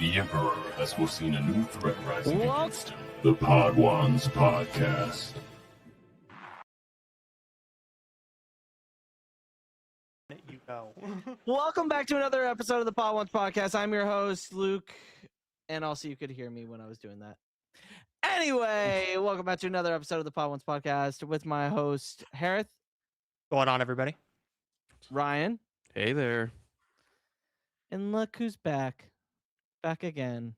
The Emperor has foreseen a new threat rising against him. The Podwans Podcast. You know. Welcome back to another episode of the Podwans Podcast. I'm your host, Luke, and also you could hear me when I was doing that. Anyway, welcome back to another episode of the Podwans Podcast with my host, Hereth. Going on, everybody? Ryan. Hey there. And look who's back. Back again.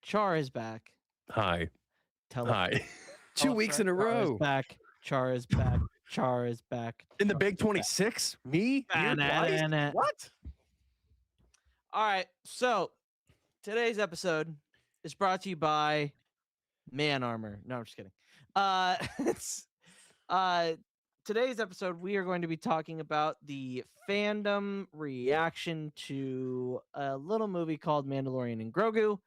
Char is back. Hi. Hi. 2 weeks in a Char is row. back. Char is back. Char is back. In the Char Big is back. 26? Me? Here twice? What? All right, so today's episode is brought to you by Man Armor. No, I'm just kidding. Today's episode, we are going to be talking about the fandom reaction to a little movie called Mandalorian and Grogu.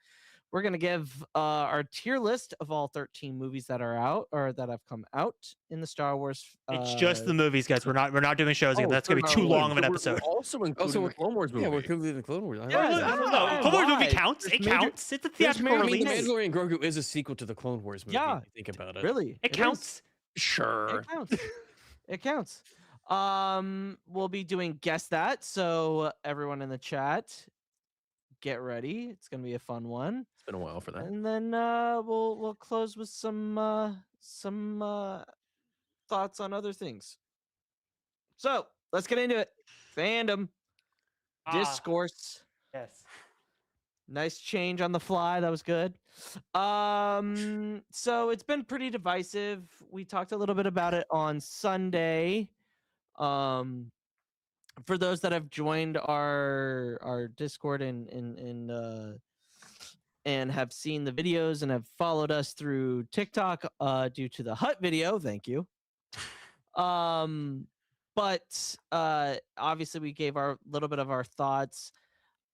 We're going to give our tier list of all 13 movies that are out or that have come out in the Star Wars. It's just the movies, guys. We're not doing shows again. That's gonna be too long of an episode. We're also including the Clone Wars movie. Yeah, we're including the Clone Wars. Yeah, No, Clone Wars movie counts. It counts. It's a theatrical major release. The Mandalorian and Grogu is a sequel to the Clone Wars movie. Yeah, if you think about it. Really? It counts. Sure. It counts. It counts. We'll be doing Guess That. So everyone in the chat, get ready. It's gonna be a fun one. It's been a while for that. And then we'll close with some thoughts on other things. So let's get into it. Fandom. Discourse. Yes. Nice change on the fly. That was good. So it's been pretty divisive. We talked a little bit about it on Sunday. For those that have joined our Discord and have seen the videos and have followed us through TikTok due to the Hut video, thank you. But obviously we gave our little bit of our thoughts.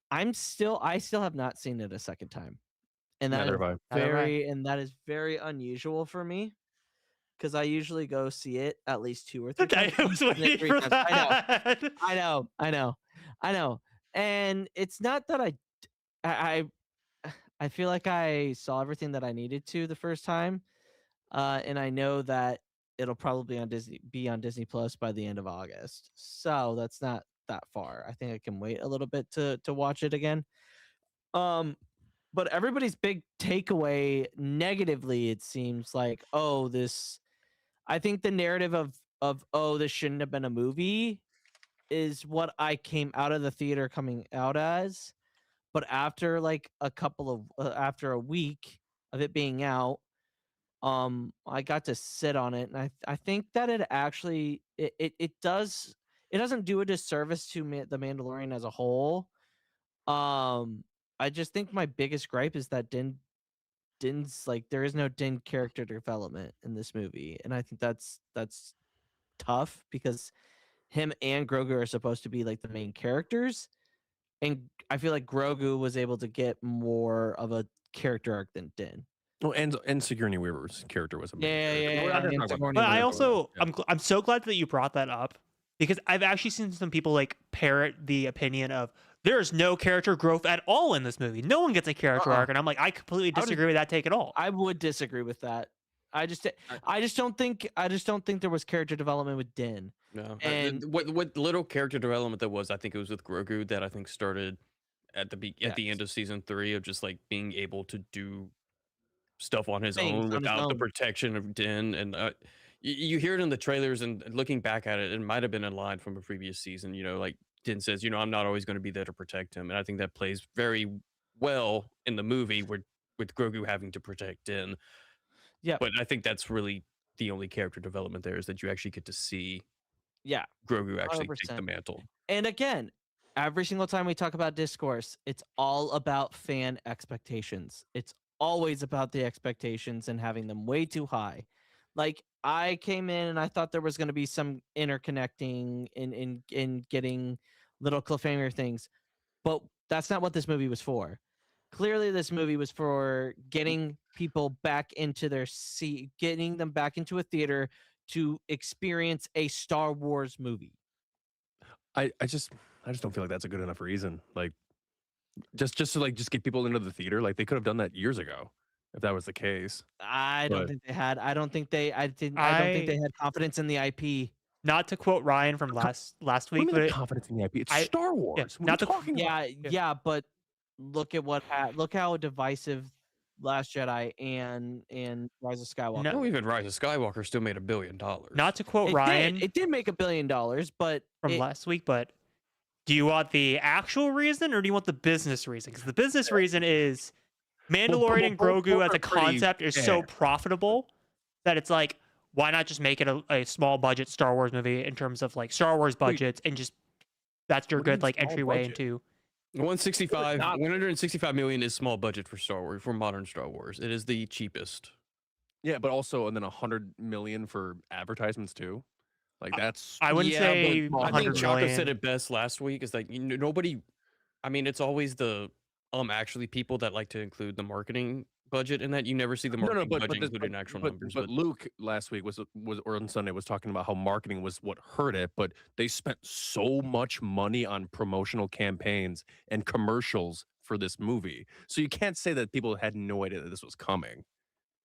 I still have not seen it a second time, and that is very unusual for me because I usually go see it at least 2 or 3 times. I was waiting for that. I know, and it's not that I feel like I saw everything that I needed to the first time, and I know that it'll probably be on Disney Plus by the end of August. So that's not that far. I think I can wait a little bit to watch it again. But everybody's big takeaway negatively, it seems like, I think the narrative of this shouldn't have been a movie is what I came out of the theater coming out as. But after like after a week of it being out, I got to sit on it, and I think that it actually it doesn't do a disservice to the Mandalorian as a whole. I just think my biggest gripe is that Din's like there is no Din character development in this movie, and I think that's tough because him and Grogu are supposed to be like the main characters, and I feel like Grogu was able to get more of a character arc than Din. Well, and Sigourney Weaver's character was amazing. Yeah. But I also, I'm so glad that you brought that up because I've actually seen some people like parrot the opinion of there's no character growth at all in this movie. No one gets a character arc, and I'm like, I completely disagree with that take at all. I would disagree with that. I just don't think there was character development with Din. No. And what little character development there was, I think it was with Grogu that I think started at the end of season 3 of just like being able to do stuff on his own without the protection of Din. And you hear it in the trailers, and looking back at it, it might have been a line from a previous season, like Din says, I'm not always going to be there to protect him. And I think that plays very well in the movie with Grogu having to protect Din. Yeah. But I think that's really the only character development there is that you actually get to see Grogu actually 100%. take the mantle. And again, every single time we talk about Discourse, it's all about fan expectations. It's always about the expectations and having them way too high. Like I came in and I thought there was going to be some interconnecting in getting little cliffhanger things, but that's not what this movie was for. Clearly, this movie was for getting people back into their seat, getting them back into a theater to experience a Star Wars movie. I just don't feel like that's a good enough reason. Like just to like just get people into the theater. Like they could have done that years ago if that was the case. I don't But think they had. I don't think they had confidence in the IP. Not to quote Ryan from last what do week, you mean but the confidence in the IP? It's Star Wars. What not are to you talking about? Yeah, but look at look how divisive Last Jedi and Rise of Skywalker. No. No, even Rise of Skywalker still made $1 billion. not to quote Ryan it did make $1 billion, but from last week, but do you want the actual reason or do you want the business reason? Because the business reason is Mandalorian and Grogu as a concept is so profitable that it's like, why not just make it a small budget Star Wars movie in terms of like Star Wars budgets and just that's your What do you good mean like small entryway budget? into 165 million is small budget for Star Wars, for modern Star Wars. It is the cheapest. Yeah, but also and then 100 million for advertisements too. Like that's I wouldn't say but I think 100 Chaka million. said it best last week. Is like nobody. I mean, it's always the actually people that like to include the marketing budget in that. You never see the marketing budget included in actual numbers. But Luke last week was or on Sunday was talking about how marketing was what hurt it, but they spent so much money on promotional campaigns and commercials for this movie. So you can't say that people had no idea that this was coming.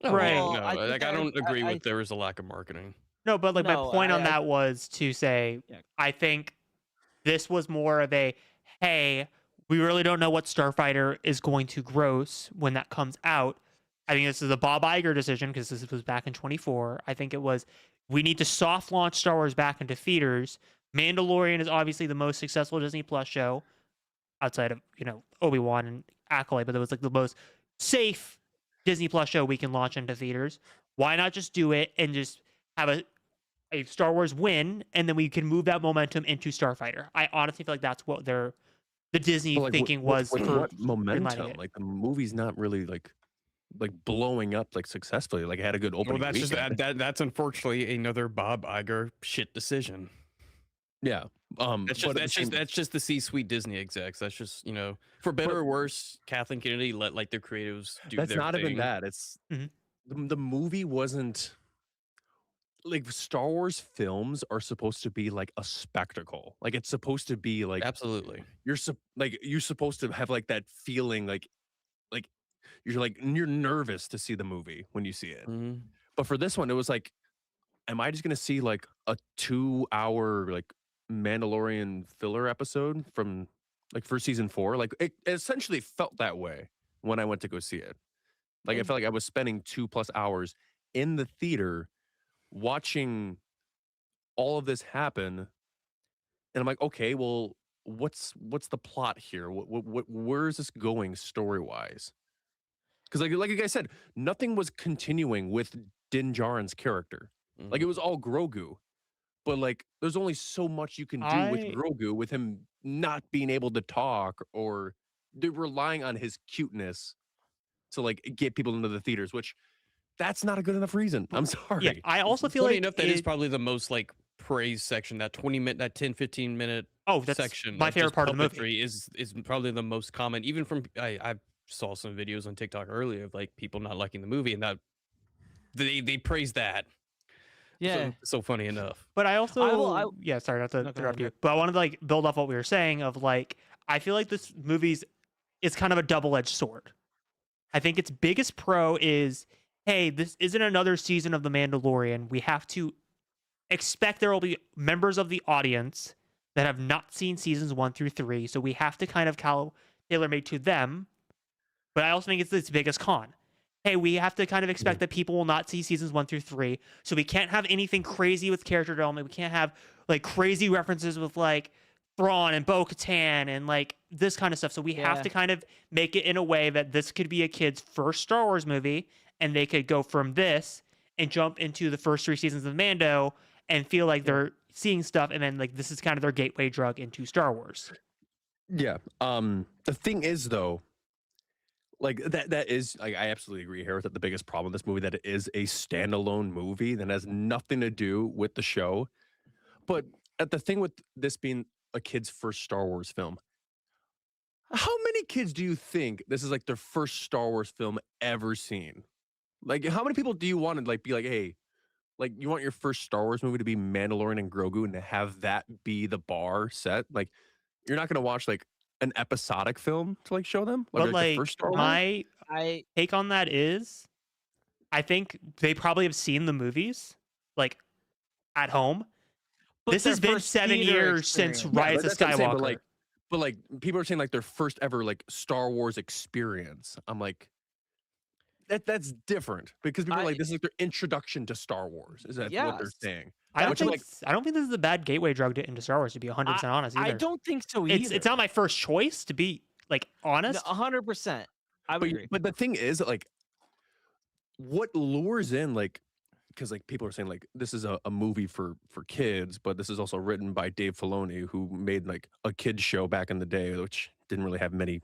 No, Right. no, Well, I think I don't agree I- with there was a lack of marketing. No, but like my No, point on I- that was to say, Yeah. I think this was more of a, hey, we really don't know what Starfighter is going to gross when that comes out. I think this is a Bob Iger decision because this was back in 24. I think it was, we need to soft launch Star Wars back into theaters. Mandalorian is obviously the most successful Disney Plus show outside of, Obi-Wan and Acolyte, but it was like the most safe Disney Plus show we can launch into theaters. Why not just do it and just have a Star Wars win, and then we can move that momentum into Starfighter. I honestly feel like that's what the Disney But, like, thinking with- was with for what momentum. it. Like the movie's not really like blowing up like successfully. Like it had a good opening. Well, that's just weekend. that's unfortunately another Bob Iger shit decision. Yeah. That's just the C-suite Disney execs. That's just for better or worse, Kathleen Kennedy let like their creatives do That's their not thing. even that. It's Mhm. the movie wasn't like Star Wars films are supposed to be like a spectacle. Like it's supposed to be like Absolutely. you're supposed to have like that feeling like you're nervous to see the movie when you see it. Mhm. But for this one, it was like, am I just gonna see like a 2-hour like Mandalorian filler episode from like for season 4? Like it essentially felt that way when I went to go see it. Like I felt like I was spending 2+ hours in the theater watching all of this happen, and I'm like, okay, well, what's the plot here? Where is this going story wise? Because like you guys said, nothing was continuing with Din Djarin's character. Like it was all Grogu, but like there's only so much you can do with Grogu with him not being able to talk, or they're relying on his cuteness to like get people into the theaters, which that's not a good enough reason. I'm sorry. Yeah, I also feel Funny like enough, that is probably the most like praised section. That 20-minute, that 10-15 minute that's section. my of favorite just part of the movie. puppetry is probably the most common. Even from I saw some videos on TikTok earlier of like people not liking the movie, and that they praise that. Yeah. So funny enough. But I also, I- sorry not to No, go interrupt ahead, you, but I wanted to like build off what we were saying of like, I feel like this movie's it's kind of a double-edged sword. I think its biggest pro is, hey, this isn't another season of The Mandalorian. We have to expect there will be members of the audience that have not seen seasons 1 through 3, so we have to kind of tailor-made to them. But I also think it's its biggest con. Hey, we have to kind of expect that people will not see seasons 1 through 3, so we can't have anything crazy with character development. We can't have like crazy references with like Thrawn and Bo-Katan and like this kind of stuff. So we have to kind of make it in a way that this could be a kid's first Star Wars movie, and they could go from this and jump into the first 3 seasons of Mando and feel like they're seeing stuff, and then like this is kind of their gateway drug into Star Wars. Yeah. The thing is though, like that is like I absolutely agree, Hereth, that the biggest problem with this movie that it is a standalone movie that has nothing to do with the show. But the thing with this being a kid's first Star Wars film, how many kids do you think this is like their first Star Wars film ever seen? Like how many people do you want to like be like, hey, like you want your first Star Wars movie to be Mandalorian and Grogu and to have that be the bar set? Like you're not gonna watch like an episodic film to like show them, But the like first Star Wars. my I take on that is, I think they probably have seen the movies like at home. but This their has been first 7 theater years since experience. Yeah, Rise of that's what I'm saying, Skywalker. but like people are saying like their first ever like Star Wars experience. I'm like, that's different because people are like, this is like their introduction to Star Wars. Is that what they're Yes. saying? I don't Which I'm think I don't think this is a bad gateway drug into Star Wars, to be 100% honest either. I don't think so either. It's not my first choice, to be like honest. 100%. I would agree. But the thing is, like, what lures in, like, because like people are saying like this is a movie for kids, but this is also written by Dave Filoni, who made like a kids show back in the day, which didn't really have many,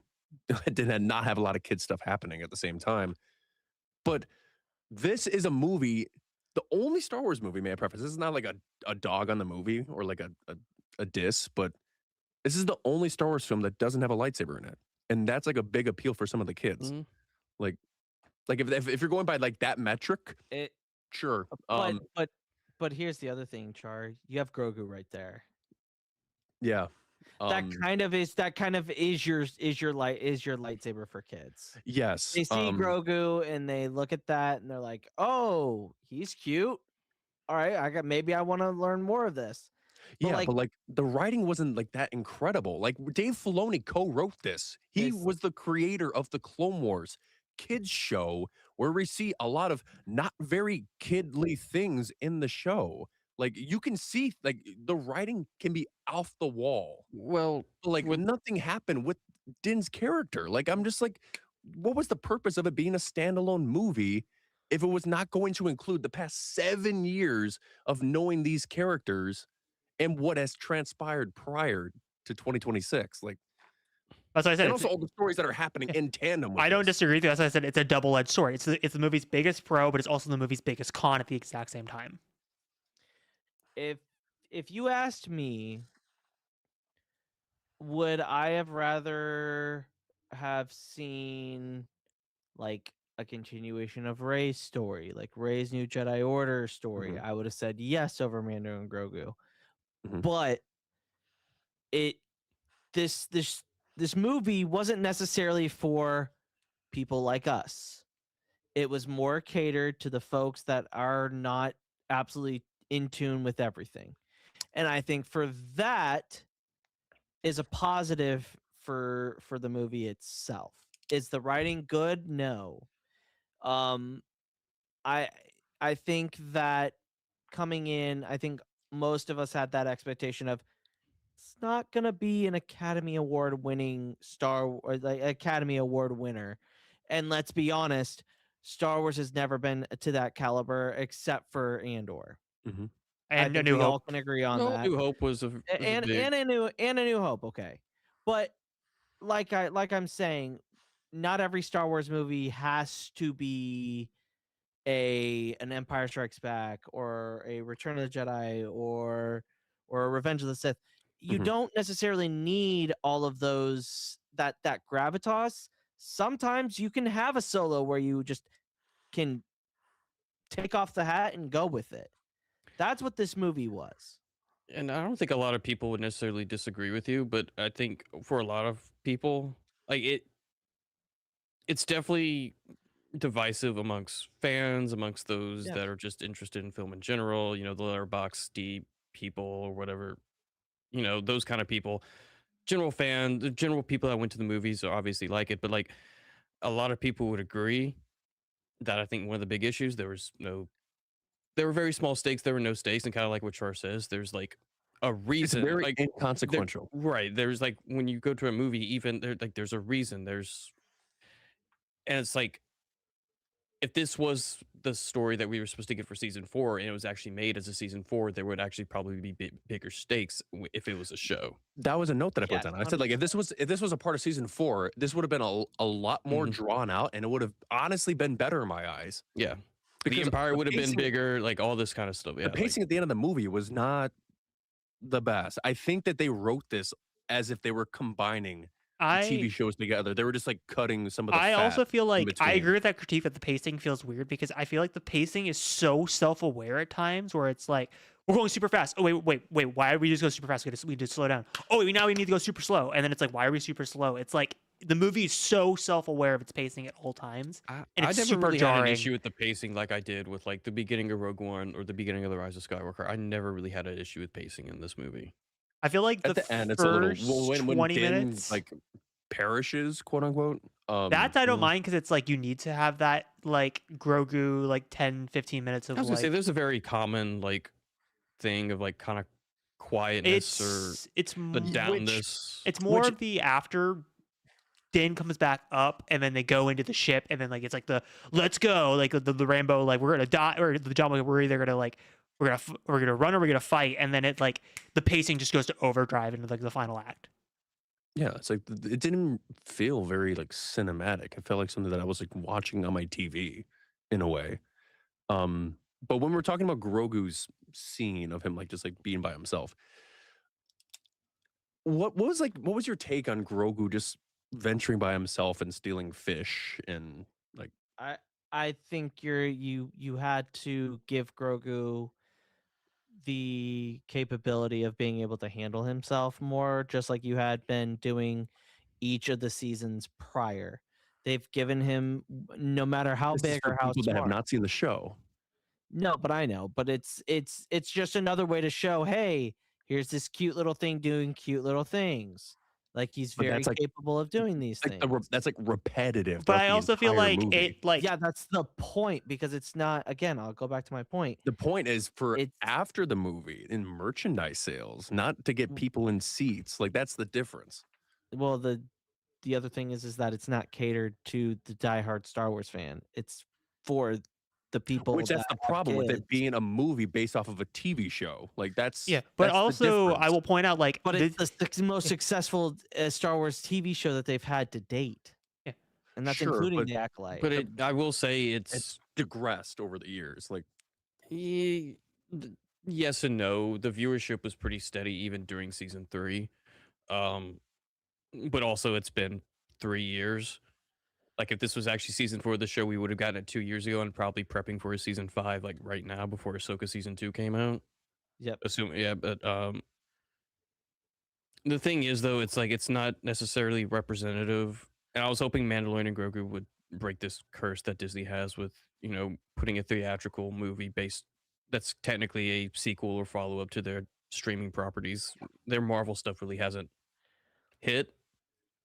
did not have a lot of kids stuff happening at the same time. But this is a movie, the only Star Wars movie, may I preface, this is not like a dog on the movie or like a diss, but this is the only Star Wars film that doesn't have a lightsaber in it. And that's like a big appeal for some of the kids. Mhm. Like if you're going by like that metric, It, sure. but here's the other thing, Char. You have Grogu right there. Yeah. That kind of is your lightsaber for kids. Yes. They see Grogu and they look at that and they're like, "Oh, he's cute. All right, maybe I want to learn more of this." But but like the writing wasn't like that incredible. Like Dave Filoni co-wrote this. He was the creator of the Clone Wars kids show, where we see a lot of not very kidly things in the show. Like you can see, like the writing can be off the wall. Well, But like nothing happened with Din's character. Like I'm just like, what was the purpose of it being a standalone movie if it was not going to include the past 7 years of knowing these characters and what has transpired prior to 2026? Like, That's what I said. and also all the stories that are happening in tandem with I don't this. disagree with you. As I said, it's a double-edged sword. It's the movie's biggest pro, but it's also the movie's biggest con at the exact same time. If you asked me, would I have rather have seen like a continuation of Rey's story, like Rey's New Jedi Order story? I would have said yes over Mando and Grogu. But this movie wasn't necessarily for people like us. It was more catered to the folks that are not absolutely in tune with everything. And I think for that is a positive for the movie itself. Is the writing good? No. I think that coming in, I think most of us had that expectation of it's not gonna be an Academy Award winning Academy Award winner. And let's be honest, Star Wars has never been to that caliber except for Andor. And I A think New we all Hope. can agree on No, that. New Hope was a and a new hope, okay. But like I'm saying, not every Star Wars movie has to be an Empire Strikes Back or a Return of the Jedi or a Revenge of the Sith. You don't necessarily need all of those that gravitas. Sometimes you can have a solo where you just can take off the hat and go with it. That's what this movie was. And I don't think a lot of people would necessarily disagree with you, but I think for a lot of people, like it's definitely divisive amongst fans, amongst those that are just interested in film in general, the Letterboxd people or whatever, those kind of people. The general people that went to the movies obviously like it, but like a lot of people would agree that I think one of the big issues, there were very small stakes, there were no stakes, and kind of like what Char says, there's like a reason. It's very like inconsequential. Right. There's like when you go to a movie, even there's a reason. And it's like if this was the story that we were supposed to get for season 4 and it was actually made as a season 4, there would actually probably be bigger stakes if it was a show. That was a note that I put down. I said, like, if this was a part of season 4, this would have been a lot more drawn out, and it would have honestly been better in my eyes. Yeah. Because the Empire would have been bigger, like all this kind of stuff. Yeah, the pacing at the end of the movie was not the best. I think that they wrote this as if they were combining the TV shows together. They were just like cutting some of the I fat also feel in like I between. agree with that critique that the pacing feels weird, because I feel like the pacing is so self-aware at times, where it's like we're going super fast. Oh wait. Why are we just go super fast? We just slow down. Oh wait, now we need to go super slow. And then it's like, why are we super slow? It's like the movie is so self-aware of its pacing at all times, and I it's never super really had an jarring. issue with the pacing like I did with like the beginning of Rogue One or the beginning of The Rise of Skywalker. I never really had an issue with pacing in this movie. I feel like At the end, it's a little when 20 Din minutes like perishes, quote unquote. that I don't mind because it's like you need to have that like Grogu like 10-15 minutes of I was gonna say like there's a very common like thing of like kind of quietness or it's the downness. it's more of the after Din comes back up and then they go into the ship and then like it's like the let's go like the Rambo like we're gonna die or the John we're either gonna like we're gonna run or we're gonna fight and then it like the pacing just goes to overdrive into like the final act. Yeah, it's like it didn't feel very like cinematic. It felt like something that I was like watching on my TV in a way. But when we're talking about Grogu's scene of him like just like being by himself, what was your take on Grogu just venturing by himself and stealing fish and like I think you had to give Grogu the capability of being able to handle himself more, just like you had been doing each of the seasons prior. They've given him no matter how this is big for or how people that have smart. not seen the show. No, but I know. But it's just another way to show, hey, here's this cute little thing doing cute little things. Like he's But very that's like capable of doing these like things. that's like repetitive. But throughout I the also feel entire like movie. it like Yeah, that's the point because it's not. Again, I'll go back to my point. The point is for It's after the movie in merchandise sales, not to get people in seats. Like that's the difference. well the other thing is that it's not catered to the diehard Star Wars fan. It's for the people Which that's that the have problem with it kids. being a movie based off of a TV show. Like that's yeah, but that's the also I difference. will point out like But this, it's the most successful Star Wars TV show that they've had to date. Yeah. And that's Sure, including but- the Acolyte. But I will say it's digressed over the years. Like yes and no. The viewership was pretty steady even during season 3. But also it's been 3 years. Like if this was actually season 4 of the show, we would have gotten it 2 years ago and probably prepping for a season 5 like right now before Ahsoka season 2 came out. Yep. But the thing is though, it's like it's not necessarily representative. And I was hoping Mandalorian and Grogu would break this curse that Disney has with, you know, putting a theatrical movie based that's technically a sequel or follow up to their streaming properties. Their Marvel stuff really hasn't hit.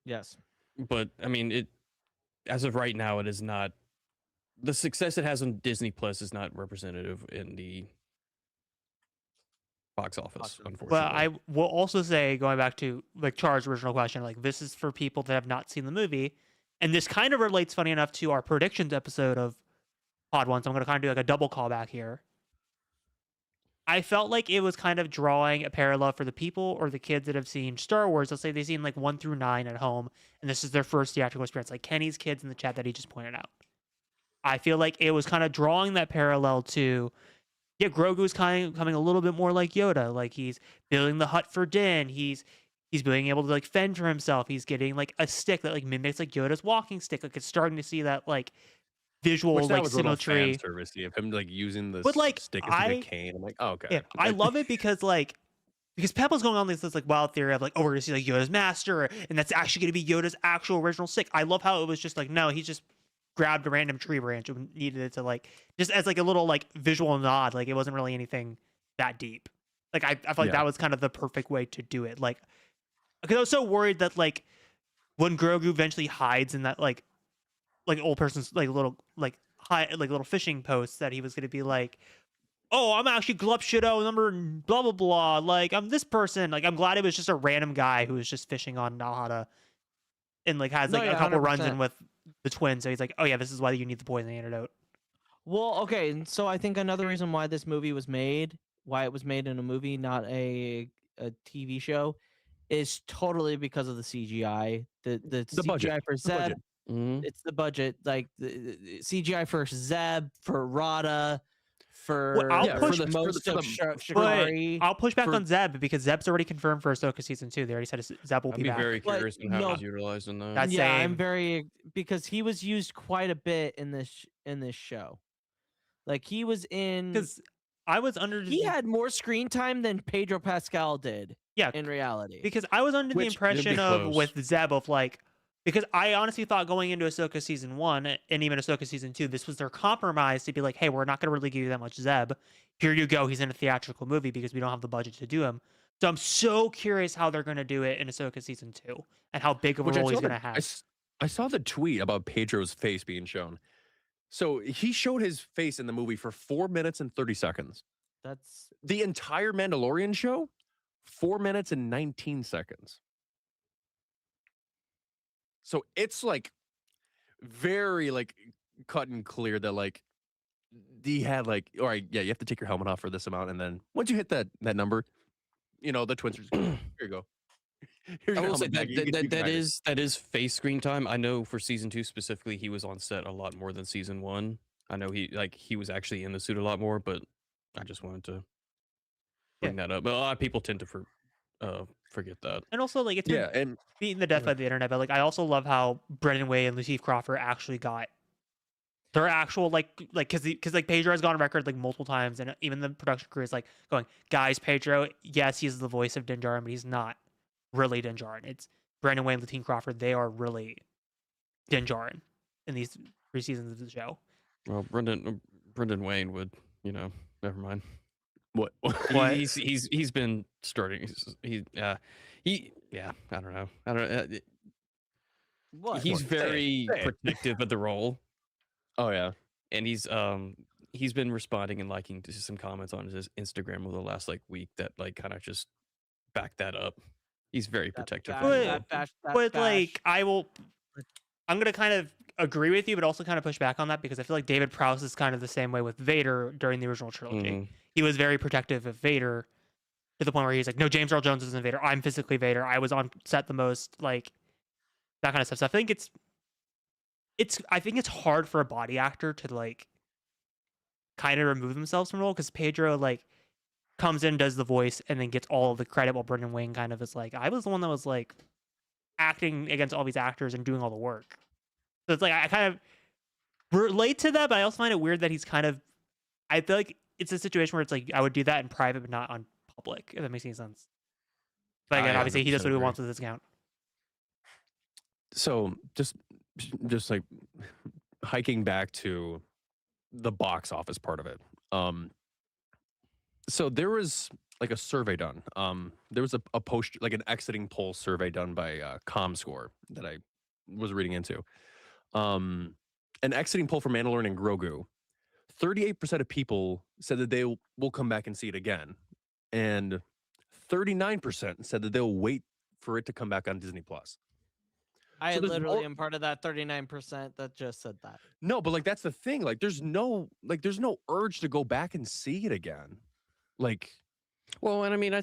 Yes. But I mean, it as of right now, it is not the success it has on Disney Plus is not representative in the box office, unfortunately. but I will also say going back to like Char's original question, like this is for people that have not seen the movie, and this kind of relates, funny enough, to our predictions episode of Pod One. So I'm going to kind of do like a double callback here. I felt like it was kind of drawing a parallel for the people or the kids that have seen Star Wars. Let's say they've seen like 1 through 9 at home, and this is their first theatrical experience, like Kenny's kids in the chat that he just pointed out. I feel like it was kind of drawing that parallel to, yeah, Grogu's kind of coming a little bit more like Yoda. Like he's building the hut for Din. He's being able to like fend for himself. He's getting like a stick that like mimics like Yoda's walking stick. Like it's starting to see that like visual which that like was a little symmetry. fan servicey of him like using the But, like, stick as like a cane. I'm like, oh, okay. Yeah, I love it because Peppo's going on this like wild theory of like, oh, we're gonna see like Yoda's master, and that's actually gonna be Yoda's actual original stick. I love how it was just like, no, he just grabbed a random tree branch and needed it to like just as like a little like visual nod. Like it wasn't really anything that deep. Like I feel like that was kind of the perfect way to do it. Like because I was so worried that like when Grogu eventually hides in that like old person's like little like little fishing posts that he was gonna be like, oh, I'm actually Glup Shido number blah blah blah. Like I'm this person. Like I'm glad it was just a random guy who was just fishing on Nahada and like has like a couple 100%. runs in with the twins. So he's like, oh yeah, this is why you need the poison antidote. Well, okay, and so I think another reason why this movie was made, why it was made in a movie, not a TV show, is totally because of the CGI. The CGI budget. for The Zeb. budget. It's the budget, like the CGI for Zeb, for Rada, for I'll push for most of But Shikari. I'll push back for- on Zeb because Zeb's already confirmed for Ahsoka season 2. They already said Zeb will I'd be be back. very But curious on how no, it was utilized in that. That's- yeah, I'm same. very because he was used quite a bit in this show. Like he was in 'Cause I was under He had more screen time than Pedro Pascal did. Yeah, in reality. Because I was under the impression of with Zeb of like, because I honestly thought going into Ahsoka season 1 and even Ahsoka season 2, this was their compromise to be like, hey, we're not going to really give you that much Zeb. Here you go. He's in a theatrical movie because we don't have the budget to do him. So I'm so curious how they're going to do it in Ahsoka season 2 and how big of a role he's going to have. I saw the tweet about Pedro's face being shown. So he showed his face in the movie for 4 minutes and 30 seconds. That's the entire Mandalorian show, 4 minutes and 19 seconds. So it's like very like cut and clear that like he had like, all right, yeah, you have to take your helmet off for this amount, and then once you hit that number, you know, the twins are just here you go. Here's I your will say helmet back. that is face screen time. I know for season 2 specifically, he was on set a lot more than season 1. I know he was actually in the suit a lot more, but I just wanted to bring that up. But a lot of people tend to forget that. And also, like, it's been beating the death by the internet, but like, I also love how Brendan Way and Lateef Crawford actually got their actual because like Pedro has gone on record like multiple times, and even the production crew is like going, guys, Pedro, yes, he's the voice of Din Djarin, but he's not really Din Djarin. It's Brendan Way and Lateef Crawford. They are really Din Djarin in these 3 seasons of the show. Well, Brendan Wayne would, never mind. What? He's been starting. I don't know. What? He's very protective of the role. Oh yeah, and he's been responding and liking to some comments on his Instagram over the last like week that like kind of just back that up. He's very protective. But like I'm gonna kind of agree with you, but also kind of push back on that because I feel like David Prowse is kind of the same way with Vader during the original trilogy. Mm-hmm. He was very protective of Vader to the point where he's like, no, James Earl Jones isn't Vader. I'm physically Vader. I was on set the most, like that kind of stuff. So I think it's hard for a body actor to like kind of remove themselves from role because Pedro like comes in, does the voice, and then gets all of the credit while Brendan Wayne kind of is like, I was the one that was like acting against all these actors and doing all the work. So it's like I kind of relate to that, but I also find it weird that he's kind of, I feel like it's a situation where it's like I would do that in private but not on public, if that makes any sense. But again, obviously he does what he wants with his account. So just like hiking back to the box office part of it. So there was like a survey done. There was a post, like an exiting poll survey done by ComScore that I was reading into. An exiting poll for Mandalorian and Grogu. 38% of people said that they will come back and see it again. And 39% said that they'll wait for it to come back on Disney Plus. I literally am part of that 39% that just said that. No, but like that's the thing. Like there's no urge to go back and see it again. Like, well, and I mean,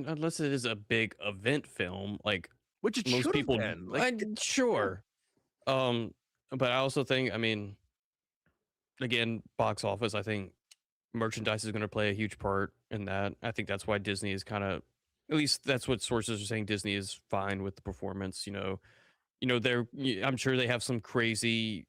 unless it is a big event film, like which it most people, been. sure. But I also think, again, box office, I think merchandise is going to play a huge part in that. I think that's why Disney is kind of, at least that's what sources are saying. Disney is fine with the performance. I'm sure they have some crazy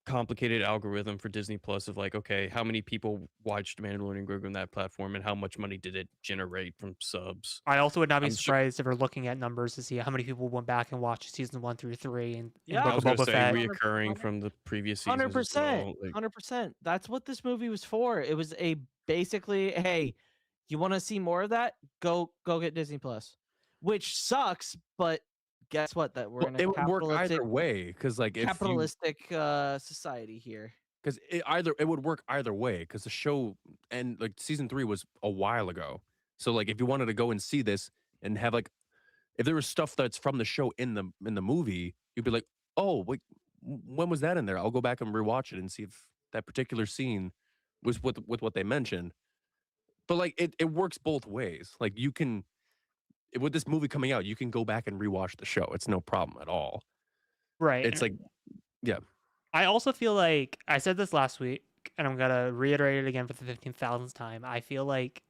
complicated algorithm for Disney Plus of like, okay, how many people watched Mandalorian and Grogu on that platform and how much money did it generate from subs? I also would not be surprised if we're looking at numbers to see how many people went back and watched season 1 through 3 and I was going to say reoccurring from the previous seasons. 100%. 100%. That's what this movie was for. It was basically, hey, you want to see more of that? Go get Disney Plus, which sucks, but guess what? That we're in a it would work either way because like capitalistic society here. Because it would work either way because the show and like season 3 was a while ago. So like if you wanted to go and see this and have like if there was stuff that's from the show in the movie, you'd be like, oh wait, when was that in there? I'll go back and rewatch it and see if that particular scene was with what they mentioned. But like it works both ways. Like you can. With this movie coming out, you can go back and rewatch the show. It's no problem at all. Right. It's like, yeah. I also feel like, I said this last week, and I'm going to reiterate it again for the 15,000th time. I feel like,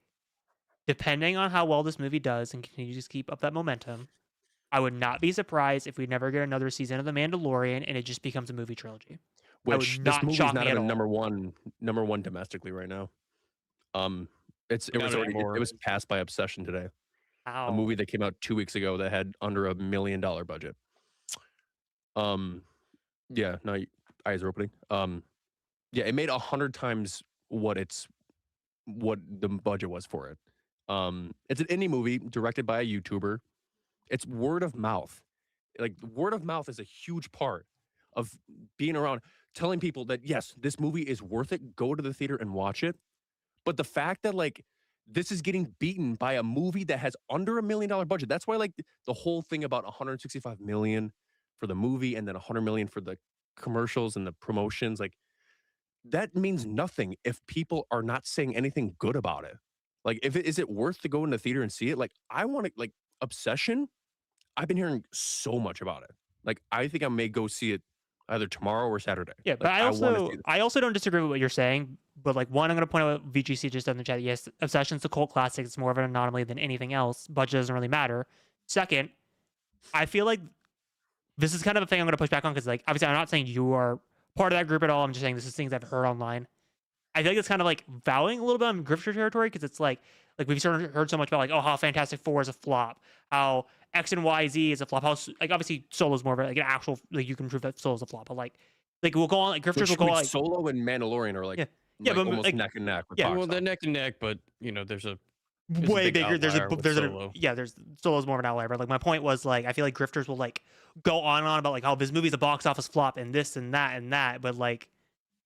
depending on how well this movie does and continues to keep up that momentum, I would not be surprised if we never get another season of The Mandalorian and it just becomes a movie trilogy. Which this movie's not even number one domestically right now. It Not was already anymore. it was passed by Obsession today. Ow. A movie that came out 2 weeks ago that had under $1 million budget. Yeah, no, eyes are opening. Yeah, it made 100 times what the budget was for it. It's an indie movie directed by a YouTuber. It's word of mouth. Like word of mouth is a huge part of being around, telling people that yes, this movie is worth it. Go to the theater and watch it. But the fact that like this is getting beaten by a movie that has under $1 million budget. That's why like the whole thing about 165 million for the movie and then 100 million for the commercials and the promotions, like that means nothing if people are not saying anything good about it. Like, is it worth to go in the theater and see it? Like, I want to like Obsession. I've been hearing so much about it. Like, I think I may go see it either tomorrow or Saturday. Yeah, Like, but wanna see this. I also don't disagree with what you're saying. But like one, I'm gonna point out what VGC just done in the chat. Yes, Obsession's a cult classic. It's more of an anomaly than anything else. Budget doesn't really matter. Second, I feel like this is kind of a thing I'm gonna push back on because like obviously I'm not saying you are part of that group at all. I'm just saying this is things I've heard online. I feel like it's kind of like vowing a little bit on grifter territory because it's like we've sort of heard so much about like, oh, how Fantastic Four is a flop, how X and Y Z is a flop, how like obviously Solo's more of like an actual like you can prove that Solo's a flop, but like we'll go on like grifters will go on, like Solo and Mandalorian are like yeah, but almost like, neck and neck. With yeah, box Well, they're office. neck and neck, but you know, there's a way big bigger. There's outlier with Solo. there's Solo's more of an outlier, but like my point was like I feel like grifters will like go on and on about like how this movie's a box office flop and this and that, but like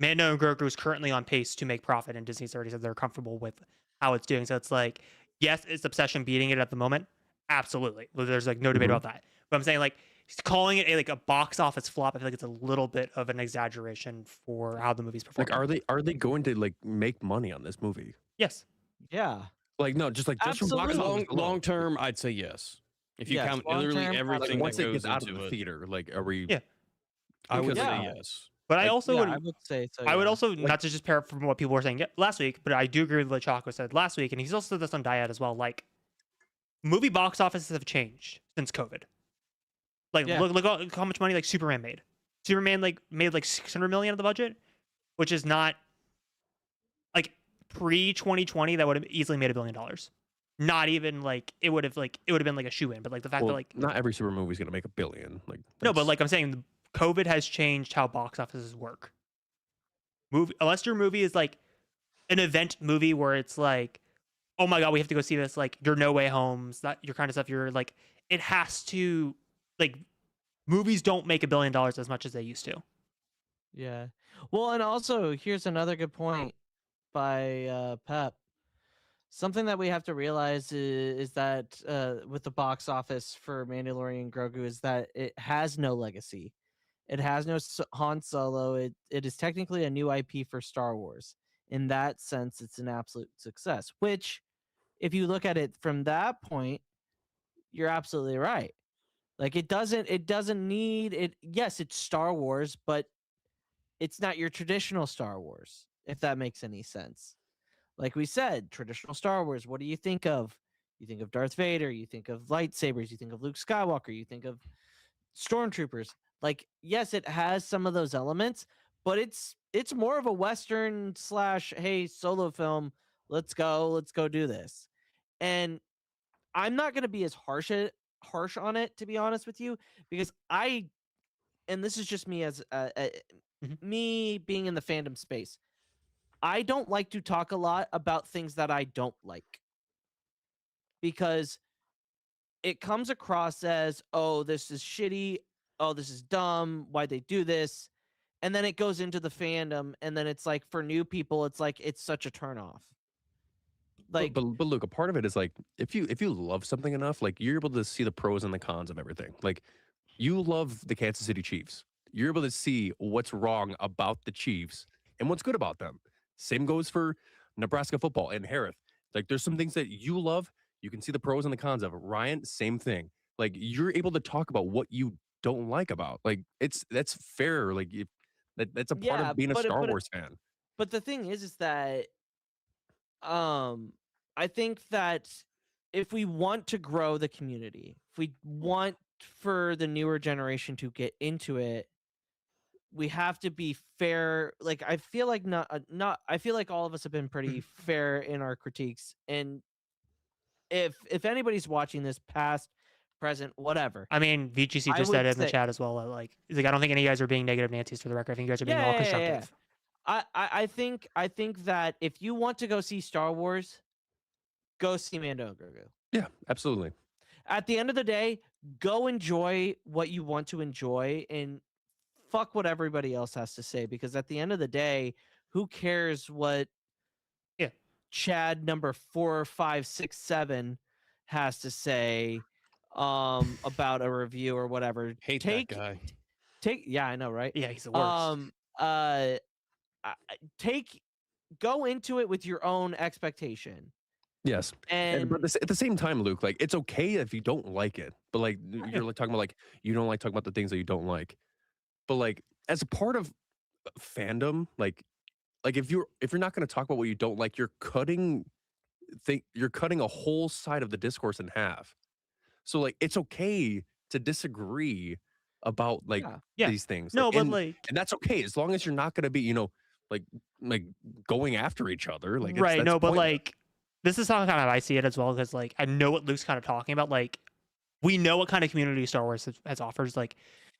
Mando and Grogu is currently on pace to make profit, and Disney's already said they're comfortable with how it's doing. So it's like, yes, is Obsession beating it at the moment? Absolutely. There's like no debate about that. But I'm saying like calling it like a box office flop, I feel like it's a little bit of an exaggeration for how the movie's performing. Like, are they going to like make money on this movie? Yes. Yeah. Like, no, just from box Absolutely. office alone. Long term, I'd say yes. If you Yes, count long literally term, everything Like, once that it goes gets out of into the it, theater, like, are we? Yeah. I would Because- say Yeah. yes. But I Like, also I would say so. I would yeah. also, not to just pair from what people were saying last week, but I do agree with what Chaco said last week, and he's also said this on Dyad as well. Like, movie box offices have changed since COVID. Like, Yeah. look how much money like Superman made. Superman like made like 600 million of the budget, which is not like pre 2020 that would have easily made $1 billion. Not even like it would have been like a shoe in, but like the fact that like not every super movie is gonna make $1 billion. Like, no, but that's- like I'm saying, COVID has changed how box offices work. Unless your movie is like an event movie where it's like, oh my god, we have to go see this, like your No Way Homes, that your kind of stuff. You're like, it has to like movies don't make $1 billion as much as they used to. Yeah. Well, and also here's another good point by Pep. Something that we have to realize is that with the box office for Mandalorian and Grogu is that it has no legacy. It has no Han Solo. It is technically a new IP for Star Wars. In that sense, it's an absolute success. Which, if you look at it from that point, you're absolutely right. Like it doesn't need it. Yes, it's Star Wars, but it's not your traditional Star Wars, if that makes any sense. Like we said, traditional Star Wars, what do you think of? You think of Darth Vader, you think of lightsabers, you think of Luke Skywalker, you think of stormtroopers. Like, yes, it has some of those elements, but it's more of a Western / hey, solo film. Let's go do this. And I'm not gonna be as harsh on it, to be honest with you, because and this is just me as me being in the fandom space. I don't like to talk a lot about things that I don't like because it comes across as, oh, this is shitty. Oh, this is dumb. Why'd they do this? And then it goes into the fandom, and then it's like for new people, it's like it's such a turnoff. Like, but look, a part of it is like if you love something enough, like you're able to see the pros and the cons of everything. Like you love the Kansas City Chiefs, you're able to see what's wrong about the Chiefs and what's good about them. Same goes for Nebraska football and Hereth. Like there's some things that you love, you can see the pros and the cons of it. Ryan, same thing. Like you're able to talk about what you don't like about. Like that's fair. Like that's a part of being a Star Wars fan. But the thing is that I think that if we want to grow the community, if we want for the newer generation to get into it, we have to be fair. Like I feel like I feel like all of us have been pretty fair in our critiques, and if anybody's watching this, past, present, whatever. I mean, VGC I just said would it in the say- chat as well. Like, he's like, I don't think any of you guys are being negative Nancy's for the record. I think you guys are being all constructive. I think that if you want to go see Star Wars, go see Mando and Grogu. Yeah, absolutely. At the end of the day, go enjoy what you want to enjoy and fuck what everybody else has to say, because at the end of the day, who cares what Chad number 4, 5, 6, 7 has to say about a review or whatever. Hate that guy. Yeah, I know, right? Yeah, he's the worst. Go into it with your own expectation. Yes, but at the same time, Luke, like it's okay if you don't like it, but like you're like talking about like you don't like talking about the things that you don't like, but like as a part of fandom, like if you're not going to talk about what you don't like, you're cutting a whole side of the discourse in half. So like it's okay to disagree about like these things. No, like, but and that's okay as long as you're not going to be like going after each other. Like right. that's No, but pointless. like this is how kind of I see it as well, because like I know what Luke's kind of talking about. Like we know what kind of community Star Wars has offers. Like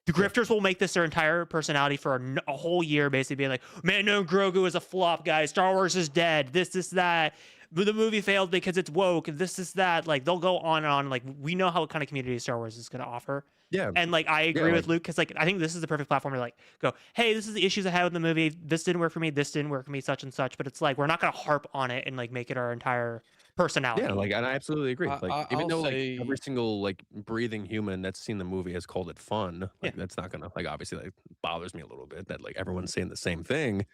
the grifters will make this their entire personality for a whole year, basically being like, man, no, Grogu is a flop, guys. Star Wars is dead. This, that. But the movie failed because it's woke. And this, that. Like they'll go on and on. Like we know how kind of community Star Wars is going to offer. Yeah. And like I agree with Luke, because like I think this is the perfect platform to like go, hey, this is the issues I had with the movie. This didn't work for me. This didn't work for me. Such and such. But it's like we're not going to harp on it and like make it our entire personality. Yeah, like, and I absolutely agree. Like, even though like say- every single like breathing human that's seen the movie has called it fun, like that's not gonna like obviously like bothers me a little bit that like everyone's saying the same thing.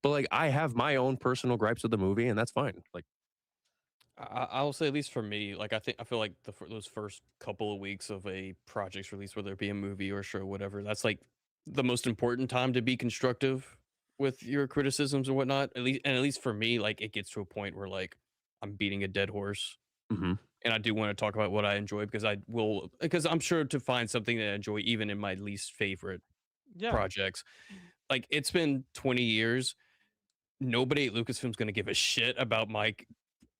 But like I have my own personal gripes with the movie, and that's fine. Like I'll say, at least for me, like I feel like those first couple of weeks of a project's release, whether it be a movie or a show, whatever, that's like the most important time to be constructive with your criticisms and whatnot. At least for me, like it gets to a point where like I'm beating a dead horse, and I do want to talk about what I enjoy, because I'm sure to find something that I enjoy even in my least favorite projects. Like it's been 20 years. Nobody at Lucasfilm's going to give a shit about my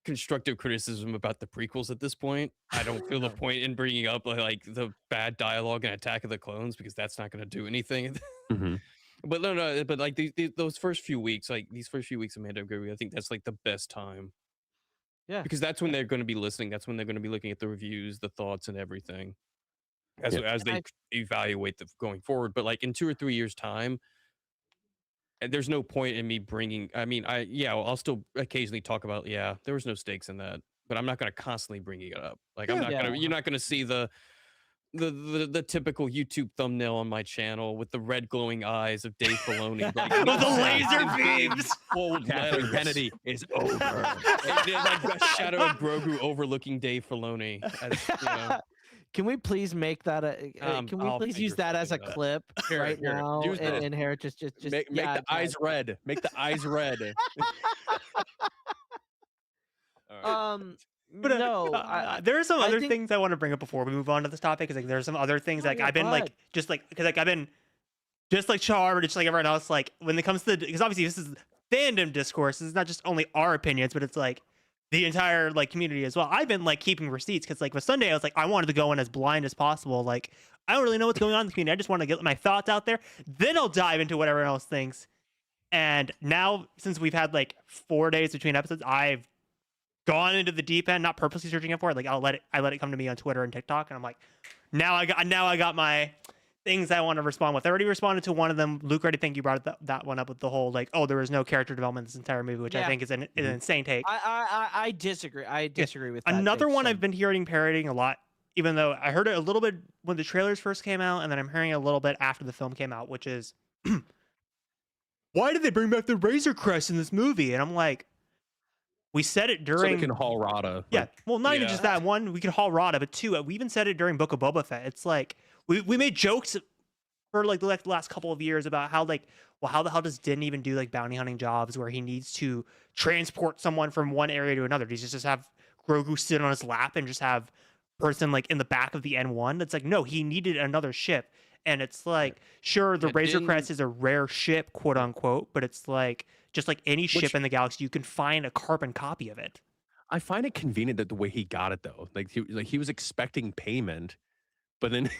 constructive criticism about the prequels at this point. I don't feel the point in bringing up like the bad dialogue in Attack of the Clones, because that's not going to do anything. But no, but like those first few weeks, like these first few weeks of Mando Grogu, I think that's like the best time. Yeah, because that's when they're going to be listening. That's when they're going to be looking at the reviews, the thoughts, and everything as they evaluate the going forward. But like in 2 or 3 years' time, and there's no point in me bringing. I mean, I'll still occasionally talk about there was no stakes in that, but I'm not going to constantly bring it up. Like I'm not going to. You're not going to see the typical YouTube thumbnail on my channel with the red glowing eyes of Dave Filoni, like, with the laser beams. Kathleen Kennedy is over. And then, like the shadow of Grogu overlooking Dave Filoni. Can we please make that can we please use that as a clip right now? And Hereth just make the eyes red. Make the eyes red. But no, there are some other things I want to bring up before we move on to this topic. Because like there are some other things like I've been like just like because like I've been just like Char, just like everyone else. Like when it comes to because obviously this is fandom discourse. It's not just only our opinions, but it's like the entire like community as well. I've been like keeping receipts because like with Sunday I was like I wanted to go in as blind as possible. Like I don't really know what's going on in the community. I just want to get my thoughts out there. Then I'll dive into what everyone else thinks. And now since we've had like 4 days between episodes, I've gone into the deep end, not purposely searching it for it. Like I let it come to me on Twitter and TikTok, and I'm like, now I got my things I want to respond with. I already responded to one of them. Luke, I think you brought that one up with the whole like, oh, there was no character development in this entire movie, which I think is an insane take. I disagree. I disagree with that. Another one I've been hearing parroting a lot, even though I heard it a little bit when the trailers first came out, and then I'm hearing it a little bit after the film came out, which is, why did they bring back the Razor Crest in this movie? And I'm like, we said it during. So we can haul Rada. Yeah. Well, not even just that. One, we could haul Rada, but two, we even said it during Book of Boba Fett. It's like we made jokes for like the last couple of years about how like, well, how the hell does Din even do like bounty hunting jobs where he needs to transport someone from one area to another? Does he just have Grogu sit on his lap and just have person like in the back of the N1? It's like, no, he needed another ship. And it's like, sure, the Yeah, Razor Din- Crest is a rare ship, quote unquote, but it's like just like any ship in the galaxy, you can find a carbon copy of it. I find it convenient that the way he got it though. Like he was expecting payment, but then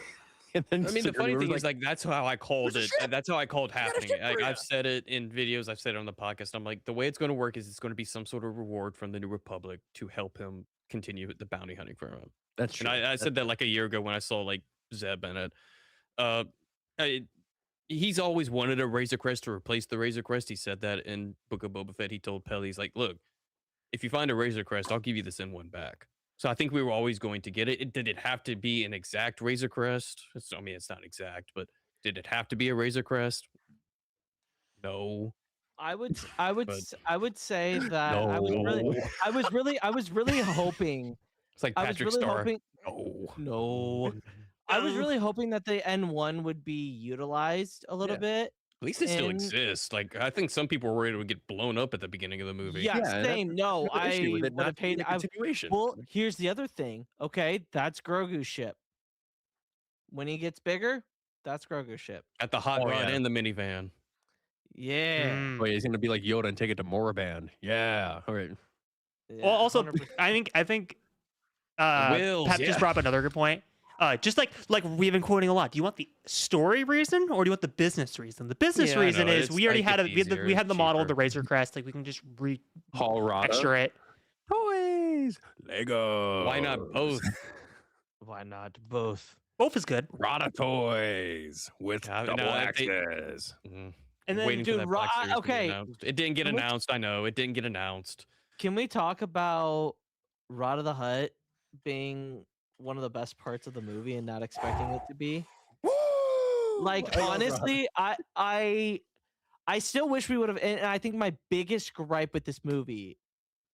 and then I mean, the funny thing is, like, that's how I called "There's a it. ship! That's how I called got a happening. ship for I've ya!" said it in videos. I've said it on the podcast. I'm like, the way it's going to work is it's going to be some sort of reward from the New Republic to help him continue the bounty hunting for him. That's true. And I said that like a year ago when I saw like Zeb Bennett. Uh, he's always wanted a Razor Crest to replace the Razor Crest. He said that in Book of Boba Fett. He told Peli, he's like, look, if you find a Razor Crest, I'll give you this N1 back. So I think we were always going to get it. Did it have to be an exact Razor Crest? I mean, it's not exact, but did it have to be a Razor Crest? No. I would But- say that I was really hoping. It's like I was Patrick really Star. hoping. No. No. I was really hoping that the N1 would be utilized a little bit. At least it still And- exists. Like I think some people were ready to get blown up at the beginning of the movie. Yeah, Yeah, same. No, the issue I with it would have not being paid. a continuation. Well, here's the other thing. Okay, that's Grogu's ship. When he gets bigger, that's Grogu's ship. At the hot Oh, rod yeah. and the minivan. Yeah. Mm. Oh, yeah, he's gonna be like Yoda and take it to Moraband. Yeah. All right. Yeah, Well, also, 100%. I think Wills, Pat yeah. just brought up another good point. Just like we've been quoting a lot. Do you want the story reason or do you want the business reason? The business Yeah, I reason know, is it's we already like, had it's we easier, had the it's model of the cheaper. Razor Crest. Like we can just Colorado. extra it. Toys. Lego. Why not both? Why not both? Both is good. Rada toys with Yeah, double no, axes. Mhm. And then, Waiting for dude, that Black Series to get okay. announced. It didn't get Can we- announced. I know it didn't get announced. Can we talk about Rod of the Hutt being one of the best parts of the movie and not expecting it to be? Like I love honestly, I still wish we would have. And I think my biggest gripe with this movie,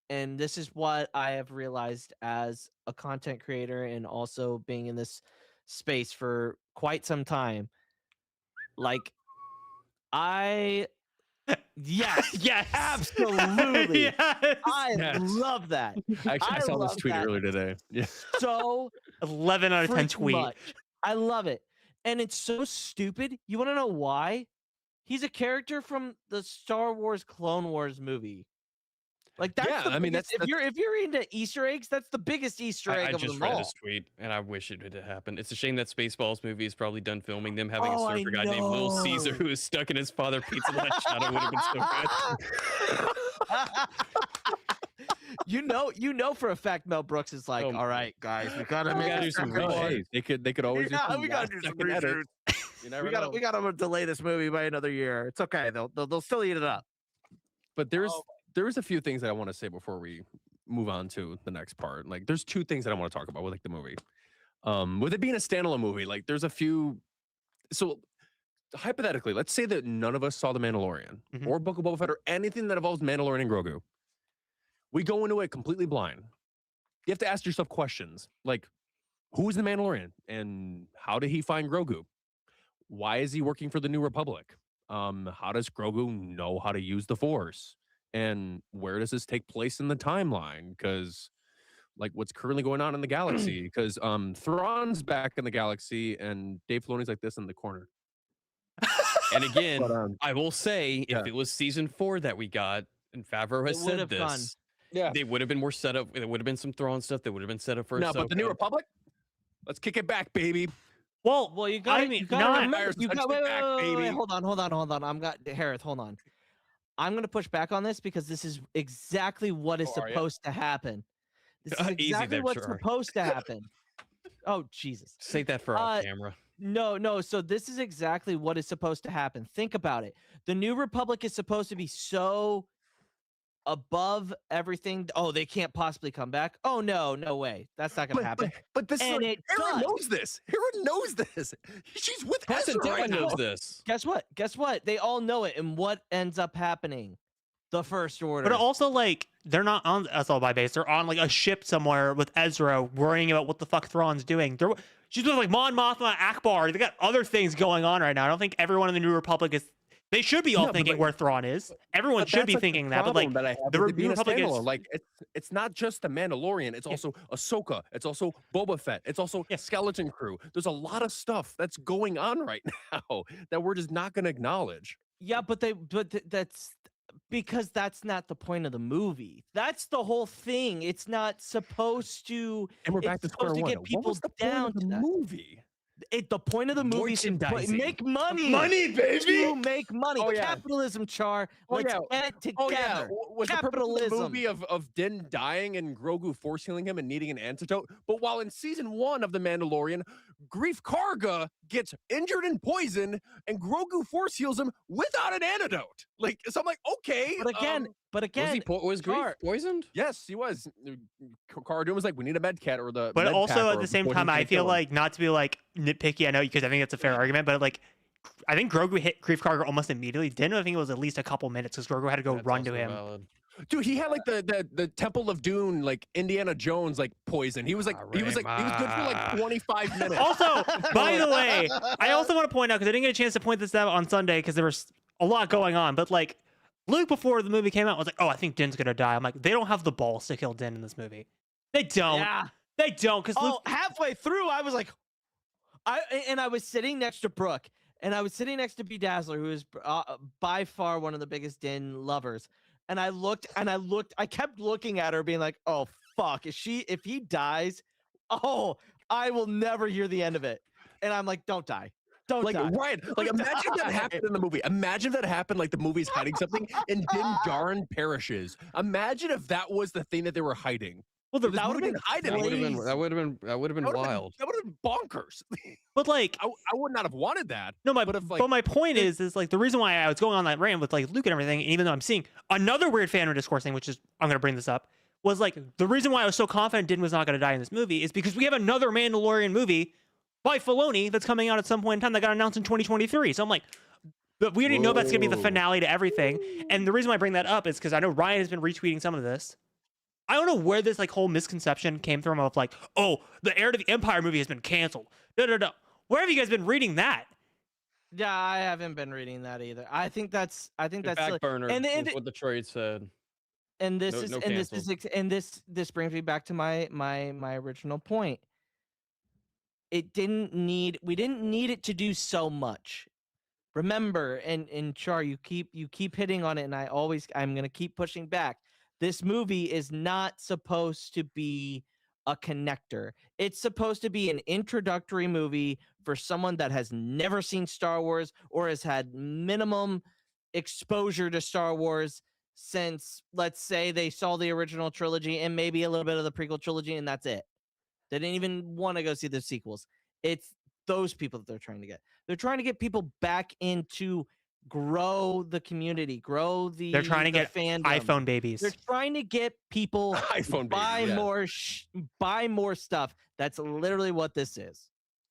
and this is what I have realized as a content creator and also being in this space for quite some time, like I yes, Yes, absolutely. yes. I Yes. love that. Actually, I saw this love tweet that earlier today. Yeah. So 11 out of 10 freaking tweet. much. I love it. And it's so stupid. You want to know why? He's a character from the Star Wars Clone Wars movie. Like that's Yeah, the I mean, biggest- that's- if you're into Easter eggs, that's the biggest Easter egg I of just them read all. this tweet and I wish it had happened. It's a shame that Spaceballs movie is probably done filming. Them having Oh, a I surfer guy named Little Caesar know. who is stuck in his father pizza hut shadow would have been so good. you know for a fact Mel Brooks is like, Oh, all right, guys, we gotta we make gotta a do some second research. one. Hey, they could always do Yeah, some we gotta do some last-second edits. research. You never We know. gotta delay this movie by another year. It's okay. They'll still eat it up. But there's Oh. there's a few things that I want to say before we move on to the next part. Like there's two things that I want to talk about with like the movie. With it being a standalone movie, like there's a few. So hypothetically, let's say that none of us saw The Mandalorian Mhm. or Book of Boba Fett or anything that involves Mandalorian and Grogu. We go into it completely blind. You have to ask yourself questions like, who is the Mandalorian and how did he find Grogu? Why is he working for the New Republic? How does Grogu know how to use the Force? And where does this take place in the timeline? Because like what's currently going on in the galaxy? Because Thrawn's back in the galaxy and Dave Filoni's like this in the corner. And again, But, I will say, if yeah. it was season 4 that we got, and Favreau has It would said have gone. this, Yeah. they would have been more set up. There would have been some Thrawn stuff. There would have been set up for. No, but the New Ahsoka. Republic? Let's kick it back, baby. Well, You got. I mean, you gotta not- remember. Empires You got, essentially wait, back, wait, wait, baby. hold on. I'm got Hereth. Hold on. I'm gonna push back on this because this is exactly what is Oh, are ya? supposed to happen. This is Easy exactly there, what's Char. supposed to happen. Oh Jesus. Save that for off camera. No. So this is exactly what is supposed to happen. Think about it. The New Republic is supposed to be so above everything. Oh, they can't possibly come back. Oh no way. That's not gonna happen. But this And is like, it Hera does. knows this. Hera knows this. She's with Hassan Ezra right Dillon knows now. this. Guess what? They all know it. And what ends up happening? The First Order. But also, like, they're not on SLB base. They're on like a ship somewhere with Ezra, worrying about what the fuck Thrawn's doing. She's with like Mon Mothma, Akbar. They got other things going on right now. I don't think everyone in the New Republic is They should be all No, but, thinking like- where Thrawn is. Everyone But should that's, be like, the thinking that. But like, problem that I have the with it being a Republic is standalone. Like it's not just the Mandalorian. It's also Ahsoka. It's also Boba Fett. It's also Yeah. Skeleton Crew. There's a lot of stuff that's going on right now that we're just not going to acknowledge. Yeah, but that's because that's not the point of the movie. That's the whole thing. It's not supposed to. And we're It's back to square supposed to one. get What people was the point down of the to that. movie? The point of the movie is to Merchandising. make money. Money, baby. To make money. Oh, yeah. Capitalism, Char. Oh, Let's yeah. get it together. Oh yeah, was the purpose of the Capitalism. movie of Din dying and Grogu force healing him and needing an antidote? But while in season 1 of The Mandalorian, Grief Karga gets injured and poisoned, and Grogu force heals him without an antidote. Like, so I'm like, okay. But again, Was Grief Char, poisoned? Yes, he was. Cara Dune was like, we need a med cat or the. But med also pack at or the same poison time, I can't kill feel him. like, not to be like nitpicky, I know, because I think it's a fair argument, but like, I think Grogu hit Grief Karga almost immediately. Didn't I think it was at least a couple minutes because Grogu had to go That's run to also him. valid. Dude, he had like the Temple of Dune, like Indiana Jones, like poison. He was good for like 25 minutes. Also, by the way, I also want to point out, because I didn't get a chance to point this out on Sunday because there was a lot going on, but like, Luke, before the movie came out, was like, oh, I think Din's gonna die. I'm like, they don't have the balls to kill Din in this movie. They don't. Yeah. They don't, because Luke. Halfway through, I was like, I was sitting next to Brooke, and I was sitting next to B Dazzler, who is by far one of the biggest Din lovers. And I looked, I kept looking at her, being like, oh fuck, if he dies, oh, I will never hear the end of it. And I'm like, don't die. Don't Like, die. right. Like, imagine if that happened in the movie. Imagine if that happened, like the movie's hiding something and Din Djarin perishes. Imagine if that was the thing that they were hiding. Well, That would've been hiding. That would have been Please. that would have been wild. That would have been bonkers. but like, I would not have wanted that. no, but if, like, but my point is like the reason why I was going on that rant with like Luke and everything, and even though I'm seeing another weird fan discourse thing, which is I'm gonna bring this up, was like the reason why I was so confident Din was not gonna die in this movie is because we have another Mandalorian movie by Filoni that's coming out at some point in time that got announced in 2023. So I'm like, but we already know that's gonna be the finale to everything. And the reason why I bring that up is because I know Ryan has been retweeting some of this. I don't know where this like whole misconception came from of like, oh, the Heir to the Empire movie has been canceled. No. Where have you guys been reading that? Yeah, I haven't been reading that either. I think that's Back silly. burner And- is what the trade said. And this No- is no and this cancel. is and this brings me back to my original point. We didn't need it to do so much. Remember, and Char, you keep hitting on it, and I'm gonna keep pushing back. This movie is not supposed to be a connector. It's supposed to be an introductory movie for someone that has never seen Star Wars or has had minimum exposure to Star Wars since, let's say, they saw the original trilogy and maybe a little bit of the prequel trilogy, and that's it. They didn't even want to go see the sequels. It's those people that they're trying to get. They're trying to get people back into grow the community, grow the They're trying to the get fandom. iPhone babies. They're trying to get people iPhone buy baby, yeah. more buy more stuff. That's literally what this is.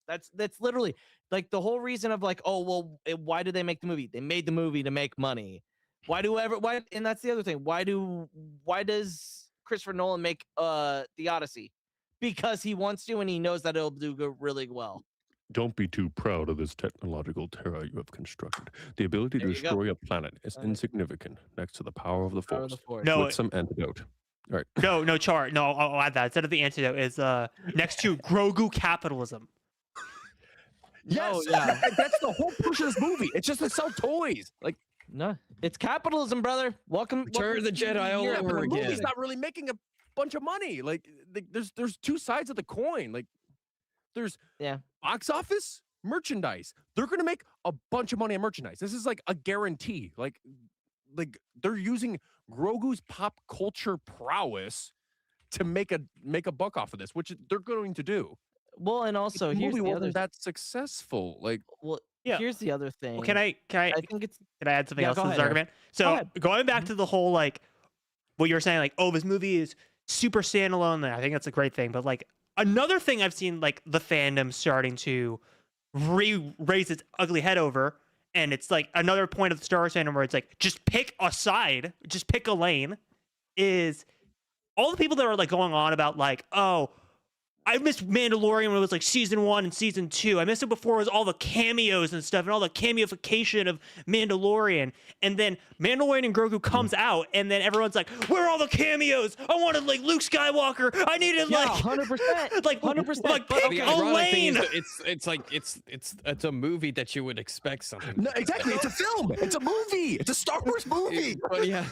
That's literally like the whole reason of like, oh well, why did they make the movie? They made the movie to make money. Why? And that's the other thing. Why does Christopher Nolan make the Odyssey? Because he wants to, and he knows that it'll do really well. Don't be too proud of this technological terror you have constructed. The ability There to you go. destroy a planet is insignificant next to the power of the Power Force. of the Force. No, With some antidote. All right. no, Char. No, I'll add that. Instead of the antidote is next to Grogu capitalism. Yes, yeah. that's the whole push of this movie. It's just to sell toys. Like, No, it's capitalism, brother. Welcome. Return of the Jedi all year. but over the again. movie's not really making a bunch of money. Like, there's two sides of the coin. Like, there's Yeah. box office, merchandise. They're gonna make a bunch of money on merchandise. This is like a guarantee. Like they're using Grogu's pop culture prowess to make a buck off of this, which they're going to do. Well, and also the here's movie the wasn't other. that successful. Like, Well, Yeah. here's the other thing. Well, can I I think it's add something Yeah, else go to this ahead, Eric. argument? So ahead. going back to the whole like what you're saying, like, oh, this movie is super standalone. And I think that's a great thing. But like another thing I've seen like the fandom starting to raise its ugly head over, and it's like another point of the Star Wars fandom where it's like just pick a side, just pick a lane, is all the people that are like going on about like, oh, I missed Mandalorian when it was like season 1 and season 2. I missed it before it was all the cameos and stuff and all the cameification of Mandalorian. And then Mandalorian and Grogu comes out, and then everyone's like, "Where are all the cameos? I wanted like Luke Skywalker. I needed like 100%, like 100%. like But pick The a ironic thing lane." is it's a movie that you would expect something. No, exactly. It's a film. It's a movie. It's a Star Wars movie. But yeah,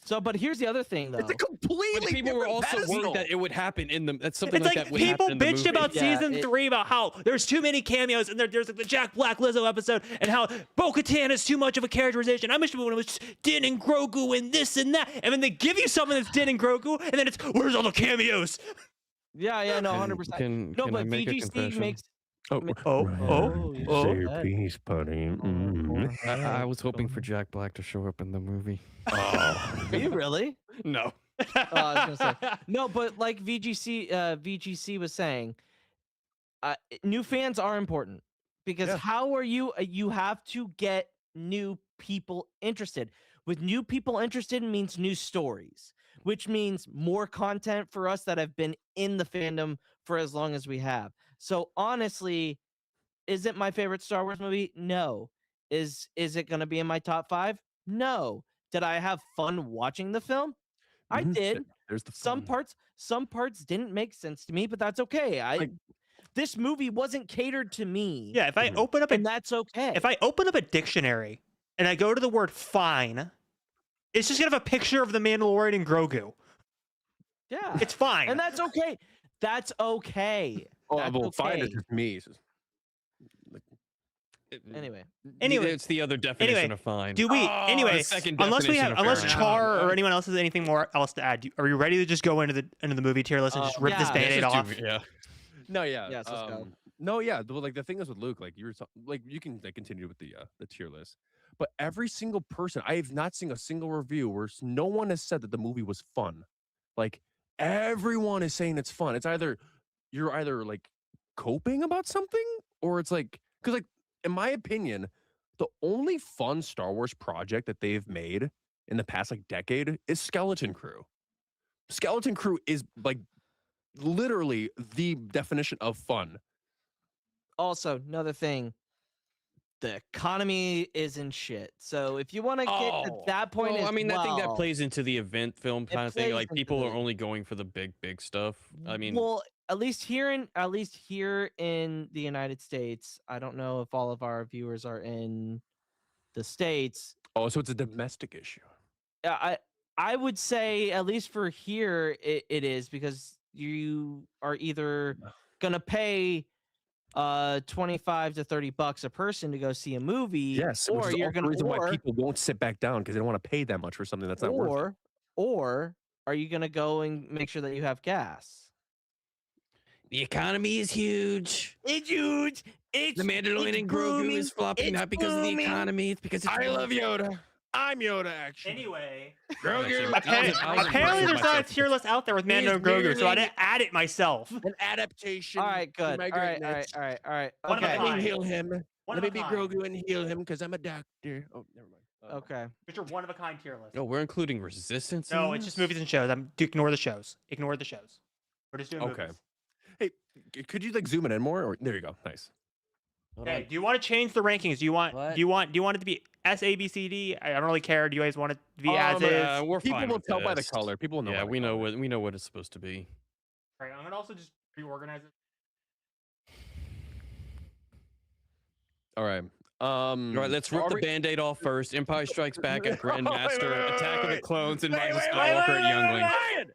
So, but here's the other thing, though. It's a completely but people were different also pedestal. worried that it would happen in the. That's something It's like like that would people happen in the bitched movie. about Yeah, season 3 about how there's too many cameos and there's like the Jack Black Lizzo episode and how Bo-Katan is too much of a characterization. I wish when it was Din and Grogu and this and that, and then they give you something that's Din and Grogu, and then it's where's all the cameos? Yeah, no, 100%. No, Can I but make a VGC confession? makes. Oh, you say said your that. piece, buddy. Mm. I was hoping for Jack Black to show up in the movie. Oh. Are you really? No. I was gonna say no, but like VGC was saying, new fans are important because Yeah. how are you? You have to get new people interested. With new people interested means new stories, which means more content for us that have been in the fandom for as long as we have. So honestly, is it my favorite Star Wars movie? No. Is it going to be in my top 5? No. Did I have fun watching the film? I Mhm. did. There's the Some fun. parts didn't make sense to me, but that's okay. This movie wasn't catered to me. Yeah, if I open up and that's okay. if I open up a dictionary and I go to the word fine, it's just gonna have a picture of the Mandalorian and Grogu. yeah, It's fine. and that's okay. That's okay. Oh, That's well, fine. It's okay. just me. It's just- Anyway, Anyway. It's the other definition Anyway, of fine. do we? The Anyway, second unless definition of fair enough. Char or anyone else has anything more else to add, are you ready to just go into the movie tier list and just rip this yeah. Band-Aid Let's off? just do- yeah. No, yeah. Yes, let's go. No, yeah. Well, like the thing is with Luke, like like you can like continue with the tier list, but every single person, I have not seen a single review where no one has said that the movie was fun. Like everyone is saying it's fun. It's you're either like coping about something or it's like because like in my opinion, the only fun Star Wars project that they've made in the past like decade is Skeleton Crew. Skeleton Crew is like literally the definition of fun. also another thing, the economy is in shit. So if you want to get to that point, Well, as I mean, I think that well, plays into the event film kind of thing. plays Like into people are the- only going for the big stuff. I mean, well, at least here in the United States, I don't know if all of our viewers are in the States. Oh, so it's a domestic issue. I would say at least for here it is because you are either gonna pay 25 to 30 bucks a person to go see a movie, Yes, or you're gonna reason why people won't sit back down because they don't want to pay that much for something that's not worth it. or are you gonna go and make sure that you have gas? the economy is huge. It's huge. It's The Mandalorian and Grogu is flopping not because of the economy. It's because it's I love Yoda. I'm Yoda, actually. Anyway, Grogu. apparently there's not a tier list out there with Mando and Grogu, so I didn't add it myself. An adaptation. All right, good. to my All right. greatness. One of Okay. a kind. Heal him. One Let of me a be kind. Grogu and heal him because I'm a doctor. Oh, never mind. Okay. It's your one of a kind tier list. No, we're including Resistance. in No, it's just this? movies and shows. Ignore the shows. Ignore the shows. We're just doing Okay. movies. Hey, could you like zoom it in more? Or there you go. Nice. Hold Okay, on. do you want to change the rankings? Do you want What? do you want it to be S A B C D? I don't really care. Do you guys want it to be as is? We're People fine will with tell by the this. color. People will know. Yeah, by the we know color. what it's supposed to be. Right, I'm gonna also just reorganize it. All right. All right, let's rip the Band-Aid off first. Empire Strikes Back at Grandmaster, Attack of the Clones, and Rise of Skywalker at Youngling. Ryan!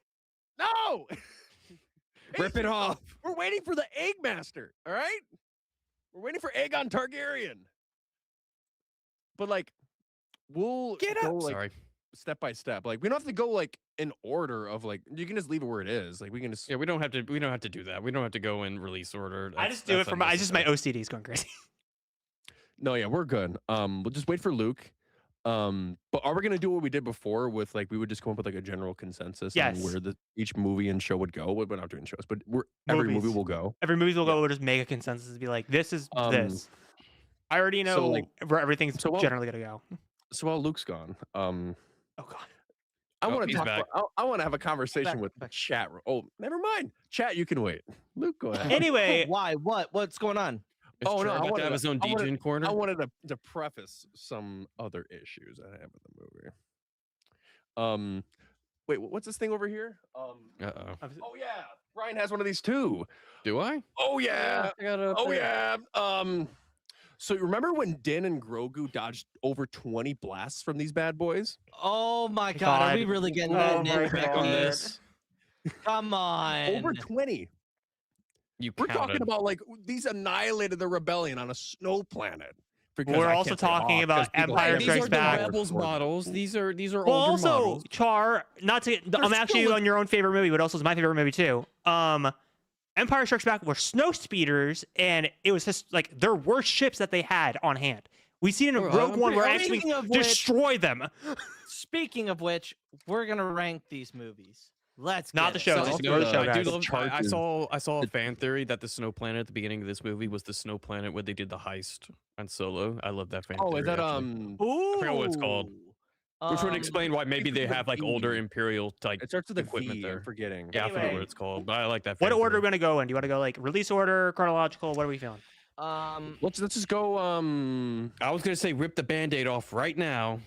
No! Rip it off. We're waiting for the Egg Master. All right. We're waiting for Aegon Targaryen. But like, we'll go like Sorry. step by step. Like, we don't have to go like in order of like. You can just leave it where it is. Like, we can just. Yeah, we don't have to do that. We don't have to go in release order. I just do it for my. I just my OCD is going crazy. No, yeah, we're good. We'll just wait for Luke. But are we gonna do what we did before with like we would just come up with like a general consensus on Yes. where each movie and show would go? We're not doing shows, but every movie Movies. will go. Every movie will go. We'll just make a consensus and be like, this is this. I already know so, like- where everything's so while- generally gonna go. So while Luke's gone, Oh god. I Oh, want to he's talk. back. I want to have a conversation Back, with back. chat. Oh, never mind. Chat, you can wait. Luke, go ahead. Anyway, Why? What's going on? Is Oh, no, Troy I about to wanted have to- his own I wanted- DJ corner? I wanted to preface some other issues I have with the movie. Wait, what's this thing over here? Uh-oh. Oh yeah, Ryan has one of these too. Do I? Oh yeah. I got it up Oh there. yeah. So you remember when Din and Grogu dodged over 20 blasts from these bad boys? Oh my God, are we God. really getting Oh that my nitpick Back on God. this. Come on. Over 20. You We're counted. talking about like these annihilated the rebellion on a snow planet. because We're I also can't say talking Hawk, about 'cause people Empire say These Strikes are the Back. Rebels models. These are Well, older also, models. Char, not to I'm They're actually still- on your own favorite movie, but also it's my favorite movie too. Empire Strikes Back were snow speeders, and it was just like there were ships that they had on hand. We seen in Oh, Rogue I'm One where pretty- actually Speaking of which- destroy them. Speaking of which, we're gonna rank these movies. Let's Not get the it. show, So, just no, for the no, show, I do guys. love. I Charges. saw a fan theory that the snow planet at the beginning of this movie was the snow planet where they did the heist on Solo. I love that fan Oh, theory. is that actually. Ooh. forgot what it's called. Which would explain why maybe it they starts with a have like older V. Imperial like It starts with a equipment V. there. I'm forgetting. Yeah, I forget Anyway. what it's called, but I like that. What fan order are we theory. gonna go in? Do you want to go like release order, chronological? What are we feeling? Let's just go. I was gonna say rip the band-aid off right now.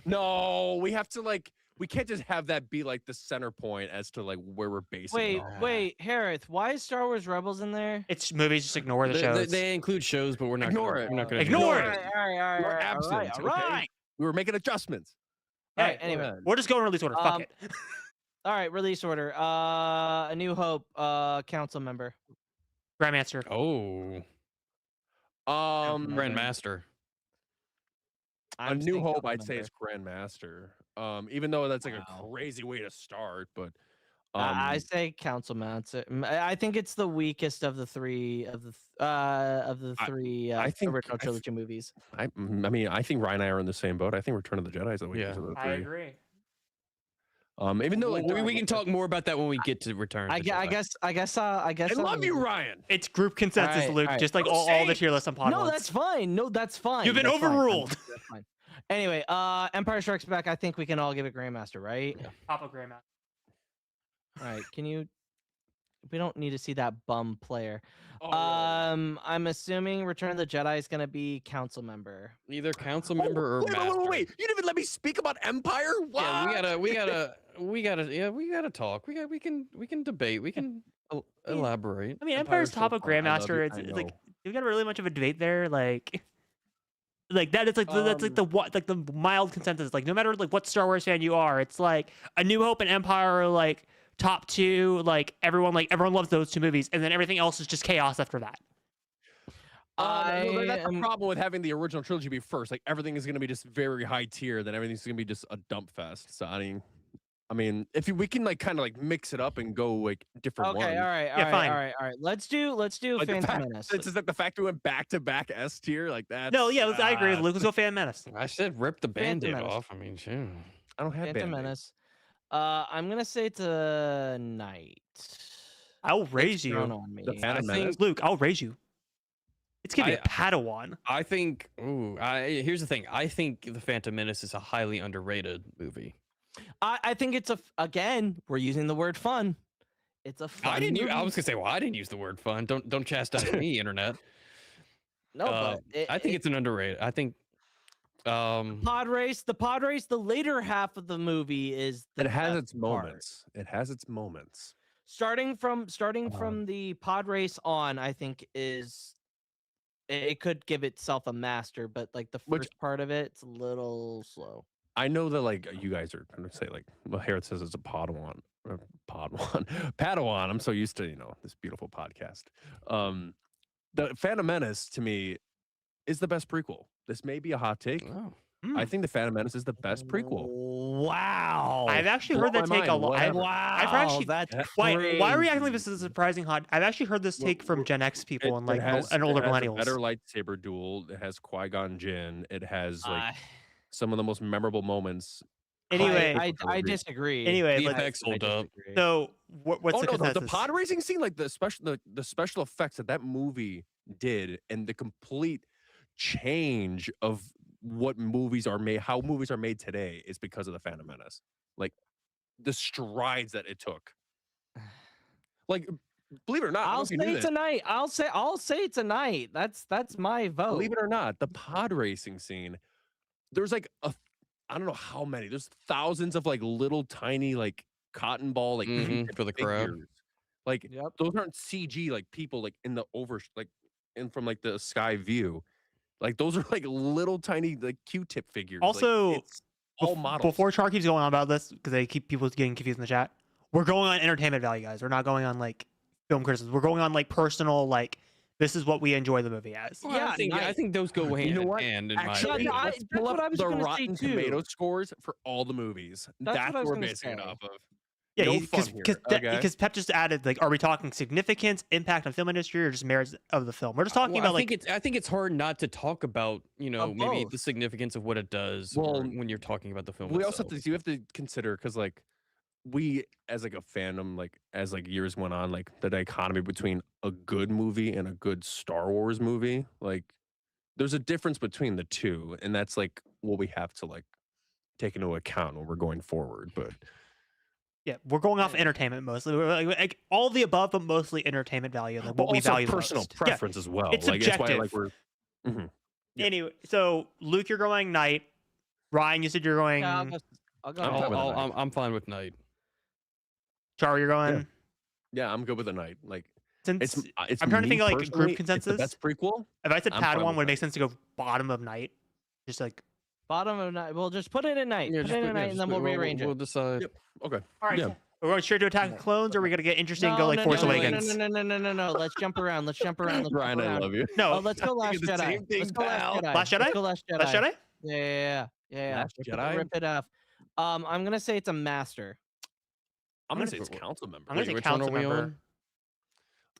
No, we have to like. We can't just have that be like the center point as to like where we're basing. Wait, it off. wait, Hereth, why is Star Wars Rebels in there? It's movies. Just ignore the They, shows. they include shows, but we're not Ignore gonna, it. We're not gonna Ignore do it. that. All right, You're all right, absent. all right. Okay? We were making adjustments. Hey, Alright, anyway. We'll just go in release order. Fuck Um, it. All right, release order. A New Hope, council member. Grandmaster. Oh, Grandmaster. A I'm New saying Hope, council I'd say, member. is Grandmaster. Even though that's like Wow. a crazy way to start, but I say council member. I think it's the weakest of the three I think- original I trilogy movies. I mean, I think Ryan and I are in the same boat. I think Return of the Jedi is the weakest of the I three. agree. Even though like, We can talk more about that when we get to Return. I of the Jedi. guess. I love you, Ryan. It's group consensus, Alright, Luke. alright. Just like Don't all say the it. tier lists on Pod No, Ones. that's fine. No, that's fine. You've been That's fine. overruled. That's fine. Anyway, Empire Strikes Back. I think we can all give it Grandmaster, right? Papa Grandmaster. All right. Can you? We don't need to see that bum player. Oh, really? I'm assuming Return of the Jedi is gonna be council member. Either council member or wait, master. wait. You didn't even let me speak about Empire. What? Yeah, we gotta talk. We can debate. We can elaborate. I mean, Empire's Empire's top so of fun. I love Grandmaster. you. It's I like know. we got really much of a debate there. Like that is like that's like the mild consensus. Like no matter like what Star Wars fan you are, it's like A New Hope and Empire are like top two. Like everyone loves those two movies, and then everything else is just chaos after that. No, that's the am- problem with having the original trilogy be first. Like everything is going to be just very high tier. Then everything's going to be just a dump fest. So I mean, if we can like kind of like mix it up and go like different Okay, ones. all right, Yeah, fine. all right. Let's do Like the Phantom fact, Menace. it's just like the fact we went back to back S tier, like that. No, yeah, I agree with Luke. Let's go Fan Menace. I said rip the Phantom band-aid Menace. off. I mean, shoot. I don't have Phantom Band-Aid. Menace. I'm gonna say it's a Knight. I'll raise Thrown you, on me. The Phantom I think- Menace. Luke. I'll raise you. It's gonna be I- a Padawan. I think. Here's the thing. I think the Phantom Menace is a highly underrated movie. I think it's again, we're using the word fun. It's a fun I didn't. movie. I was gonna say, well, I didn't use the word fun. Don't chastise me, internet. No, but I think it's an underrated. I think. pod race. The pod race. The later half of the movie is. The It has best its part. moments. It has its moments. Starting from the pod race on, I think is. It could give itself a master, but like the Which- first part of it's a little slow. I know that like you guys are going to say like, well, Hereth says it's a Padawan. Padawan. I'm so used to this beautiful podcast. The Phantom Menace to me is the best prequel. This may be a hot take. Oh. I think the Phantom Menace is the best prequel. Wow. I've actually blow heard that my take a mind, lot. whatever. Wow. I've actually- That's Why are we acting like crazy. this is a surprising hot? I've actually heard this take from Gen X people and like and older it has a millennials. better lightsaber duel. It has Qui-Gon Jinn. It has like I- some of the most memorable moments. Anyway, I disagree. Anyway, The let's- effects hold up. disagree. so what's Oh the no, consensus? the pod racing scene, like the special effects that movie did, and the complete change of what movies are made, how movies are made today, is because of the Phantom Menace. Like the strides that it took. Like, believe it or not, I don't know I'll if you knew say this. tonight. I'll say tonight. That's my vote. Believe it or not, the pod racing scene, there's like I don't know how many. There's thousands of like little tiny like cotton ball like Q-tip for the crowd. figures. Like Yep. those aren't CG like people like in the like in from like the sky view. Like those are like little tiny like Q-tip figures. Also, like, it's all models. Before Char keeps going on about this, because they keep people getting confused in the chat, we're going on entertainment value, guys. We're not going on like film criticism. We're going on like personal, like this is what we enjoy the movie as. Well, Yeah, I think those go hand You know in what? hand. In Actually, my let's opinion. pull that's what up I was the gonna say, Rotten too. Tomato scores for all the movies. That's what I That's was what we're gonna basing it say. off of. Yeah, No fun because here, okay? Pep just added like, are we talking significance, impact on film industry, or just merits of the film? We're just talking about like. I think it's hard not to talk about maybe both. the significance of what it does. Well, when you're talking about the film. We also itself. you have to consider because like we as like a fandom like as like years went on like the dichotomy between a good movie and a good Star Wars movie, like there's a difference between the two, and that's like what we have to like take into account when we're going forward. But Yeah, we're going off entertainment mostly. We're like all the above, but mostly entertainment value and like what we also value the personal most. preference as well. it's like that's why subjective. like we're Mhm. Yeah. Anyway, so Luke, you're going night. Ryan, you said you're going. Yeah, I'll go. I'm fine with I'll- I'm fine with night. Char, you're going. Yeah, I'm good with a night. Like Since it's I'm trying to me think of, like, personally, group it's consensus. the best prequel. if I said I'm fine Padawan, with would it that. make sense to go bottom of night? Just like, Bottom of night. Well, just put it at night. Put it at night, and then we'll rearrange We'll it. decide. Yep. Okay. all right, Yeah. we're going straight to Attack of Clones, or are we gonna get interesting and go No, like no, Force no, no, Awakens? No. Let's jump around. Let's jump around. Ryan, I love you. No, Oh, let's go Last Thinking the Jedi. same thing, Let's go Last pal. Jedi. Last Jedi? Let's go Last Jedi. Last Jedi. Yeah. Last Jedi? Rip it off. I'm gonna say it's a master. I'm gonna gonna say it's council member. I'm gonna say which one are council we member. on?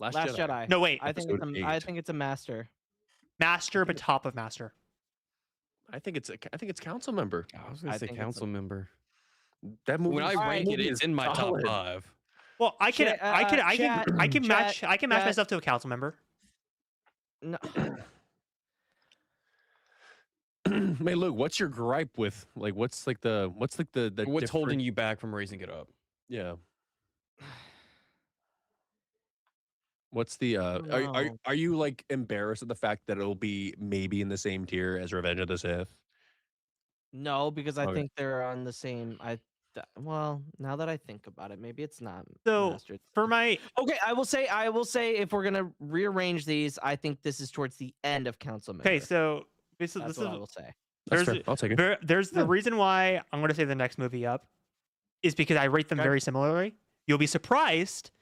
Last Last Jedi. Jedi. No, wait, I think Episode I 8. think it's a master. Master, but top of Master. I think it's council member. I was gonna I say think it's council member. That movie. When I rank it, it's in my top solid. 5. Well, I can Chat, match chat. myself to a council member. No. Hey, Luke, what's your gripe with like what's the What's different- holding you back from raising it up? Yeah. What's the No. are you like embarrassed at the fact that it'll be maybe in the same tier as Revenge of the Sith? No, because I Okay. think they're on the same. Well, now that I think about it, maybe it's not. So master. for my Okay, I will say if we're gonna rearrange these, I think this is towards the end of council member. okay, so this That's is what I will say. That's There's fair. I'll take it. there's the reason why I'm going to say the next movie up is because I rate them Okay. very similarly. You'll be surprised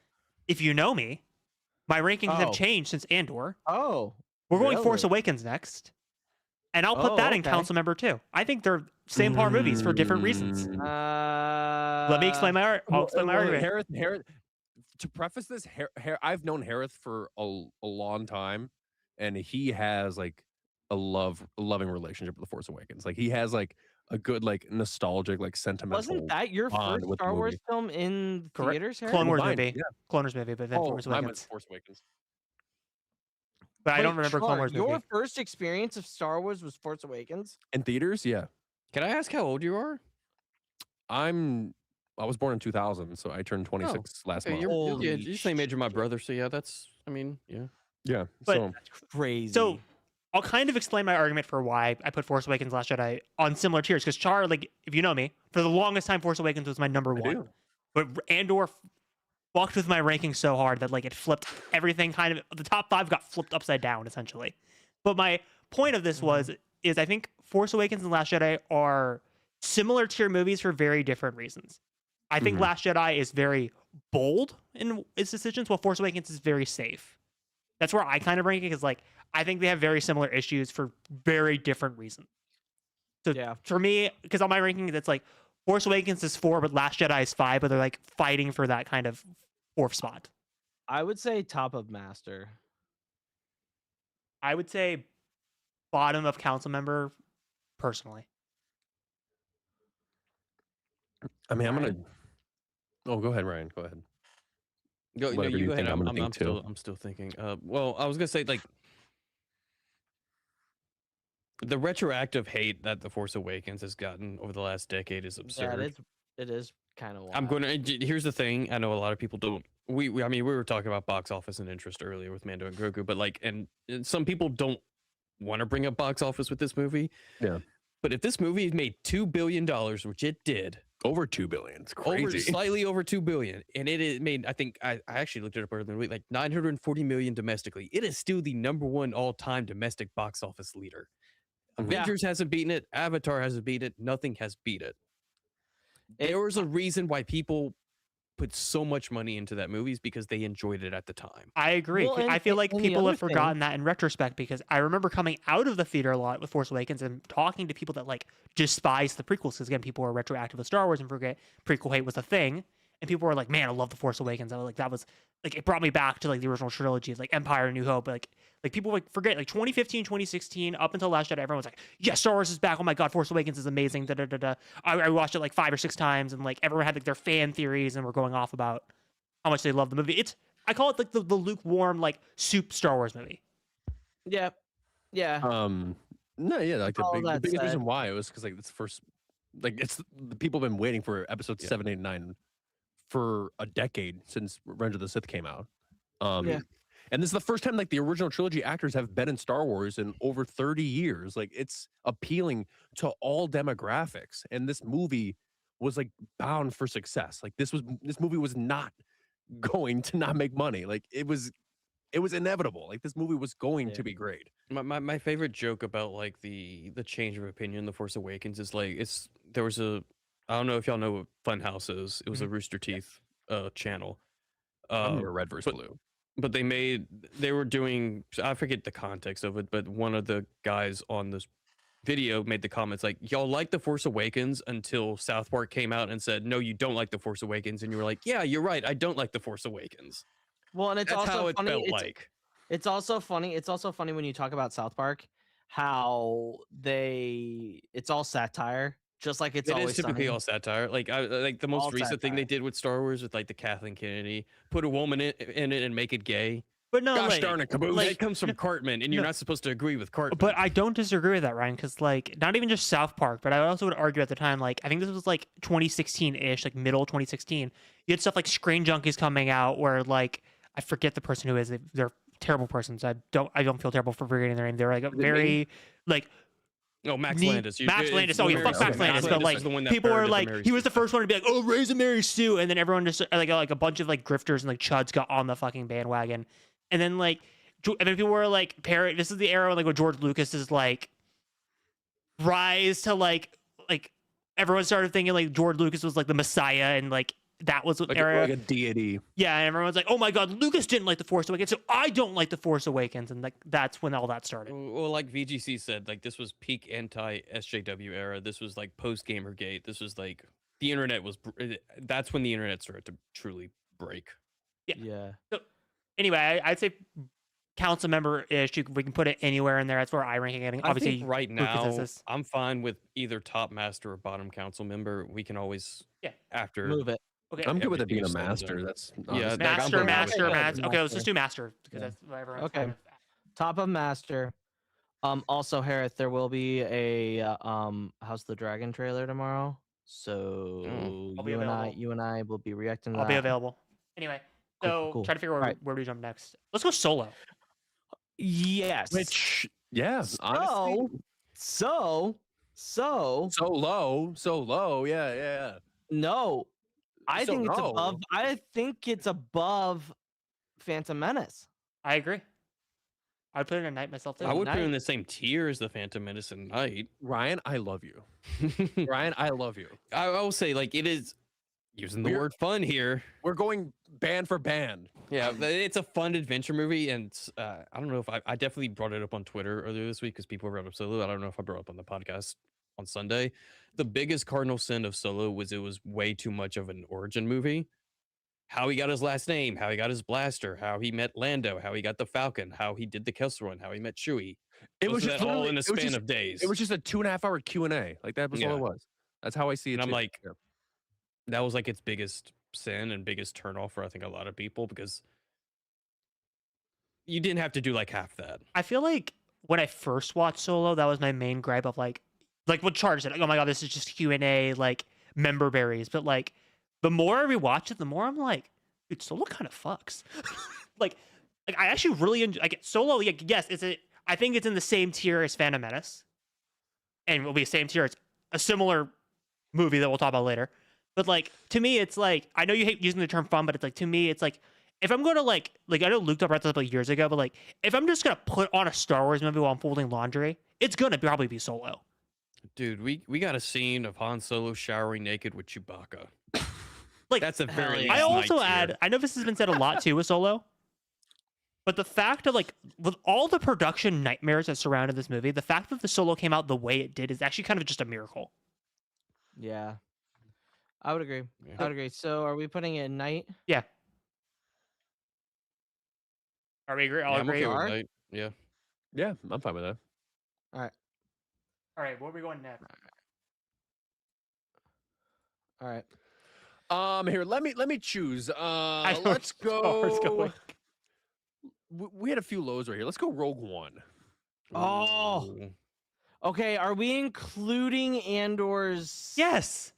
if you know me. My rankings have Oh. changed since Andor. Oh, We're going Force really? Awakens next, and I'll put Oh, that in okay. council member too. I think they're same par movies for different reasons. Let me explain my art. I'll explain my argument. Hereth, to preface this, I've known Hereth for a long time, and he has like a loving relationship with The Force Awakens. Like he has like a good like nostalgic like sentimental. Wasn't that your bond first with the Star Wars movie. film in Correct. theaters? Harry? Clone Wars Mine, movie. Yeah. Clone Wars movie, but then Force Mine was Awakens. Force Awakens. But I don't Wait, remember Clone Char, Wars Your movie. first experience of Star Wars was Force Awakens. In theaters, yeah. Can I ask how old you are? I was born in 2000, so I turned 26 last Yeah, month. Holy you're the same age of my shit. brother, so yeah, that's. I mean, yeah. Yeah. But- So Crazy. So I'll kind of explain my argument for why I put Force Awakens Last Jedi on similar tiers. Because Char, like, if you know me, for the longest time, Force Awakens was my number I one. do. But Andor fucked with my ranking so hard that like it flipped everything. Kind of the top 5 got flipped upside down essentially. But my point of this is I think Force Awakens and Last Jedi are similar tier movies for very different reasons. I think Mhm. Last Jedi is very bold in its decisions, while Force Awakens is very safe. That's where I kind of rank it, because like I think they have very similar issues for very different reasons. So Yeah. for me, because on my ranking, it's like Force Awakens is 4, but Last Jedi is 5, but they're like fighting for that kind of 4th spot. I would say top of master. I would say bottom of council member, personally. I mean, I'm gonna. Ryan? Oh, go ahead, Ryan. Go ahead. Go, no, Whatever you you go ahead. think I'm gonna think too. I'm still thinking. Well, I was gonna say like the retroactive hate that The Force Awakens has gotten over the last decade is absurd. Yeah, it is kind of. I'm going to. Here's the thing. I know a lot of people don't. I mean, we were talking about box office and interest earlier with Mando and Grogu, but like, and some people don't want to bring up box office with this movie. Yeah. But if this movie made $2 billion, which it did, over 2 billion, it's crazy. Slightly over 2 billion, and it made, I think I actually looked it up earlier in the week, like 940 million domestically. It is still the #1 all-time domestic box office leader. Avengers hasn't beaten it. Avatar hasn't beaten it. Nothing has beat it. There was a reason why people put so much money into that movie, is because they enjoyed it at the time. I agree. Well, I feel like people have forgotten thing- that in retrospect, because I remember coming out of the theater a lot with Force Awakens and talking to people that like despise the prequels, because again, people are retroactive with Star Wars and forget prequel hate was a thing, and people were like, "Man, I love the Force Awakens." I was like, that was like, it brought me back to like the original trilogy, like Empire and New Hope. Like people like forget, like 2015, 2016, up until Last Jedi, everyone was like, "Yeah, Star Wars is back. Oh my god, Force Awakens is amazing." Da da da da. I watched it like 5 or 6 times, and like everyone had like their fan theories and were going off about how much they love the movie. I call it like the lukewarm, like soup Star Wars movie. Yeah. No, yeah, like All the that biggest said- reason why it was because like it's first, like it's the people have been waiting for episodes 7, 8, 9 for a decade since Revenge of the Sith came out. Yeah. And this is the first time like the original trilogy actors have been in Star Wars in over 30 years. Like it's appealing to all demographics, and this movie was like bound for success. Like this movie was not going to not make money. Like it was inevitable. Like this movie was going to be great. My favorite joke about like the change of opinion in The Force Awakens is like, there was a, I don't know if y'all know what Funhouse is. It was a Rooster Teeth channel. I remember Red versus Blue. But they were doing, I forget the context of it, but one of the guys on this video made the comments like, y'all like The Force Awakens until South Park came out and said, no, you don't like The Force Awakens. And you were like, yeah, you're right. I don't like The Force Awakens. Well, and it's That's also how it funny. felt like. It's also funny. It's also funny when you talk about South Park, how it's all satire, just like it's It always is typically Sunny. all satire. Like like the most All recent thing they satire. did with Star Wars with like the Kathleen Kennedy, put a woman in it and make it gay. But no, Gosh like, darn it, Caboose. like, That comes from Cartman, and you're no. not supposed to agree with Cartman. But I don't disagree with that, Ryan, because like not even just South Park, but I also would argue at the time, like I think this was like 2016-ish, like middle 2016. You had stuff like Screen Junkies coming out, where like I forget the person who is. They're terrible persons. I don't feel terrible for forgetting their name. They're like a very like. Oh, Max neat- Landis. Max Landis. Oh, yeah, fuck Max Landis. But like, is the one that people were parodied the like, Mary he was Sue the first one to be like, "Oh, raise a Mary Sue," and then everyone just like a bunch of like grifters and like chuds got on the fucking bandwagon, and then like, and then people were like, this is the era like where George Lucas is like, rise to like everyone started thinking like George Lucas was like the Messiah, and like that was what Like, era. like a deity. Yeah, and everyone's like, "Oh my God, Lucas didn't like the Force Awakens, so I don't like the Force Awakens," and like that's when all that started. Well, like VGC said, like this was peak anti SJW era. This was like post Gamergate. This was like the internet was. That's when the internet started to truly break. Yeah. So anyway, I'd say council member ish. We can put it anywhere in there. That's where I rank it. I Obviously, think right group now consensus. I'm fine with either top master or bottom council member. We can always after Move it. Okay, I'm good with it being a everything is said and master. done. That's Yeah, honestly- like, I'm master, fine with master, that. master. Okay, let's Master. just do master because Yeah. that's what everyone's Okay. kind of- Top of master. Also, Hereth, there will be a House of the Dragon trailer tomorrow. So I'll be you available. and I will be reacting to I'll that. be available. Anyway, Cool, so cool, cool. try to figure out Alright. where do we jump next. Let's go solo. Yes. Which, yeah, honestly, So so low. Yeah. no. I So think it's no. above. I think it's above Phantom Menace. I agree. I'd put it in a night myself too. I would put it in Night. the same tier as the Phantom Menace and Night. Ryan, I love you. Ryan, I love you. I will say, like, it is using the We're- word fun here. We're going band for band. Yeah, but it's a fun adventure movie, and I don't know if I definitely brought it up on Twitter earlier this week because people brought up Solo. I don't know if I brought it up on the podcast on Sunday. The biggest cardinal sin of Solo was it was way too much of an origin movie. How he got his last name, how he got his blaster, how he met Lando, how he got the Falcon, how he did the Kessel Run, how he met Chewie. It Most was of just that all literally- in a it was span just- of days. It was just a 2.5-hour Q&A. Like that was all Yeah. it was. That's how I see it. And I'm too. like, Yeah. that was like its biggest sin and biggest turnoff for I think a lot of people because you didn't have to do like half that. I feel like when I first watched Solo, that was my main gripe of like what Charge said. Like, oh my God, this is just Q&A, like member berries. But like the more I rewatch it, the more I'm like, dude, Solo kind of fucks. like I actually really enjoy. Like Solo, yes, I think it's in the same tier as Phantom Menace, and will be the same tier as a similar movie that we'll talk about later. But like to me, it's like I know you hate using the term fun, but it's like to me, it's like if I'm gonna like I know Luke talked about this like years ago, but like if I'm just gonna put on a Star Wars movie while I'm folding laundry, it's gonna probably be Solo. Dude, we got a scene of Han Solo showering naked with Chewbacca. Like That's a very. I also nice add, tier. I know this has been said a lot too with Solo, but the fact of like with all the production nightmares that surrounded this movie, the fact that the Solo came out the way it did is actually kind of just a miracle. Yeah. I would agree. Yeah. I would agree. So are we putting it at night? Yeah. Are we agree? I'll Yeah, I'm agree. okay with Are? night. Yeah. Yeah, I'm fine with that. All right. All right, where are we going next? All right. Here, let me choose. I don't Let's know where it's go. going. We had a few lows right here. Let's go Rogue One. Oh. Ooh. Okay. Are we including Andor's? Yes.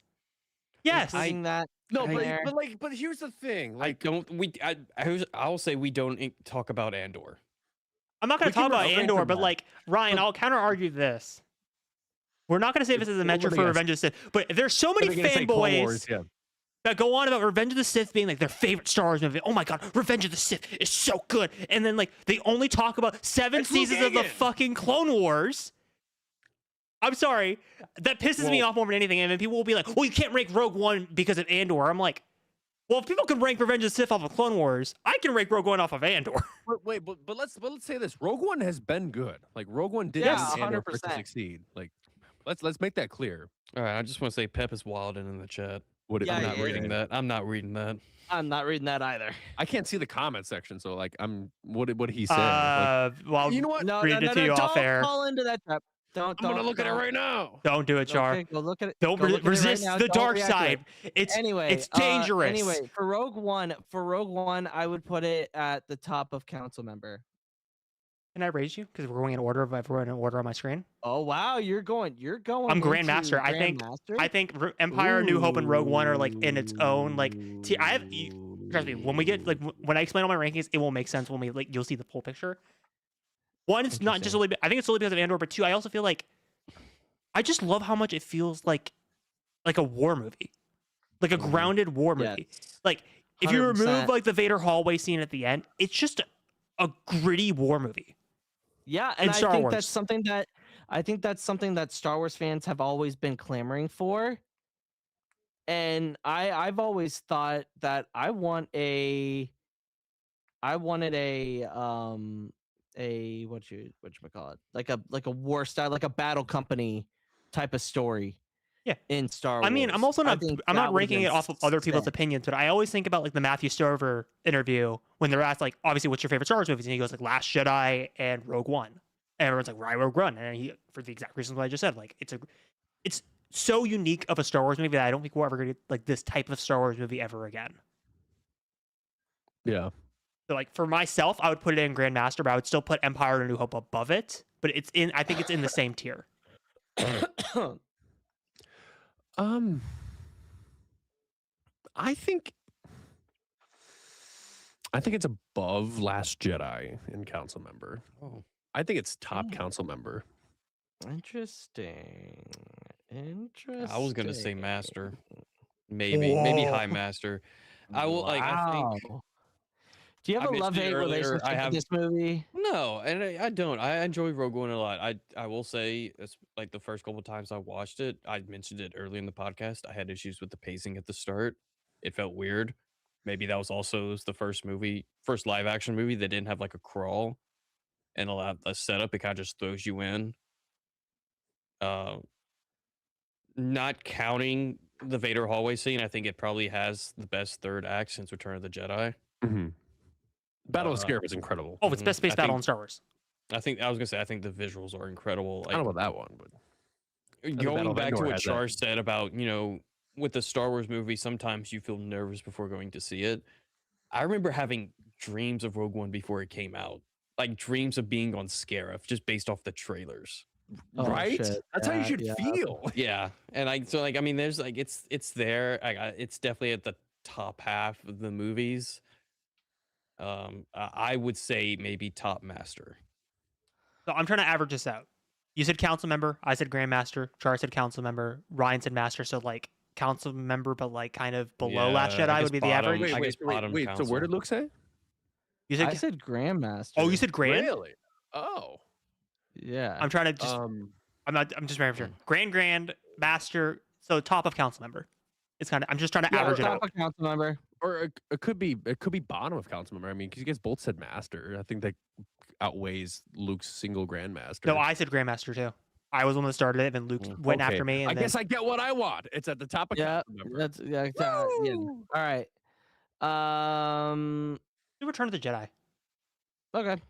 Yes. Including that. No, in but, there? but here's the thing. I Like, don't. I'll say we don't talk about Andor. I'm not going we to talk can about refrain Andor, from but that. like Ryan, I'll counter argue this. We're not going to say this as a What metric do for you guys- Revenge of the Sith, but there's so many what are you gonna say, Clone fanboys Wars? Yeah. that go on about Revenge of the Sith being like their favorite Star Wars movie. Oh my god, Revenge of the Sith is so good. And then like they only talk about 7 It's Luke seasons of the Hagen. fucking Clone Wars. I'm sorry. That pisses me Well- off more than anything. And then people will be like, well, you can't rank Rogue One because of Andor. I'm like, well, if people can rank Revenge of the Sith off of Clone Wars, I can rank Rogue One off of Andor. But let's say this. Rogue One has been good. Like Rogue One did Yeah, need Andor for it to 100%. succeed. Like let's make that clear. All right. I just want to say Pep is wilding in the chat. What Yeah, I'm yeah, not yeah. reading that. I'm not reading that. I'm not reading that either. I can't see the comment section, so like what did he say? Like, Well, you know what? No, read no, it no, to no, you don't off air. fall into that trap. Don't. I'm gonna look at it don't. right now. Don't do it, Char. Okay, go look at it. Don't go look at it right resist now, the don't dark react to it. side. It's Anyway, dangerous. Anyway, for Rogue One, I would put it at the top of council member. Can I raise you? Because we're going in order of everyone in order on my screen. Oh wow, you're going. I'm Grandmaster. Grandmaster. I think Empire, New Hope, and Rogue One are like in its own like. Trust me, when we get like when I explain all my rankings, it will make sense when we like you'll see the full picture. One, it's not just only. I think it's only because of Andor, but two, I also feel like I just love how much it feels like a war movie, like a grounded war movie. Yes. Like if you 100%. remove like the Vader hallway scene at the end, it's just a gritty war movie. Yeah, in and I Star think Wars. that's something that Star Wars fans have always been clamoring for. And I've always thought that I wanted a whatchamacallit, like a war style, like a battle company type of story. Yeah. In Star Wars. I mean, I'm also I not. think I'm that not would've ranking been it off of other people's sick. opinions, but I always think about like the Matthew Stover interview when they're asked like, obviously, what's your favorite Star Wars movies? And he goes like Last Jedi and Rogue One. And everyone's like, why Rogue One? And he, for the exact reasons I just said, like it's so unique of a Star Wars movie that I don't think we'll ever get like this type of Star Wars movie ever again. Yeah. So like for myself, I would put it in Grandmaster, but I would still put Empire and New Hope above it. But I think it's in the same tier. I think it's above Last Jedi in council member. Oh. I think it's top council member. Interesting. I was gonna say Master. Maybe High Master. I will like. I think. Wow. Do you have I a mentioned love-hate it earlier, relationship I have- with this movie? No, and I don't. I enjoy Rogue One a lot. I will say, it's like the first couple times I watched it, I mentioned it early in the podcast. I had issues with the pacing at the start. It felt weird. Maybe that was also the first live action movie that didn't have like a crawl and a setup. It kind of just throws you in. Not counting the Vader hallway scene, I think it probably has the best third act since Return of the Jedi. Mm-hmm. Battle of Scarif is incredible. Oh, it's best space I battle think- in Star Wars. I was gonna say I think the visuals are incredible. I don't know about that one, but Battle Going of back to Endor what has Char that. said about, with the Star Wars movie, sometimes you feel nervous before going to see it. I remember having dreams of Rogue One before it came out, like dreams of being on Scarif just based off the trailers. Oh, right? shit. That's how you Yeah, should yeah. feel. Yeah, and I mean, there's like it's there. It's definitely at the top half of the movies. I would say maybe top master. So I'm trying to average this out. You said council member. I said grandmaster. Char said council member. Ryan said master. So like council member, but like kind of below Last Yeah, I Jedi guess would be the bottom. average. I guess bottom Wait. So where council. did Luke say? You I said. said grandmaster. Oh, you said grand. Really? Oh. Yeah. I'm trying to just. I'm not. I'm just very sure. Grand master. So top of council member. It's kind of. I'm just trying to average it top out. of council member. Or it could be bottom of council member. I mean, because you guys both said master. I think that outweighs Luke's single grandmaster. No, I said grandmaster too. I was the one that started it, and Luke went Okay. after me. And I guess I get what I want. It's at the top of Yeah, council member. that's yeah. All right. Return of the Jedi. Okay.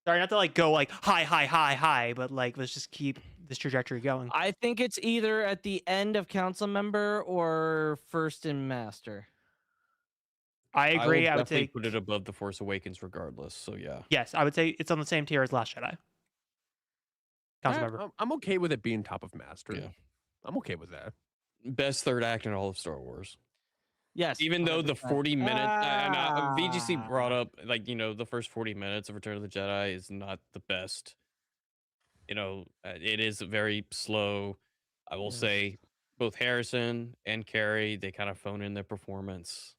Sorry, not to like go like high, but like let's just keep this trajectory going. I think it's either at the end of council member or first in master. I agree. I would definitely say put it above the Force Awakens, regardless. So yeah. yes. I would say it's on the same tier as Last Jedi. Council member. I'm okay with it being top of master. Yeah. I'm okay with that. Best third act in all of Star Wars. Yes. Even though the 100%. 40 minutes, and VGC brought up, like, the first 40 minutes of Return of the Jedi is not the best. It is very slow. I will say both Harrison and Carrie, they kind of phone in their performance.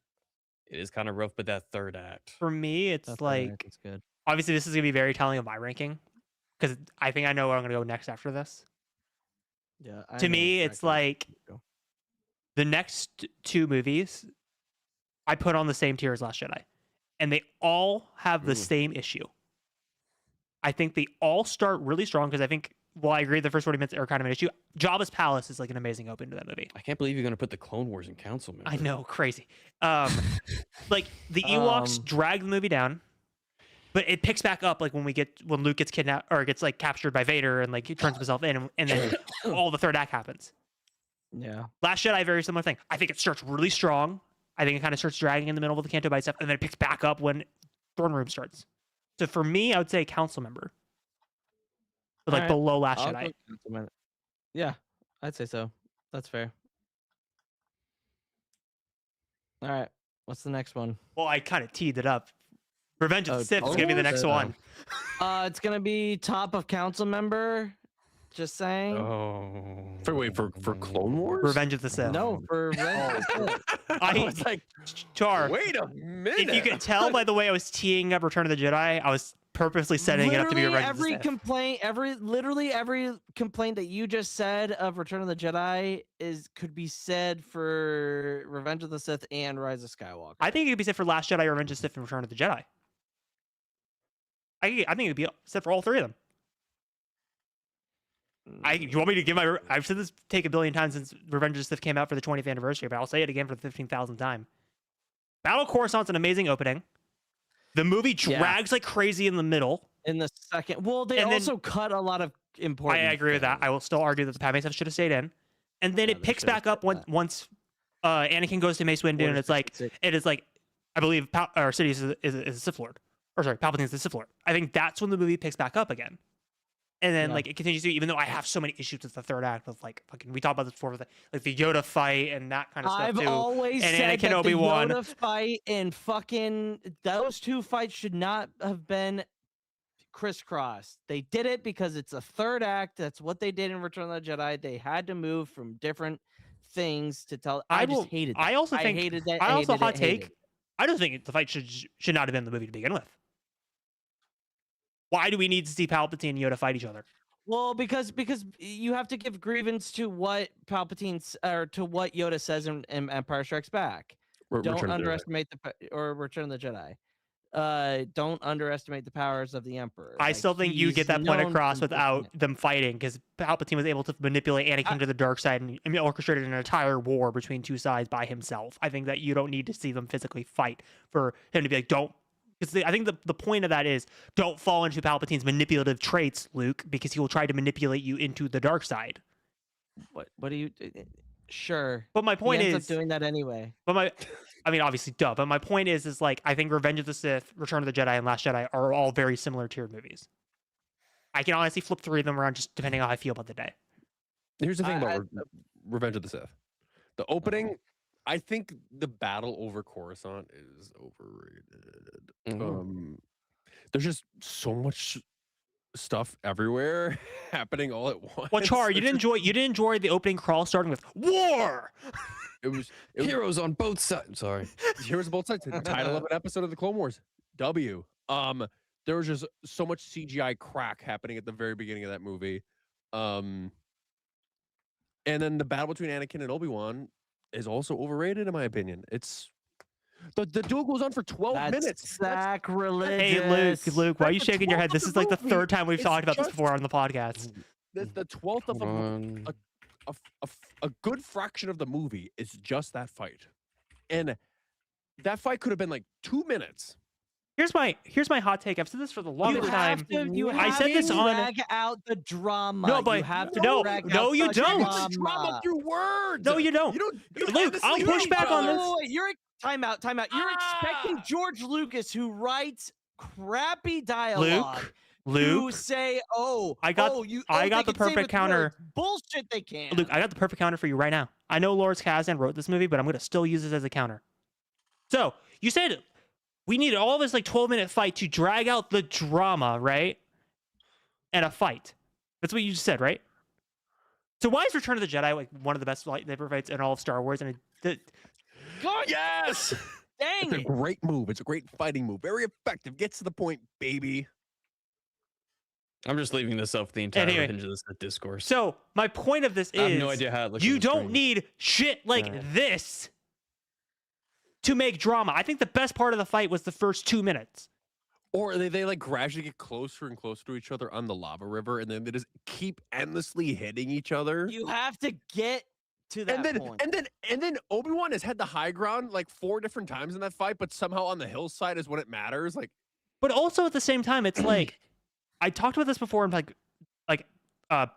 It is kind of rough, but that third act. For me, it's That's like it's good. obviously this is gonna be very telling of my ranking because I think I know where I'm gonna go next after this. Yeah. To me, it's like the next two movies I put on the same tier as Last Jedi, and they all have the same issue. I think they all start really strong because I think, well, I agree the first 40 minutes are kind of an issue. Jabba's Palace is like an amazing open to that movie. I can't believe you're going to put the Clone Wars in council member. I know, crazy. Like the Ewoks drag the movie down, but it picks back up like when Luke gets kidnapped or gets like captured by Vader and like he turns himself in, and then all the third act happens. Yeah. Last Jedi, very similar thing. I think it starts really strong. I think it kind of starts dragging in the middle of the Canto Bight stuff, and then it picks back up when Throne Room starts. So for me, I would say council member, but like below Last Jedi. Yeah, I'd say so. That's fair. All right. What's the next one? Well, I kind of teed it up. Revenge of the Sith is gonna be the next one. It's gonna be top of council member. Just saying. Oh. For Clone Wars? Revenge of the Sith. No, for Revenge of the Sith. I was like, Char. wait a minute. If you could tell by the way I was teeing up Return of the Jedi, I was purposely setting it up to be Revenge of the Sith. Literally every complaint that you just said of Return of the Jedi could be said for Revenge of the Sith and Rise of Skywalker. I think it could be said for Last Jedi, Revenge of the Sith, and Return of the Jedi. I think it would be said for all three of them. You want me to give my? I've said this take a billion times since Revenge of the Sith came out for the 20th anniversary, but I'll say it again for the 15,000th time. Battle Coruscant's an amazing opening. The movie drags like crazy in the middle. In the second, well, they also cut a lot of important. I agree with that. I will still argue that the Padme stuff should have stayed in, and then it picks back up once Anakin goes to Mace Windu, and it's like I believe Sidious is a Sith Lord, or sorry, Palpatine's the Sith Lord. I think that's when the movie picks back up again. And then like it continues to, even though I have so many issues with the third act with like fucking, we talked about this before with like the Yoda fight and that kind of stuff I've too. always and said Anakin that Obi-Wan. the Yoda fight and fucking those two fights should not have been crisscrossed. They did it because it's a third act. That's what they did in Return of the Jedi. They had to move from different things to tell. I just hated that. I also think hated that. I also hot take. I don't think the fight should not have been in the movie to begin with. Why do we need to see Palpatine and Yoda fight each other? Well, because you have to give grievance to what Palpatine's or to what Yoda says in Empire Strikes Back. Don't underestimate Return of the Jedi. Don't underestimate the powers of the Emperor. I still think you get that point across without them fighting, because Palpatine was able to manipulate Anakin to the dark side and orchestrated an entire war between two sides by himself. I think that you don't need to see them physically fight for him to be like, don't. Because I think the point of that is don't fall into Palpatine's manipulative traits, Luke, because he will try to manipulate you into the dark side. What do you? Sure. But my point he is ends up doing that anyway. But I mean, obviously, duh. But my point is like I think Revenge of the Sith, Return of the Jedi, and Last Jedi are all very similar tiered movies. I can honestly flip 3 of them around just depending on how I feel about the day. Here's the thing about Revenge of the Sith. The opening, I think the battle over Coruscant is overrated. There's just so much stuff everywhere happening all at once. Well, Char, you didn't enjoy the opening crawl starting with war. It was Heroes on both sides. Sorry. Heroes on both sides. The title of an episode of the Clone Wars. W. There was just so much CGI crack happening at the very beginning of that movie. And then the battle between Anakin and Obi-Wan is also overrated, in my opinion. It's the duel goes on for 12 minutes. Sacrilegious. Hey, Luke, why are you shaking your head? This is like the 3rd time we've talked about this before on the podcast. The 12th of a good fraction of the movie is just that fight, and that fight could have been like 2 minutes. Here's my hot take. I've said this for the longest time. I said this on drag out the drama. No, but no, you don't. Drama through words. No, you don't. Luke, I'll push back on this. You're time out. You're expecting George Lucas, who writes crappy dialogue, to say, I got the perfect counter. Bullshit, they can't. Luke, I got the perfect counter for you right now. I know Lawrence Kasdan wrote this movie, but I'm going to still use this as a counter. So you said we needed all this like 12-minute fight to drag out the drama, right? And a fight. That's what you just said, right? So why is Return of the Jedi like one of the best lightsaber fights in all of Star Wars? And God, yes, dang, it's a great move. It's a great fighting move. Very effective. Gets to the point, baby. I'm just leaving this up for the entire Revenge of the Sith discourse. So my point of this is, I have no idea how it looks. You don't need shit like this to make drama. I think the best part of the fight was the first 2 minutes. Or they like gradually get closer and closer to each other on the lava river, and then they just keep endlessly hitting each other. You have to get to that point. And then Obi-Wan has had the high ground like 4 different times in that fight, but somehow on the hillside is when it matters. Like, but also at the same time, it's like I talked about this before in like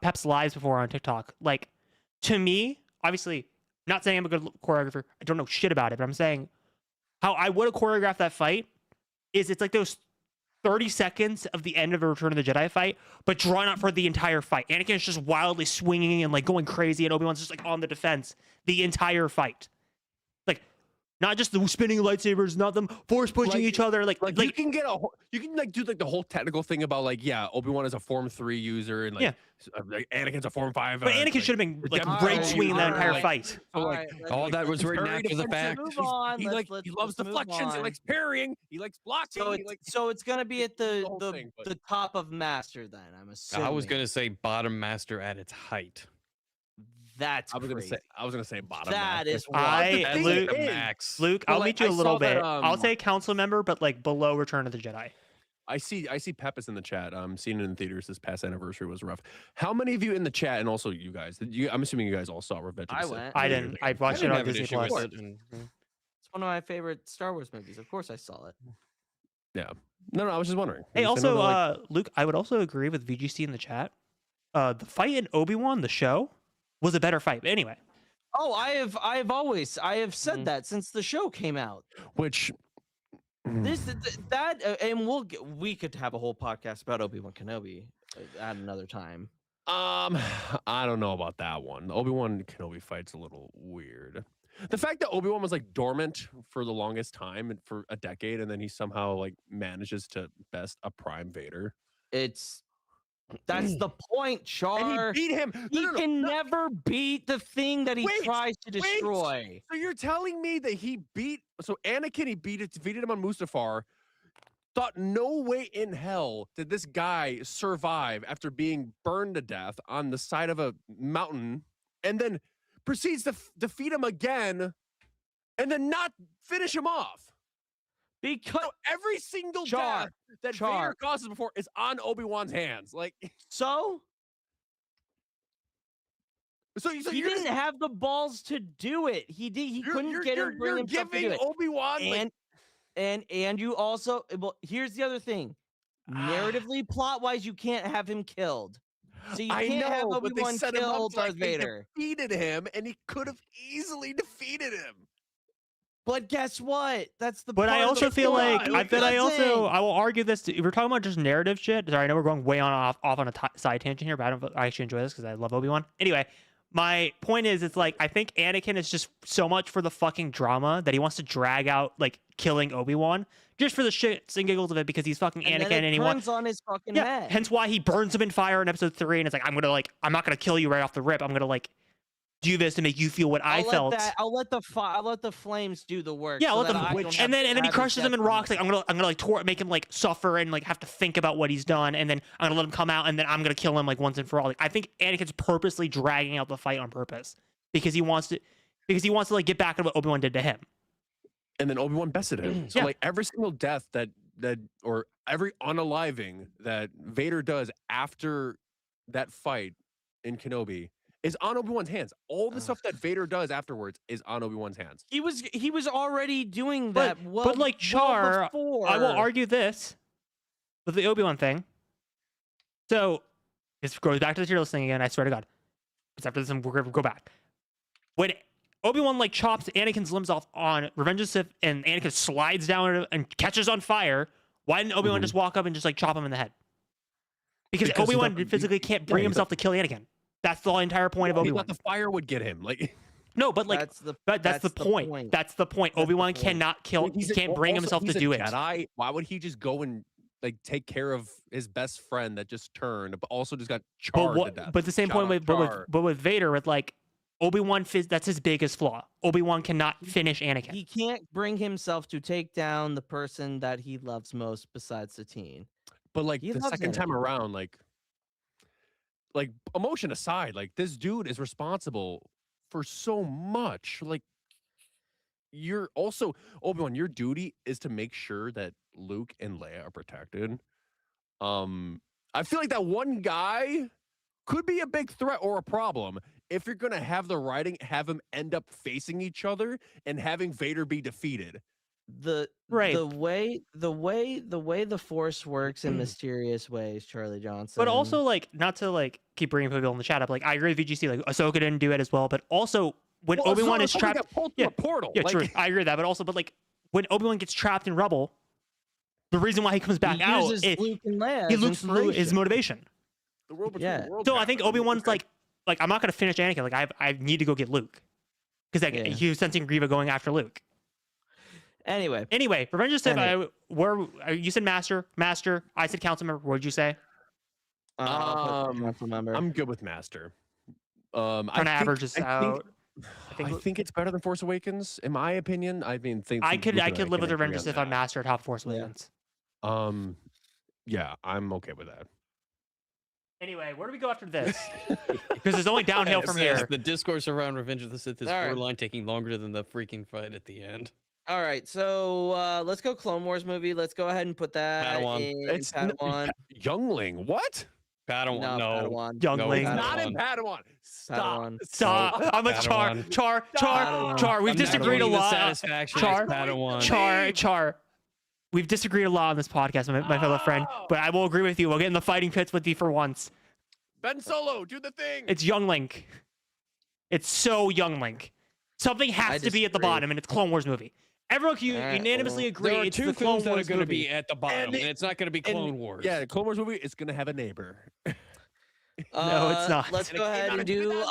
Pep's lives before on TikTok. Like, to me, obviously, not saying I'm a good choreographer. I don't know shit about it, but I'm saying how I would have choreographed that fight is it's like those 30 seconds of the end of a Return of the Jedi fight, but drawn out for the entire fight. Anakin is just wildly swinging and like going crazy, and Obi-Wan's just like on the defense the entire fight. Like, not just the spinning lightsabers, not them force pushing each other. Like you can get you can like do like the whole technical thing about like, yeah, Obi-Wan is a Form 3 user and like, like Anakin's a Form 5. But Anakin should have been like great swinging that entire fight. So like all that was written after the fact. He loves deflections. He likes parrying. He likes blocking. So it's gonna be at the top of Master then. I'm assuming. I was gonna say bottom Master at its height. That's I was gonna say bottom. That master. is Luke, I'll meet you a little bit. I'll say council member, but like below Return of the Jedi. I see Pepis in the chat. Seeing it in theaters this past anniversary was rough. How many of you in the chat, and also you guys, I'm assuming you guys all saw Revenge of the Sith. I didn't. I watched it on Disney Plus. It's one of my favorite Star Wars movies. Of course I saw it. Yeah. No, I was just wondering. Hey, also, Luke, I would also agree with VGC in the chat. The fight in Obi-Wan, the show, was a better fight. But anyway. Oh, I have said that since the show came out. Which and we could have a whole podcast about Obi-Wan Kenobi at another time. I don't know about that one. The Obi-Wan Kenobi fight's a little weird. The fact that Obi-Wan was like dormant for the longest time and for a decade, and then he somehow like manages to best a Prime Vader. That's the point, Char. And he beat him. He can never beat the thing that he tries to destroy. So you're telling me that Anakin, defeated him on Mustafar, thought no way in hell did this guy survive after being burned to death on the side of a mountain, and then proceeds to defeat him again, and then not finish him off. Because every single death that Vader causes before is on Obi-Wan's hands. Like, so he didn't have the balls to do it. He couldn't get him. Bring himself to do it. Obi-Wan and you also, well, here's the other thing. Narratively, plot-wise, you can't have him killed. So you can't have Obi-Wan kill Darth Vader. They defeated him, and he could have easily defeated him. But guess what? That's the. But I part of also the feel plot. like, It I doesn't. will argue this. If we're talking about just narrative shit, sorry, I know we're going way off on a side tangent here, but I actually enjoy this because I love Obi-Wan. Anyway, my point is, it's like, I think Anakin is just so much for the fucking drama that he wants to drag out, like, killing Obi-Wan just for the shits and giggles of it because he's fucking And Anakin then and it he wants. turns on his fucking Yeah, head. hence why he burns him in fire in episode 3, and it's like, I'm not gonna kill you right off the rip. I'm gonna, like, do this to make you feel what I felt. I'll let the flames do the work. Yeah, so let that them, I don't and have then he to crushes him in digest rocks. Like, I'm gonna like make him like suffer and like have to think about what he's done, and then I'm gonna let him come out, and then I'm gonna kill him like once and for all. Like, I think Anakin's purposely dragging out the fight on purpose because he wants to like get back at what Obi-Wan did to him. And then Obi-Wan bested him. So Yeah. like every single death that or every unaliving that Vader does after that fight in Kenobi is on Obi-Wan's hands. All the stuff that Vader does afterwards is on Obi-Wan's hands. He was already doing that. But like Char, before. I will argue this with the Obi-Wan thing. So this goes back to the tier list thing again. I swear to God. Because after this, we're gonna go back. When Obi-Wan like chops Anakin's limbs off on Revenge of the Sith, and Anakin slides down and catches on fire, why didn't Obi-Wan just walk up and just like chop him in the head? Because Obi-Wan physically can't bring himself to kill Anakin. That's the entire point of Obi-Wan. He thought the fire would get him. Like no, but like that's the point. That's the point. Obi-Wan cannot kill. He can't bring himself to do it. Jedi. Why would he just go and like take care of his best friend that just turned, but also just got charred to death? But the same point with Vader, with like Obi-Wan, that's his biggest flaw. Obi-Wan cannot finish Anakin. He can't bring himself to take down the person that he loves most besides Satine. But like the second time around, like emotion aside, like this dude is responsible for so much. Like you're also Obi-Wan, your duty is to make sure that Luke and Leia are protected. I feel like that one guy could be a big threat or a problem. If you're gonna have the writing, have them end up facing each other and having Vader be defeated. The way the Force works in mysterious ways, Charlie Johnson. But also, like, not to like keep bringing people in the chat up. Like, I agree with VGC. Like, Ahsoka didn't do it as well. But also, when Obi-Wan is trapped, a portal. Yeah, true. I agree with that. But also, like, when Obi-Wan gets trapped in Rebel, the reason why he comes back out is Luke and Leia. He loses his motivation. The world between worlds. So I think Obi-Wan's like I'm not gonna finish Anakin. Like I need to go get Luke because he was sensing Grievous going after Luke. Anyway, Revenge of the Sith. Where you said master. I said council member. What did you say? I'm good with master. Trying to average this out. I think it's better than Force Awakens, in my opinion. I mean, I could live with Revenge of the Sith on master top Force Awakens. Yeah, I'm okay with that. Anyway, where do we go after this? Because it's only downhill from here. The discourse around Revenge of the Sith is borderline taking longer than the freaking fight at the end. All right, so let's go Clone Wars movie. Let's go ahead and put that in It's Padawan. Youngling. What? Padawan. No. Padawan. Youngling. No, not in Padawan. Stop. I'm a Char. We've disagreed a lot. Char. We've disagreed a lot on this podcast, my fellow friend, but I will agree with you. We'll get in the fighting pits with you for once. Ben Solo, do the thing. It's Youngling. It's so Youngling. Something has to be at the bottom, and it's Clone Wars movie. Everyone can unanimously agree. There are it's two the Clone films that are Wars going to movie. be at the bottom, and it's not going to be Clone Wars. Yeah, the Clone Wars movie is going to have a neighbor. No, it's not. Let's go ahead and do.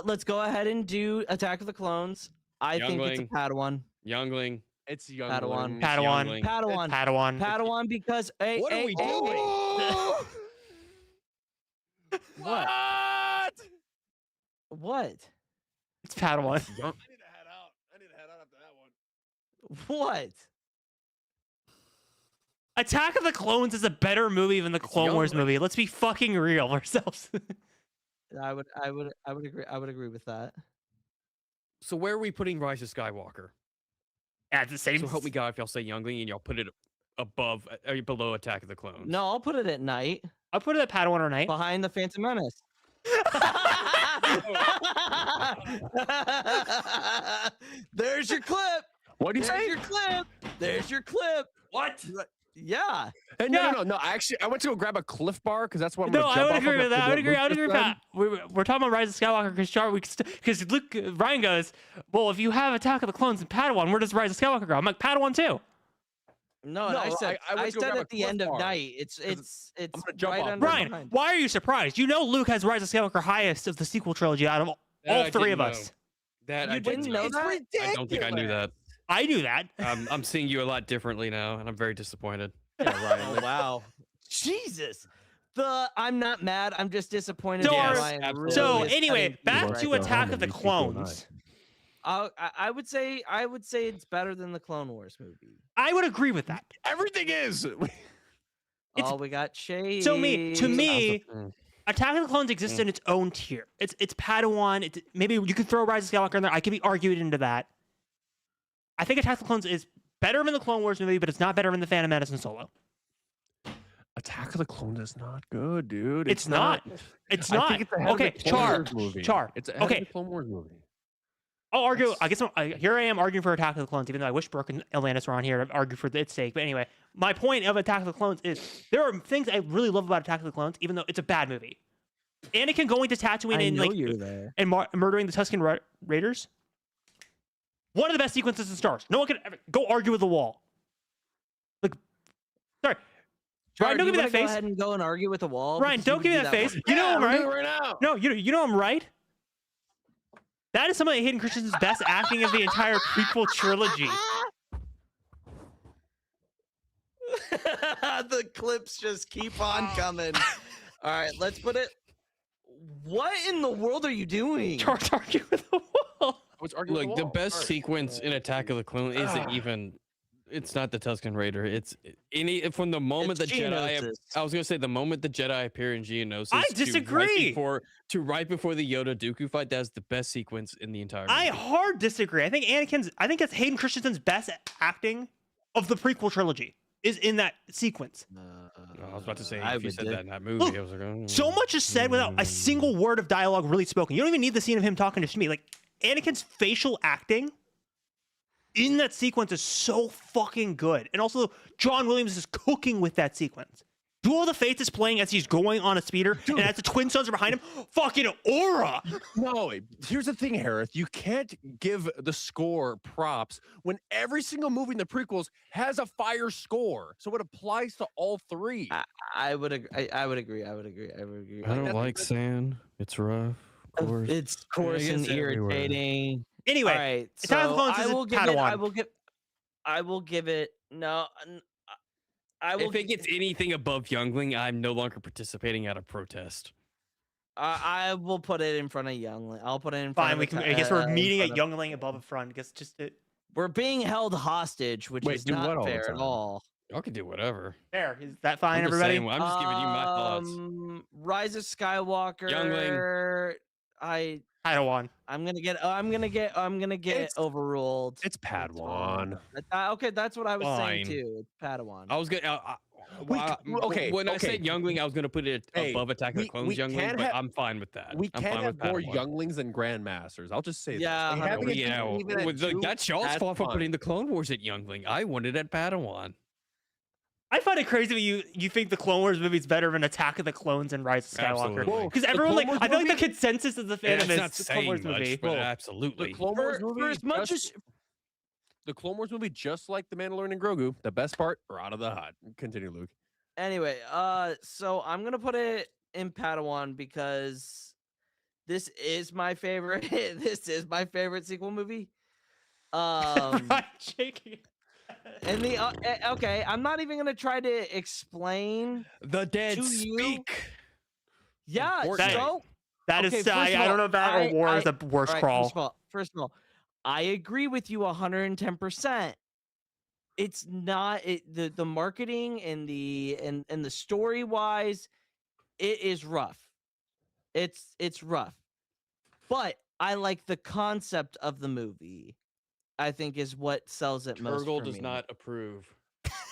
Let's go ahead and do Attack of the Clones. I think it's a Padawan. Youngling. It's Youngling. Padawan because what are we doing? What? It's Padawan. I need to head out. After that one. What? Attack of the Clones is a better movie than the Clone Wars movie. Let's be fucking real ourselves. I would agree with that. So where are we putting Rise of Skywalker? At the same. So help me God if y'all say Youngling and y'all put it above or below Attack of the Clones. No, I'll put it at night. I'll put it at Padawan or night. Behind the Phantom Menace. There's your clip. What do you say? There's your clip. What? Yeah. And no. Actually, I went to go grab a Cliff Bar because that's what I'm No, gonna I jump would off agree of with that. I would agree. I would agree with said. that. We're talking about Rise of Skywalker because Luke Ryan goes, well, if you have Attack of the Clones and Padawan, where does Rise of Skywalker go? I'm like Padawan too. No, and I said I went to go grab a at the Cliff end of Bar, night. It's gonna jump right off under Ryan, behind. why are you surprised? You know Luke has Rise of Skywalker highest of the sequel trilogy out of all I three didn't of us. That You I didn't know that? I don't think I knew that. I knew that. I'm seeing you a lot differently now, and I'm very disappointed. Yeah, Ryan. Oh wow. Jesus. I'm not mad. I'm just disappointed. So, that our- Ryan really So is anyway, cutting back people to right Attack now. of the Clones. I would say it's better than the Clone Wars movie. I would agree with that. Everything is. It's- Oh, we got shade. To me, Mm. Attack of the Clones exists in its own tier. It's Padawan. It's maybe you could throw Rise of Skywalker in there. I could be argued into that. I think Attack of the Clones is better than the Clone Wars movie, but it's not better than the Phantom Menace and Solo. Attack of the Clones is not good, dude. It's not. It's I not. think it's ahead of Okay, the Clone Char. Wars movie. Char. It's ahead Okay. of the Clone Wars movie. I'll argue. I guess here I am arguing for Attack of the Clones, even though I wish Brooke and Atlantis were on here to argue for its sake. But anyway, my point of Attack of the Clones is there are things I really love about Attack of the Clones, even though it's a bad movie. Anakin going to Tatooine I and know like you're there. and murdering the Tusken Raiders. One of the best sequences in Star Wars. No one can ever go argue with the wall. Like, sorry, Char, Ryan, don't do give me you that wanna go face. ahead and go and argue with the wall. Ryan, Because you don't give me can that do face. one. You know I'm we're doing right. it right now. No, you know I'm right. That is some of Hayden Christensen's best acting of the entire prequel trilogy. The clips just keep on coming. All right, let's put it. What in the world are you doing? Charge argue with the wall. I was arguing with Look, the wall. best Sorry. sequence in Attack of the Clone isn't even. It's not the Tusken Raider. It's from the moment It's the Jedi. Geonosis. I was gonna say the moment the Jedi appear in Geonosis. I disagree. To right before the Yoda Dooku fight, that's the best sequence in the entire movie. I hard disagree. I think it's Hayden Christensen's best acting of the prequel trilogy is in that sequence. I was about to say I if you would said di- that in that movie, Look, I was like, oh. So much is said without a single word of dialogue really spoken. You don't even need the scene of him talking to Shmi. Like Anakin's facial acting in that sequence is so fucking good. And also John Williams is cooking with that sequence. Duel of the Fates is playing as he's going on a speeder, and as the twin sons are behind him, fucking aura. No, here's the thing, Hereth. You can't give the score props when every single movie in the prequels has a fire score. So it applies to all three. I would agree. I would agree. I I don't that's- like sand. It's rough. Of course. It's coarse Yeah, and it's everywhere. irritating. Anyway, All right, Attack of the so Clones is I a will give it. Padawan. I will give it. No, I will. If it gets anything above Youngling, I'm no longer participating out of protest. I will put it in front of Youngling. I'll put it in front. Fine, of we can. Atta- I guess we're in meeting at front of- Youngling above a front. I guess just to, We're being held hostage, which Wait, is do what not all the fair at time? all. Y'all can do whatever. there. Is that fine, I'm just everybody? saying, I'm just giving you my thoughts. Rise of Skywalker. Youngling. Padawan. I'm gonna get It's- overruled. It's Padawan. Okay, that's what I was saying Fine. too. It's Padawan. I was gonna. okay, When I okay. said Youngling, I was gonna put it Hey, above Attack of the we Clones Youngling, can't but have- I'm fine with that. We I'm can't fine have with more Padawan. younglings than grandmasters. I'll just say Yeah, this. They having it Yeah, even at look, two, that's y'all's fault for fine. putting the Clone Wars at Youngling. I wanted it at Padawan. I find it crazy that you think the Clone Wars movie is better than Attack of the Clones and Rise of Skywalker. Absolutely. Because The everyone Clone like Wars I feel like the movie- consensus of the Yeah, fandom it's not is the Clone Wars saying movie. much, but Well, absolutely. The Clone Wars movie, for as much just- the Clone Wars movie, just like the Mandalorian and Grogu, the best part are out of the hot. Continue, Luke. Anyway, so I'm gonna put it in Padawan because this is my favorite. This is my favorite sequel movie. Right, shaking. And the okay, I'm not even gonna try to explain. The dead To you- speak. Yeah, Unfortunately. so That Okay, is first I of don't all, know if that or War is the worst all right, crawl. First of all, I agree with you 110%. It's not the marketing and the story wise, it is rough. It's rough. But I like the concept of the movie. I think is what sells it most. Turgle for does me. not approve.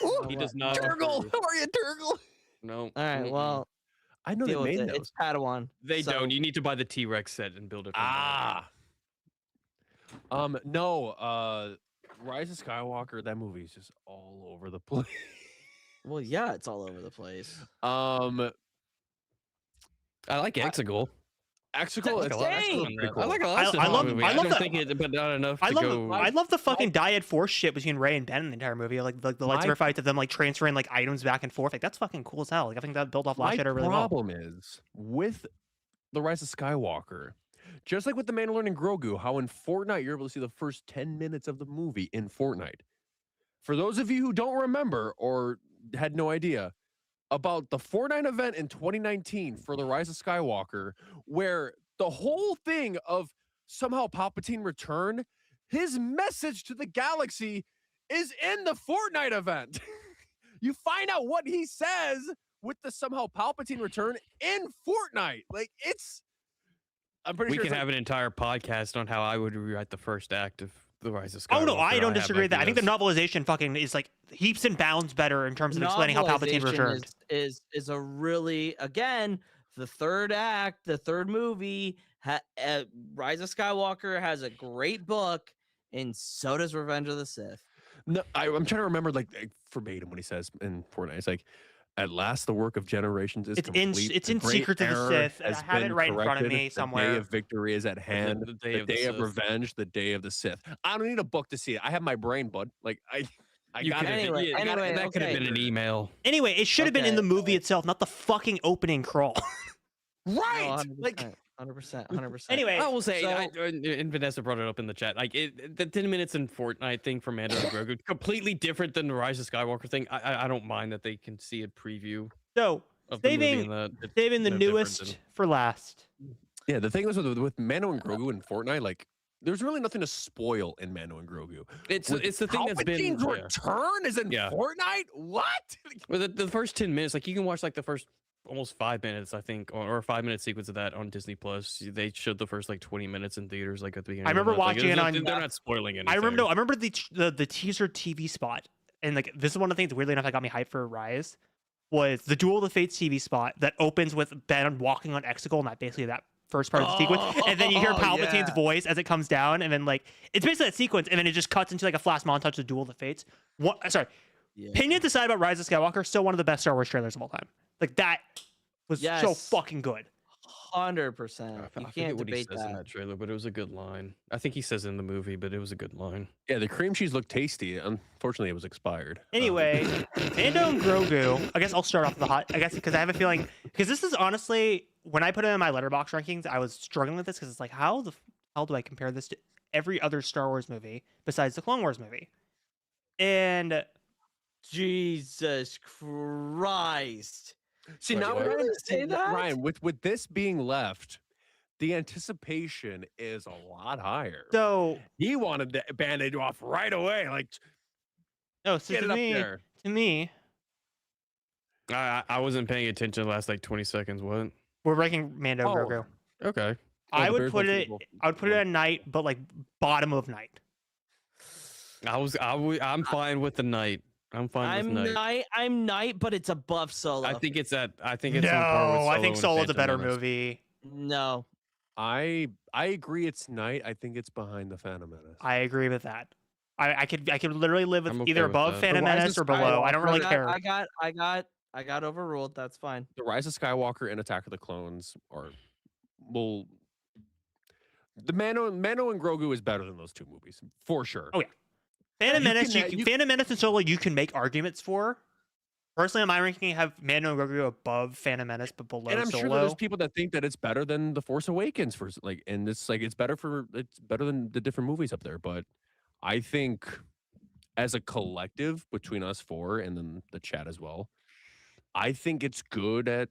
Oh, He what? does not Turgle, approve. how are you, Turgle? No. All right, mm-mm. well, I know they deal with made it. those. It's Padawan. They so- don't. You need to buy the T-Rex set and build it. From No, Rise of Skywalker, that movie is just all over the place. Well, yeah, it's all over the place. Um, I like Exegol. Exegol, That's it's insane. pretty cool. I like a lot I of stuff in love- the movie. I I love don't the- think it, but not enough I to love go. I love the fucking dyad force shit between Rey and Ben in the entire movie. Like the lightsaber fight of them like transferring like items back and forth. Like that's fucking cool as hell. Like I think that built off last My shadow really well. problem is with the Rise of Skywalker, just like with the Mandalorian and Grogu, how in Fortnite you're able to see the first 10 minutes of the movie in Fortnite. For those of you who don't remember or had no idea about the Fortnite event in 2019 for the Rise of Skywalker, where the whole thing of somehow Palpatine return, his message to the galaxy is in the Fortnite event. You find out what he says with the somehow Palpatine return in Fortnite. Like I'm pretty We sure can it's have an entire podcast on how I would rewrite the first act of the Rise of Skywalker. Oh no, I don't have disagree with that. I think the ideas. novelization fucking is like heaps and bounds better in terms of explaining how Palpatine Novelization returned. is a really, again, the third act, the third movie. Rise of Skywalker has a great book, and so does Revenge of the Sith. No, I'm trying to remember like verbatim what he says in Fortnite. It's like, at last the work of generations is complete. It's The in great Secrets of the error Sith. I has have it been right in front of corrected. me The somewhere. day of victory is at hand. The The day of Sith. revenge, the day of the Sith. I don't need a book to see it. I have my brain, bud. Like I You got could it. have, Anyway, yeah, anyway, that could have okay. been an email. Anyway, it should have been in Okay, the movie itself, not the fucking opening crawl. Right. No, Like 100%. Anyway, I will say, So- and Vanessa brought it up in the chat. Like the 10 minutes in Fortnite thing for Mando and Grogu, completely different than the Rise of Skywalker thing. I don't mind that they can see a preview so of the movie. saving And saving the no different newest than- for last. yeah, the thing was with Mando and Grogu in Fortnite, like there's really nothing to spoil in Mando and Grogu. It's With the thing that's been. Palpatine's Yeah. return is in Yeah. Fortnite? What? Well, the first 10 minutes, like you can watch like the first almost 5 minutes, I think, or a 5-minute sequence of that on Disney Plus. They showed the first like 20 minutes in theaters, like at the beginning. I of the remember month. Like, watching it on- They're not spoiling anything. I remember the teaser TV spot, and like this is one of the things weirdly enough that got me hyped for Rise was the Duel of the Fates TV spot that opens with Ben walking on Exegol, and that basically that first part of the sequence, and then you hear Palpatine's voice as it comes down, and then like it's basically that sequence, and then it just cuts into like a flash montage of Duel of the Fates. Sorry, Yeah. opinion aside about Rise of Skywalker, still one of the best Star Wars trailers of all time. Like that was so Yes. fucking good. 100%. I You forget can't what he debate says in that. that trailer, but it was a good line. I think he says it in the movie, but it was a good line. Yeah, the cream cheese looked tasty. Unfortunately, it was expired. Anyway, Mando and Grogu. I guess I'll start off with the hot. I guess because I have a feeling because this is honestly when I put it in my letterbox rankings, I was struggling with this because it's like how the hell do I compare this to every other Star Wars movie besides the Clone Wars movie? And Jesus Christ. See, Wait, now what? Really say that? Ryan, with this being left, the anticipation is a lot higher. so He wanted the Band-Aid off right away. Like, no, so get it to up me, there. I wasn't paying attention the last like 20 seconds. What? we're ranking Mando and Oh. Grogu. Okay. I the would Bears put look it. evil. I would put it at night, but like bottom of night. I'm fine with the night. I'm fine with night. I'm night, but it's above Solo. I think it's on par with No, I think Solo and Solo's a better Phantom Menace. movie. no. I agree it's night. I think it's behind the Phantom Menace. I agree with that. I could literally live with I'm okay either with above that. Phantom The Rise Menace of or below. I don't really care. I got overruled. That's fine. The Rise of Skywalker and Attack of the Clones are well. The Mando and Grogu is better than those two movies for sure. Oh, yeah. Phantom You Menace, can- you- Phantom Menace and Solo, you can make arguments for. Personally, on my ranking, I have Mando and Grogu above Phantom Menace, but below And I'm Solo. sure that there's people that think that it's better than The Force Awakens for like, and it's like it's better than the different movies up there. But I think as a collective between us four and then the chat as well, I think it's good at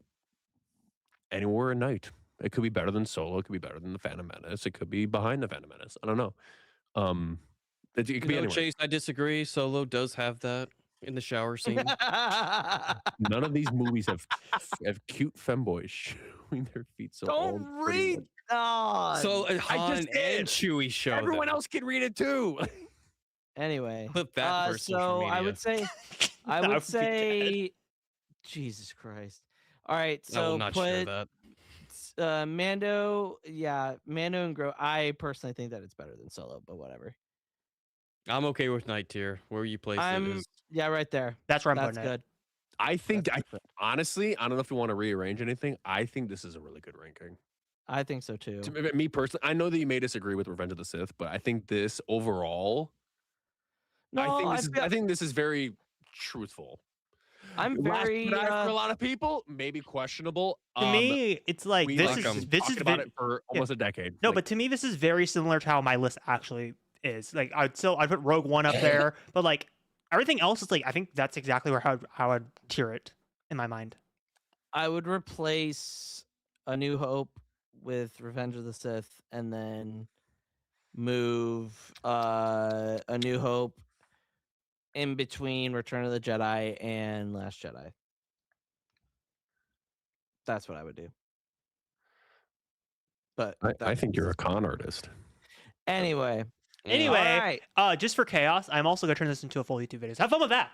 anywhere at night. It could be better than Solo. It could be better than the Phantom Menace. It could be behind the Phantom Menace. I don't know. It could be No, anywhere. Chase, I disagree. Solo does have that in the shower scene. None of these movies have cute femboys showing their feet. So all Don't pretty read on. So Han just and did. Chewie show everyone them. else can read it too. Anyway, Clip that for social so I media. would say, That would be say, Jesus Christ. All right, I will so not share put that. Mando, Mando and Grogu. I personally think that it's better than Solo, but whatever. I'm okay with night tier. Where you place it is. Yeah, right there. That's where I'm That's putting it. good. I think, honestly, I don't know if you want to rearrange anything. I think this is a really good ranking. I think so too. To me personally, I know that you may disagree with Revenge of the Sith, but I think this overall, I think this is very truthful. I'm Last very Jedi for a lot of people, maybe questionable. To me, it's like we this like is talked this is about it for almost a decade. No, Like, but to me, this is very similar to how my list actually is. Like, I'd put Rogue One up there, but like everything else is like I think that's exactly where how I'd tier it in my mind. I would replace A New Hope with Revenge of the Sith, and then move A New Hope in between Return of the Jedi and Last Jedi. That's what I would do. But I think you're a con artist. anyway. Anyway, right. Just for chaos, I'm also gonna turn this into a full YouTube video. So have fun with that.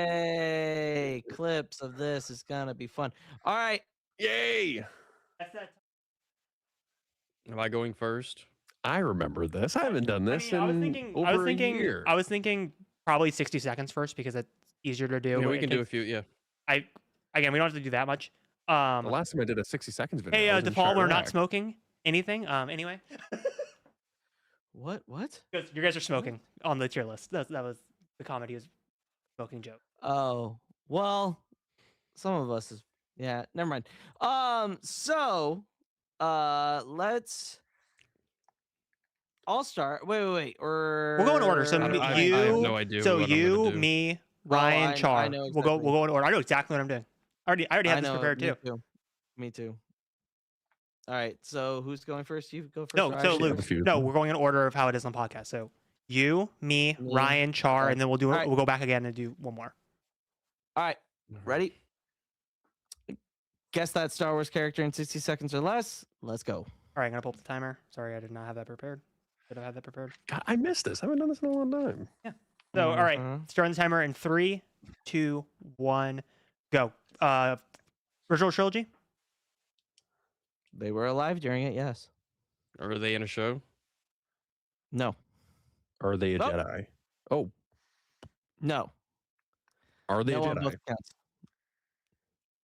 Yay! Clips of this is gonna be fun. All right. Yay! Am I going first? I remember this. I haven't done this in over a year. I was thinking probably 60 seconds first because it's easier to do. Yeah, we can do a few. Yeah. Again, we don't have to do that much. The last time I did a 60 seconds video. Hey, DePaul, we're not smoking anything. Anyway. What? You guys are smoking on the tier list. That was the comedy was smoking joke. Oh, well, some of us is never mind. So let's all start. Wait. We'll go in order. So I have no idea. So what I'm gonna you, do. me, Ryan, Char. I know exactly. We'll go in order. I know exactly what I'm doing. I already have this prepared too. Me too. All right. So who's going first? You go first. No, so Luke. confused. No, we're going in order of how it is on podcast. So you, me, Ryan, Char, okay. and then we'll do All right. we'll go back again and do one more. All right. Ready? Guess that Star Wars character in 60 seconds or less. Let's go. All right, I'm gonna pull up the timer. Sorry, I did not have that prepared. Should have had that prepared. God, I missed this. I haven't done this in a long time. Yeah. So, all right, Mhm. starting the timer in 3, 2, 1, go. Original trilogy. They were alive during it. Yes. Are they in a show? No. Are they a Oh. Jedi? Oh, No. are they No a on Jedi? both counts.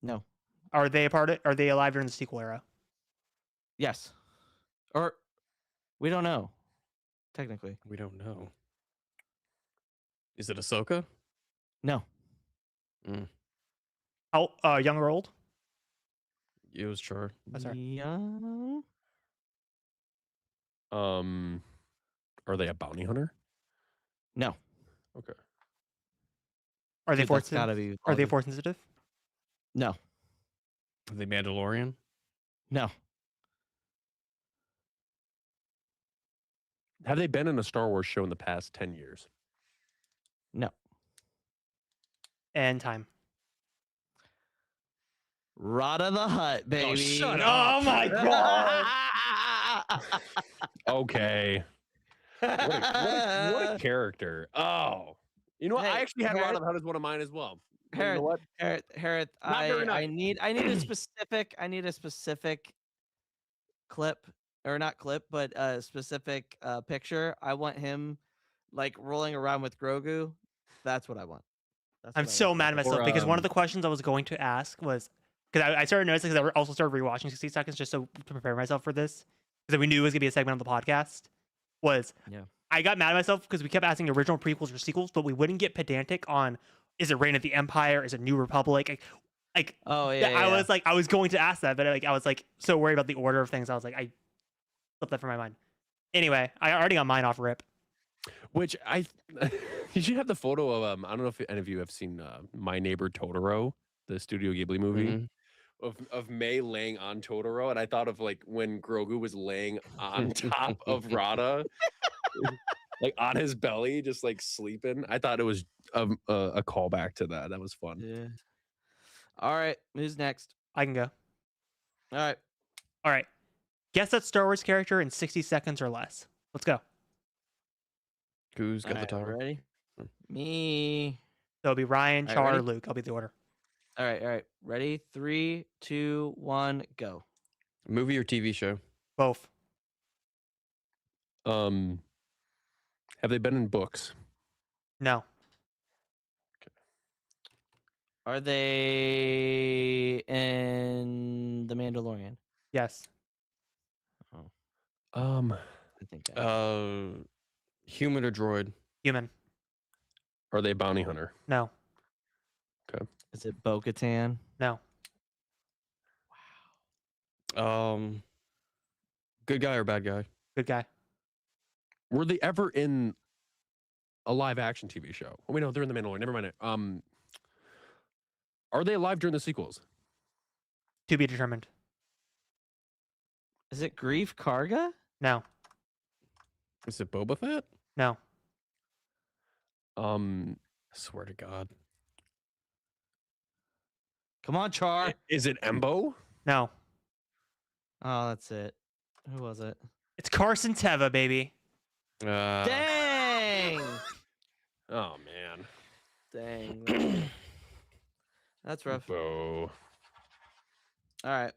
No. Are they Are they alive during the sequel era? Yes. Or we don't know. Technically. We don't know. Is it Ahsoka? No. How young or old? It was Char. Oh, sorry. Young? Are they a bounty hunter? No. Okay. Are they Dude, force that's gotta sensitive? be Are they longer. force sensitive? No. Are they Mandalorian? No. Have they been in a Star Wars show in the past 10 years? No. And time. Rada the Hutt, baby. shut Oh my god. Okay. What a character. Oh. You know what? I Hey, actually had Hereth- Rod of Hutt as one of mine as well. You know Hereth, what? Hereth, Not very I nice. need I need a specific clip, or not clip, but a specific picture. I want him like rolling around with Grogu. That's what I want. That's I'm what I so want. mad at myself Or, because one of the questions I was going to ask was because I started noticing because I also started rewatching 60 seconds just to prepare myself for this because we knew it was gonna be a segment of the podcast. Was I got mad at myself because we kept asking original prequels or sequels, but we wouldn't get pedantic on is it Reign of the Empire, is it New Republic, like Oh yeah. I was going to ask that, but I was like so worried about the order of things. I was like I flipped that from my mind. Anyway, I already got mine off rip. Which you should have the photo of I don't know if any of you have seen My Neighbor Totoro, the Studio Ghibli movie. Mhm. Of May laying on Totoro, and I thought of like when Grogu was laying on top of Rada, like on his belly, just like sleeping. I thought it was a callback to that. That was fun. Yeah. All right. Who's next? I can go. All All right. Guess that Star Wars character in 60 seconds or less. Let's go. Who's got the right. timer? Ready? Me. So it'll be Ryan, All right, Char, or ready? Luke. I'll be the order. All right. Ready? 3, 2, 1, go. Movie or TV show? Both. Have they been in books? No. Are they in The Mandalorian? Yes. Um, I think I Human or droid? Human. are they bounty hunter? No. Is it Bo-Katan? No. Good guy or bad guy? Good guy. Were they ever in a live action TV show? Oh, wait, no, they're in the Mandalorian. Never mind. Are they alive during the sequels? To be determined. Is it Grief Karga? No. Is it Boba Fett? No. I swear to God. Come on, Char. Is it Embo? No. Oh, that's it. Who was it? It's Carson Teva, baby. Dang! Oh man, Dang. That's rough. Bo. All right.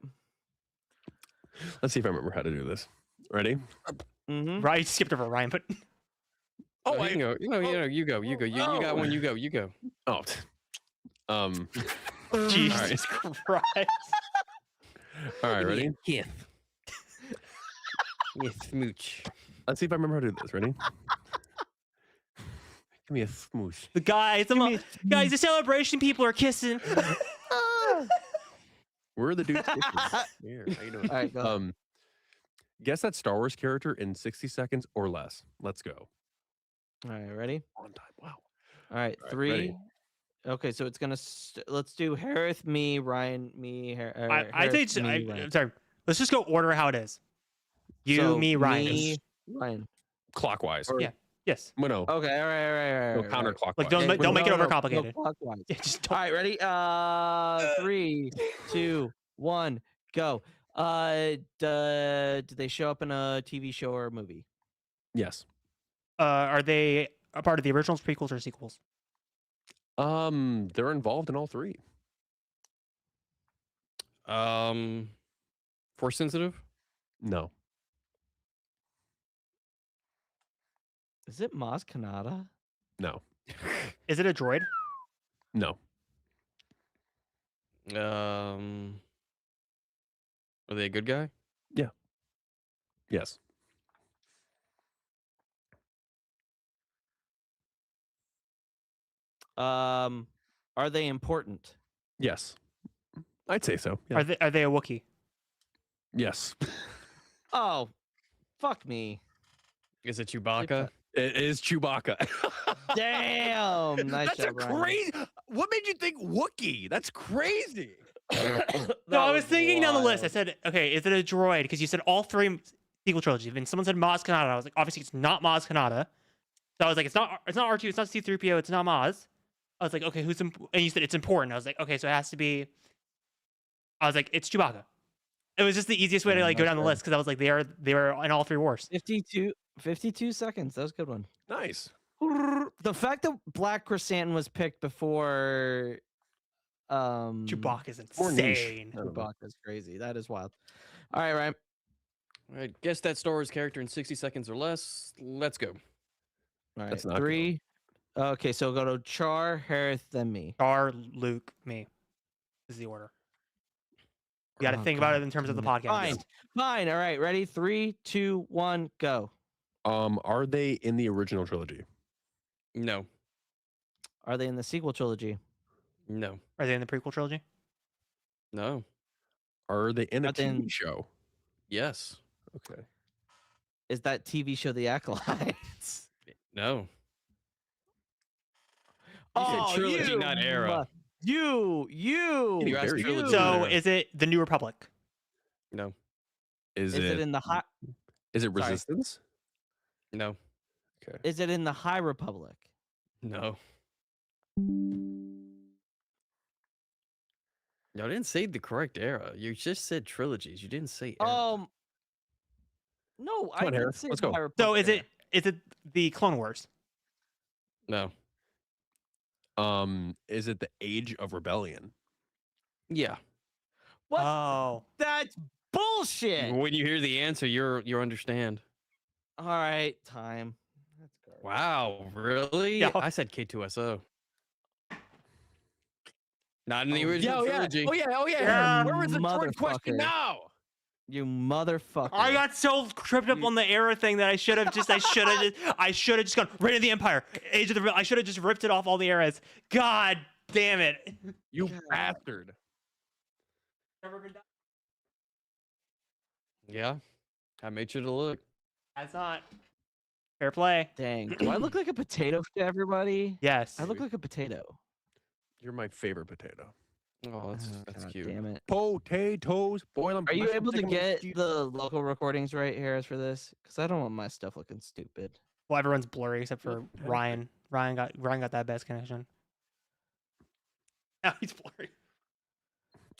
Let's see if I remember how to do this. Ready? Mm-hmm. Right, skipped over Ryan, but Oh, you can go. You go. You got one. You go. Oh. Jesus Christ. All right, ready? Yes. Yes, smooch. Let's see if I remember how to do this. Ready? Give me a smoosh. The guys, guys, the celebration people are kissing. Where are the dudes? Here, how you doing? All right, go. Guess that Star Wars character in 60 seconds or less. Let's go. All right, ready? On time. Wow. All right, All right, 3. ready. Okay, so it's gonna. Let's do Hereth, me, Ryan, me. I think. Sorry. Let's just go order how it is. You, me, Ryan. Me, Ryan. Clockwise. Yeah. Yes. No. Okay, all right. No, counterclockwise. Like don't make it overcomplicated. No, clockwise. Yeah, just All don't. right, ready? 3, 2, 1, go. Do they show up in a TV show or a movie? Yes. Are they a part of the originals, prequels, or sequels? They're involved in all three. Force sensitive? No. Is it Maz Kanata? No. Is it a droid? No. Are they a good guy? Yes. Are they important? Yes. I'd say so. Yeah. Are they a Wookiee? Yes. Oh, fuck me. Is it Chewbacca? It is Chewbacca. Damn. Nice That's job, a Ryan. crazy. What made you think Wookiee? That's crazy. No, I was thinking down the list. I said, okay, is it a droid? Because you said all three sequel trilogy. And someone said Maz Kanata. I was like, obviously it's not Maz Kanata. So I was like, it's not R2, it's not C-3PO, it's not Maz. I was like, okay, and you said it's important. I was like, okay, so it has to be. I was like, it's Chewbacca. It was just the easiest way to like go down the list because I was like, they were in all three wars. 52 seconds. That was a good one. Nice. The fact that Black Chrysanthemum was picked before Chewbacca is More niche. insane. Chewbacca is crazy. That is wild. All right, Ryan. All right, guess that Star Wars character in 60 seconds or less. Let's go. All right, That's not 3. Okay, so go to Char, Hereth, then me. Char, Luke, me. This is the order. You got to think about it in terms of the podcast. Fine. All right, ready? 3, 2, 1, go. Are they in the original trilogy? No. Are they in the sequel trilogy? No. Are they in the prequel trilogy? No. Are they in a Are they in- TV show? Yes. Okay. Is that TV show The Acolytes? No. Oh, trilogy, not era. You You asked very trilogy. good. So Yeah. is it the New Republic? No. Is Is it it in the high? Is it Sorry. Resistance? No. Okay. Is it in the High Republic? No. Y'all didn't say the correct era. You just said trilogies. You didn't say era. No, Come I on, didn't Hereth, say let's the go. High So Republic era. is it the Clone Wars? No. Is it the Age of Rebellion? Yeah. What? Oh, That's bullshit. When you hear the answer, you understand. All right, time. That's garbage. Wow, really? Yeah. I said K2SO. Not in the Oh, original trilogy. Oh yeah. Yeah. Where was the fourth Motherfucker. question now? You motherfucker. I got so tripped up on the era thing that I should have just gone right into the Empire. Age of the I should have just ripped it off all the eras. God damn it. You bastard. Yeah, I made sure to look. That's not fair play. Dang. Do I look like a potato to everybody? Yes. I look like a potato. You're my favorite potato. Oh, that's God cute. Damn it. Potatoes, boil them. Are you able to get the local recordings right, Harris, for this? Because I don't want my stuff looking stupid. Well, everyone's blurry except for Ryan. Ryan got that best connection. Now he's blurry.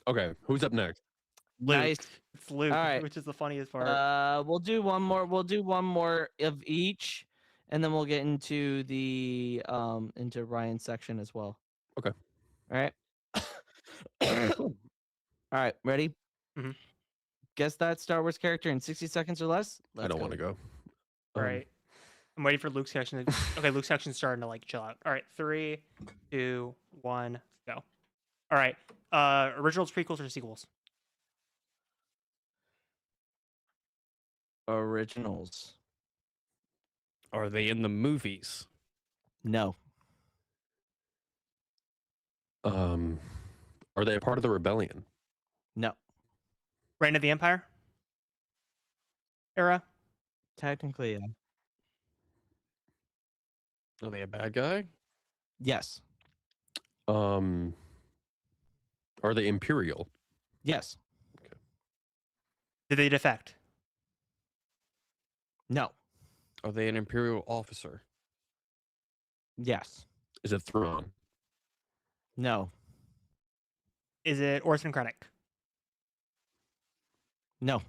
Okay, who's up next? Luke. Nice. It's Luke, All right. which is the funniest part. We'll do one more. We'll do one more of each, and then we'll get into the into Ryan's section as well. Okay. All right. All right. Ready? Mhm. Guess that Star Wars character in 60 seconds or less. I don't want to go. All right. I'm waiting for Luke's section. Okay, Luke's section's starting to like chill out. All right, 3, 2, 1, go. All right. Originals, prequels, or sequels? Originals. Are they in the movies? No. Are they a part of the rebellion? No. Reign of the Empire era? Technically, yeah. Are they a bad guy? Yes. Are they imperial? Yes. Did they defect? No. Are they an imperial officer? Yes. Is it Thrawn? No. Is it Orson Krennic? No.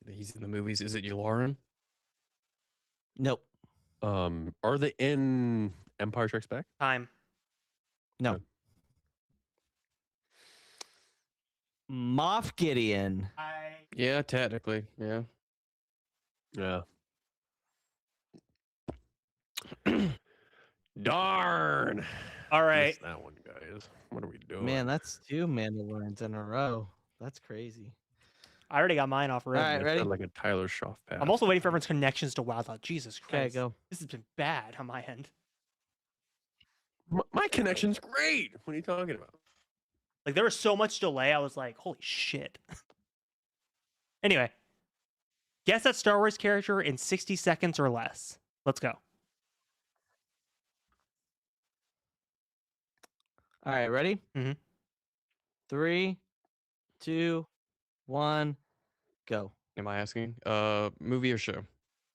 He's in the movies. Is it Yularen? Nope. Are they in Empire Strikes Back? Time. No. Okay. Moff Gideon. Yeah, technically. Yeah. Yeah. Darn. All right. Missed that one, guys. What are we doing? Man, that's 2 Mandalorians in a row. That's crazy. I already got mine off already. All right, I ready? felt like a Tyler Schaff pass. I'm also waiting for everyone's connections to WoW. Jesus Okay, Christ. go. This has been bad on my end. My connection's great. What are you talking about? Like, there was so much delay. I was like, holy shit. Anyway, guess that Star Wars character in 60 seconds or less. Let's go. All right, ready? Mhm. 3, 2, 1, go. Am I asking? Movie or show?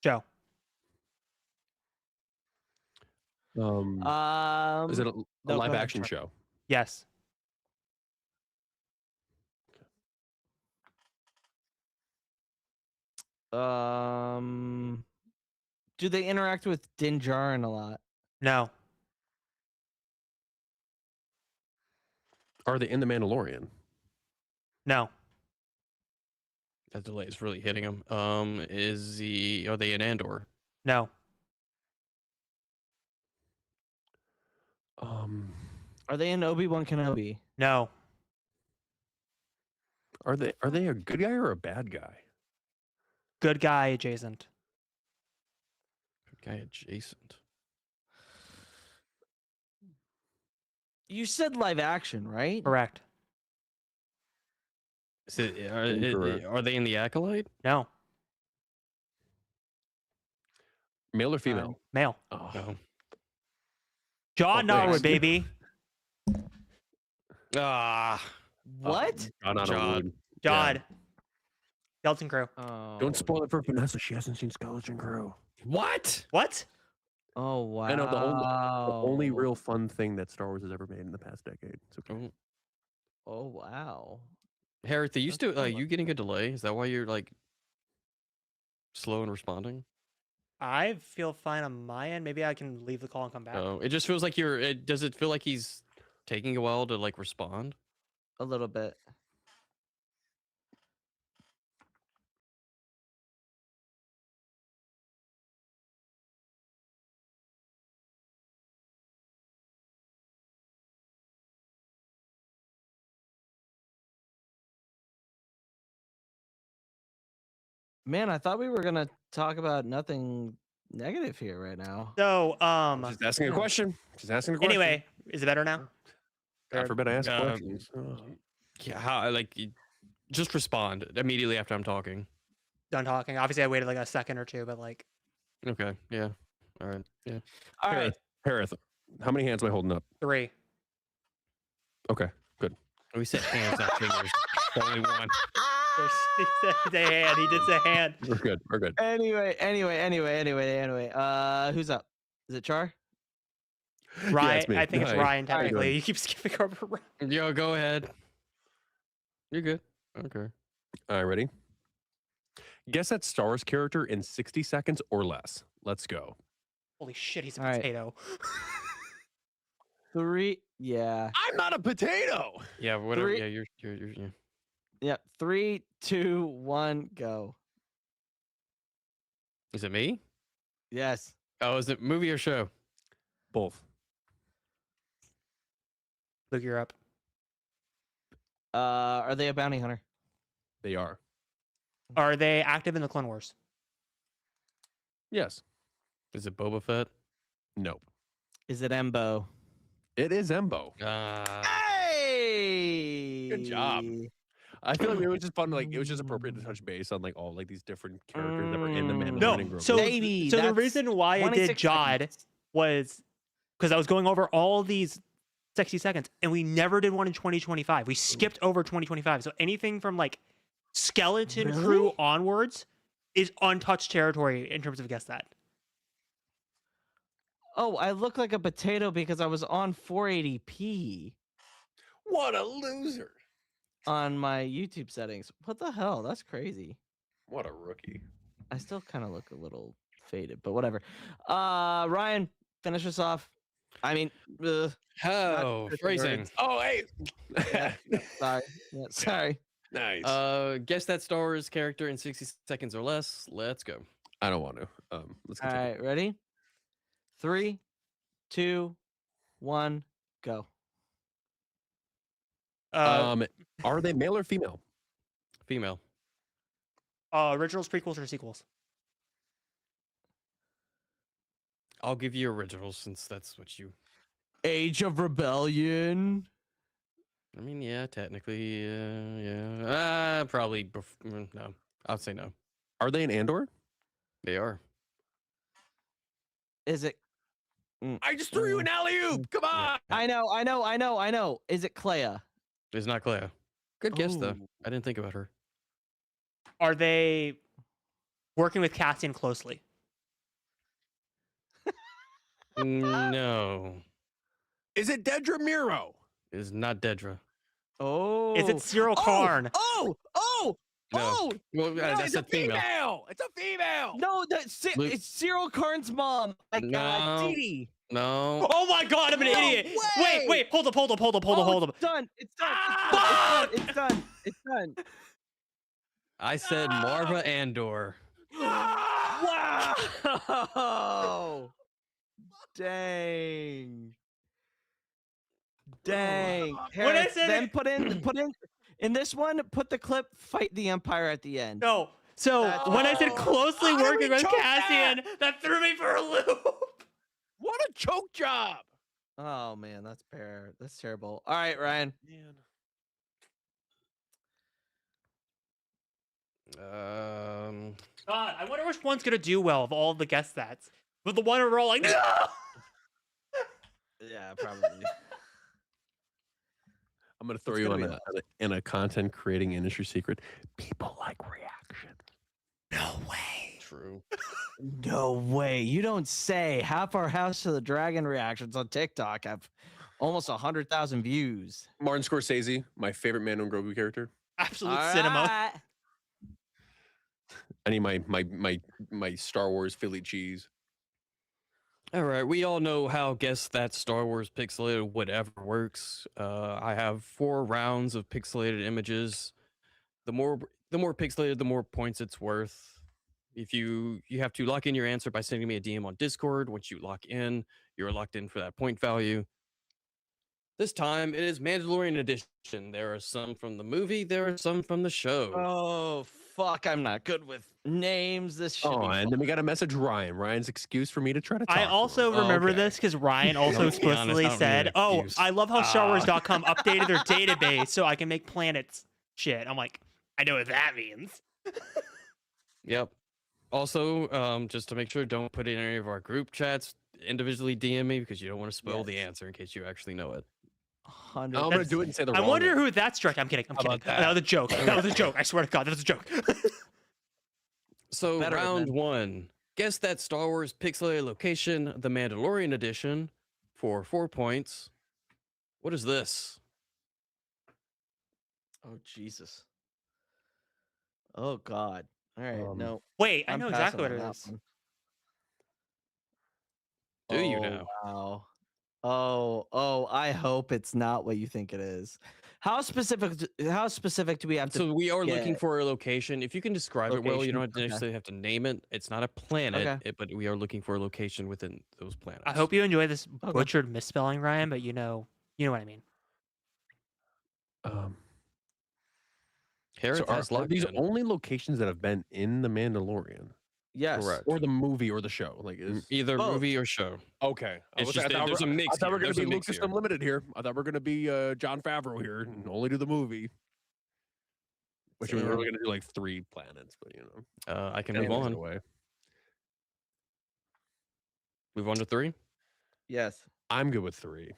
Joe. Is it a no, go live ahead, action Chuck. show? Yes. Do they interact with Din Djarin a lot? No. Are they in the Mandalorian? No. That delay is really hitting him. Are they in Andor? No. Are they in Obi-Wan Kenobi? No. Are they a good guy or a bad guy? Good guy adjacent. Good guy adjacent. You said live action, right? Correct. Is it, Incorrect. are they in the Acolyte? No. Male or female? Male. Oh, No. John Norwood, thanks. baby. Ah. What? John on a John. wood. Jod. Skeleton Crew. Oh. Don't spoil it for Vanessa. She hasn't seen Skeleton Crew. What? What? Oh wow. I know the only real fun thing that Star Wars has ever made in the past decade. It's okay. Oh. Oh wow. Hereth, are you That's still cool. you getting a delay? Is that why you're like slow in responding? I feel fine on my end. Maybe I can leave the call and come back. Oh, it just feels like does it feel like he's taking a while to like respond? A little bit. Man, I thought we were gonna talk about nothing negative here right now. So, Just asking a question. Just asking a question. anyway, is it better now? God forbid I ask Uh, questions. Yeah, how just respond immediately after I'm talking. Done talking. Obviously, I waited like a second or two, but like Okay. Yeah. All right. Yeah. All right. Hereth, how many hands am I holding up? 3. Okay, good. We said hands, not fingers. Only one. He said a hand. He did say hand. We're good. We're good. Anyway. Who's up? Is it Char? Ryan, it's me. I think it's Hi. Ryan. How you Technically, doing? you keep skipping over Ryan. Yo, go ahead. You're good. Okay. All right, ready? Guess that Star Wars character in 60 seconds or less. Let's go. Holy shit, he's a All right. potato. 3. Yeah. I'm not a potato. Yeah. Whatever. Three- Yeah. You're. Yeah. Yep. 3, 2, 1, go. Is it me? Yes. Oh, is it movie or show? Both. Luke, you're up. Are they a bounty hunter? They are. Are they active in the Clone Wars? Yes. Is it Boba Fett? No. Is it Embo? It is Embo. Hey! Good job. I feel like it was just fun. Like it was just appropriate to touch base on like all like these different characters that were in the Mandalorian and Grogu. So, Baby, so the that's reason why I did 26 Jod seconds. was because I was going over all these 60 seconds, and we never did one in 2025. We skipped over 2025. So anything from like Skeleton Crew Really? onwards is untouched territory in terms of guess that. Oh, I look like a potato because I was on 480p What a loser! on my YouTube settings. What the hell? That's crazy. What a rookie! I still kind of look a little faded, but whatever. Ryan, finish us off. I mean, Oh, Not phrasing. words. Oh hey! sorry. Yeah, sorry. Nice. Guess that Star Wars character in 60 seconds or less. Let's go. I don't want to. Let's All continue. right, ready? 3, 2, 1, go. Are they male or female? Female. Originals, prequels, or sequels? I'll give you originals since that's what you. Age of Rebellion. I mean, yeah, technically, yeah. Probably. No, I'll say no. Are they in Andor? They are. Is it? I just threw you an alley oop. Come on. I know. Is it Clea? It's not Clea. Good guess though. Ooh. I didn't think about her. Are they working with Cassian closely? No, Is it Dedra Miro? it is not Dedra. Oh. Is it Cyril Karn? Oh! No. Well, No, that's it's a female. It's a female. No, Luke- it's Cyril Karn's mom. Like, No. Didi. No. Oh my god, I'm an No idiot. way! Wait, hold up. It's done. It's done. I said Marva Andor. Wow! Dang. When I Hereth, said then it- put in this one, put the clip "Fight the Empire" at the end. No. So That's- when I said closely How did working we with choke Cassian, that threw me for a loop. What a choke job. Oh man, that's terrible. All right, Ryan. Um, God, I wonder which one's gonna do well of all the guest stats. But the one where we're all like, no! Yeah, probably. I'm gonna throw It's you gonna on be in a content creating industry secret. People like reaction. No way. true. No way. You don't say. Half our House of the Dragon reactions on TikTok have almost 100,000 views. Martin Scorsese, my favorite Mandalorian and Grogu character. Absolute All cinema. right. I need my Star Wars Philly cheese. All right, we all know how guess that Star Wars pixelated whatever works. I have 4 rounds of pixelated images. The more pixelated, the more points it's worth. If you have to lock in your answer by sending me a DM on Discord. Once you lock in, you're locked in for that point value. This time it is Mandalorian edition. There are some from the movie, there are some from the show. Oh, fuck, I'm not good with names. This should be and then we got to message Ryan. Ryan's excuse for me to try to talk I to also him. remember Okay. this because Ryan also Let's be honest, explicitly I don't need said, an "Oh, excuse. I love how StarWars.com updated their database so I can make planets." Shit, I'm like, I know what that means. Yep. Also, just to make sure, don't put it in any of our group chats. Individually DM me because you don't want to spoil the Yes. answer in case you actually know it. 100. I'm gonna do it and say the I wrong wonder one. who that's direct. I'm kidding. I'm How kidding. about That was a that? joke. That was a joke. I swear to God, that was a joke. So Better round than- 1, guess that Star Wars pixelated location, the Mandalorian edition, for 4 points. What is this? Oh Jesus. Oh God. All right. No. Wait, I I'm know passing exactly what on it that is. one. Do you Oh, now? Wow. Oh, I hope it's not what you think it is. How specific do we have to So we are looking get for a location. If you can describe it well, you don't location? Okay. necessarily have to name it. It's not a planet, Okay. but we are looking for a location within those planets. I hope you enjoy this Okay. butchered misspelling, Ryan, but you know what I mean. Hereth So has are locked these in. only locations that have been in the Mandalorian, Yes. Correct. or the movie, or the show? Like, is Either Both. movie or show. okay. It's just that there's a mix I thought we here. were gonna There's a be mix Lucas here. Unlimited here. I thought we are gonna be John Favreau here and only do the movie. Which we were Damn. really gonna do like 3 planets, but you know, I can that move moves it on. away. Move on to 3. Yes. I'm good with 3.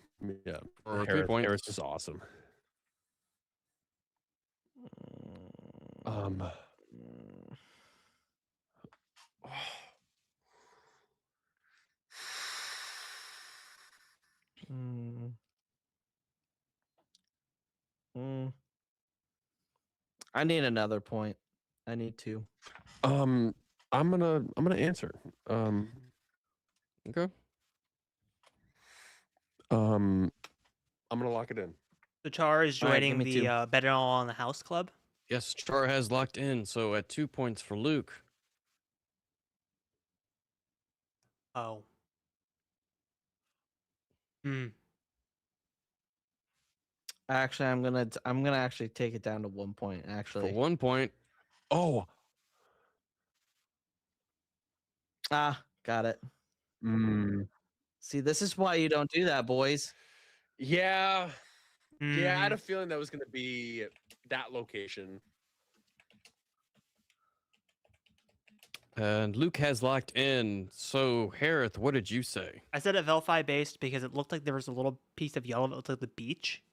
Yeah, For 3 points. Harris is awesome. Mm, mm, mm. I need another point. I need 2. I'm gonna answer. Okay. I'm gonna lock it in. So Char is All right, give joining me 2. the Better All in the House Club. Yes, Char has locked in. So at 2 points for Luke. Oh. Hmm. Actually, I'm gonna actually take it down to 1 point. For Actually. 1 point. Oh, Got it. mm, See, this is why you don't do that, boys. yeah, yeah. I had Mhm. a feeling that was gonna be that location. And Luke has locked in. So, Hereth, what did you say? I said it Velphi based because it looked like there was a little piece of yellow that looked like the beach.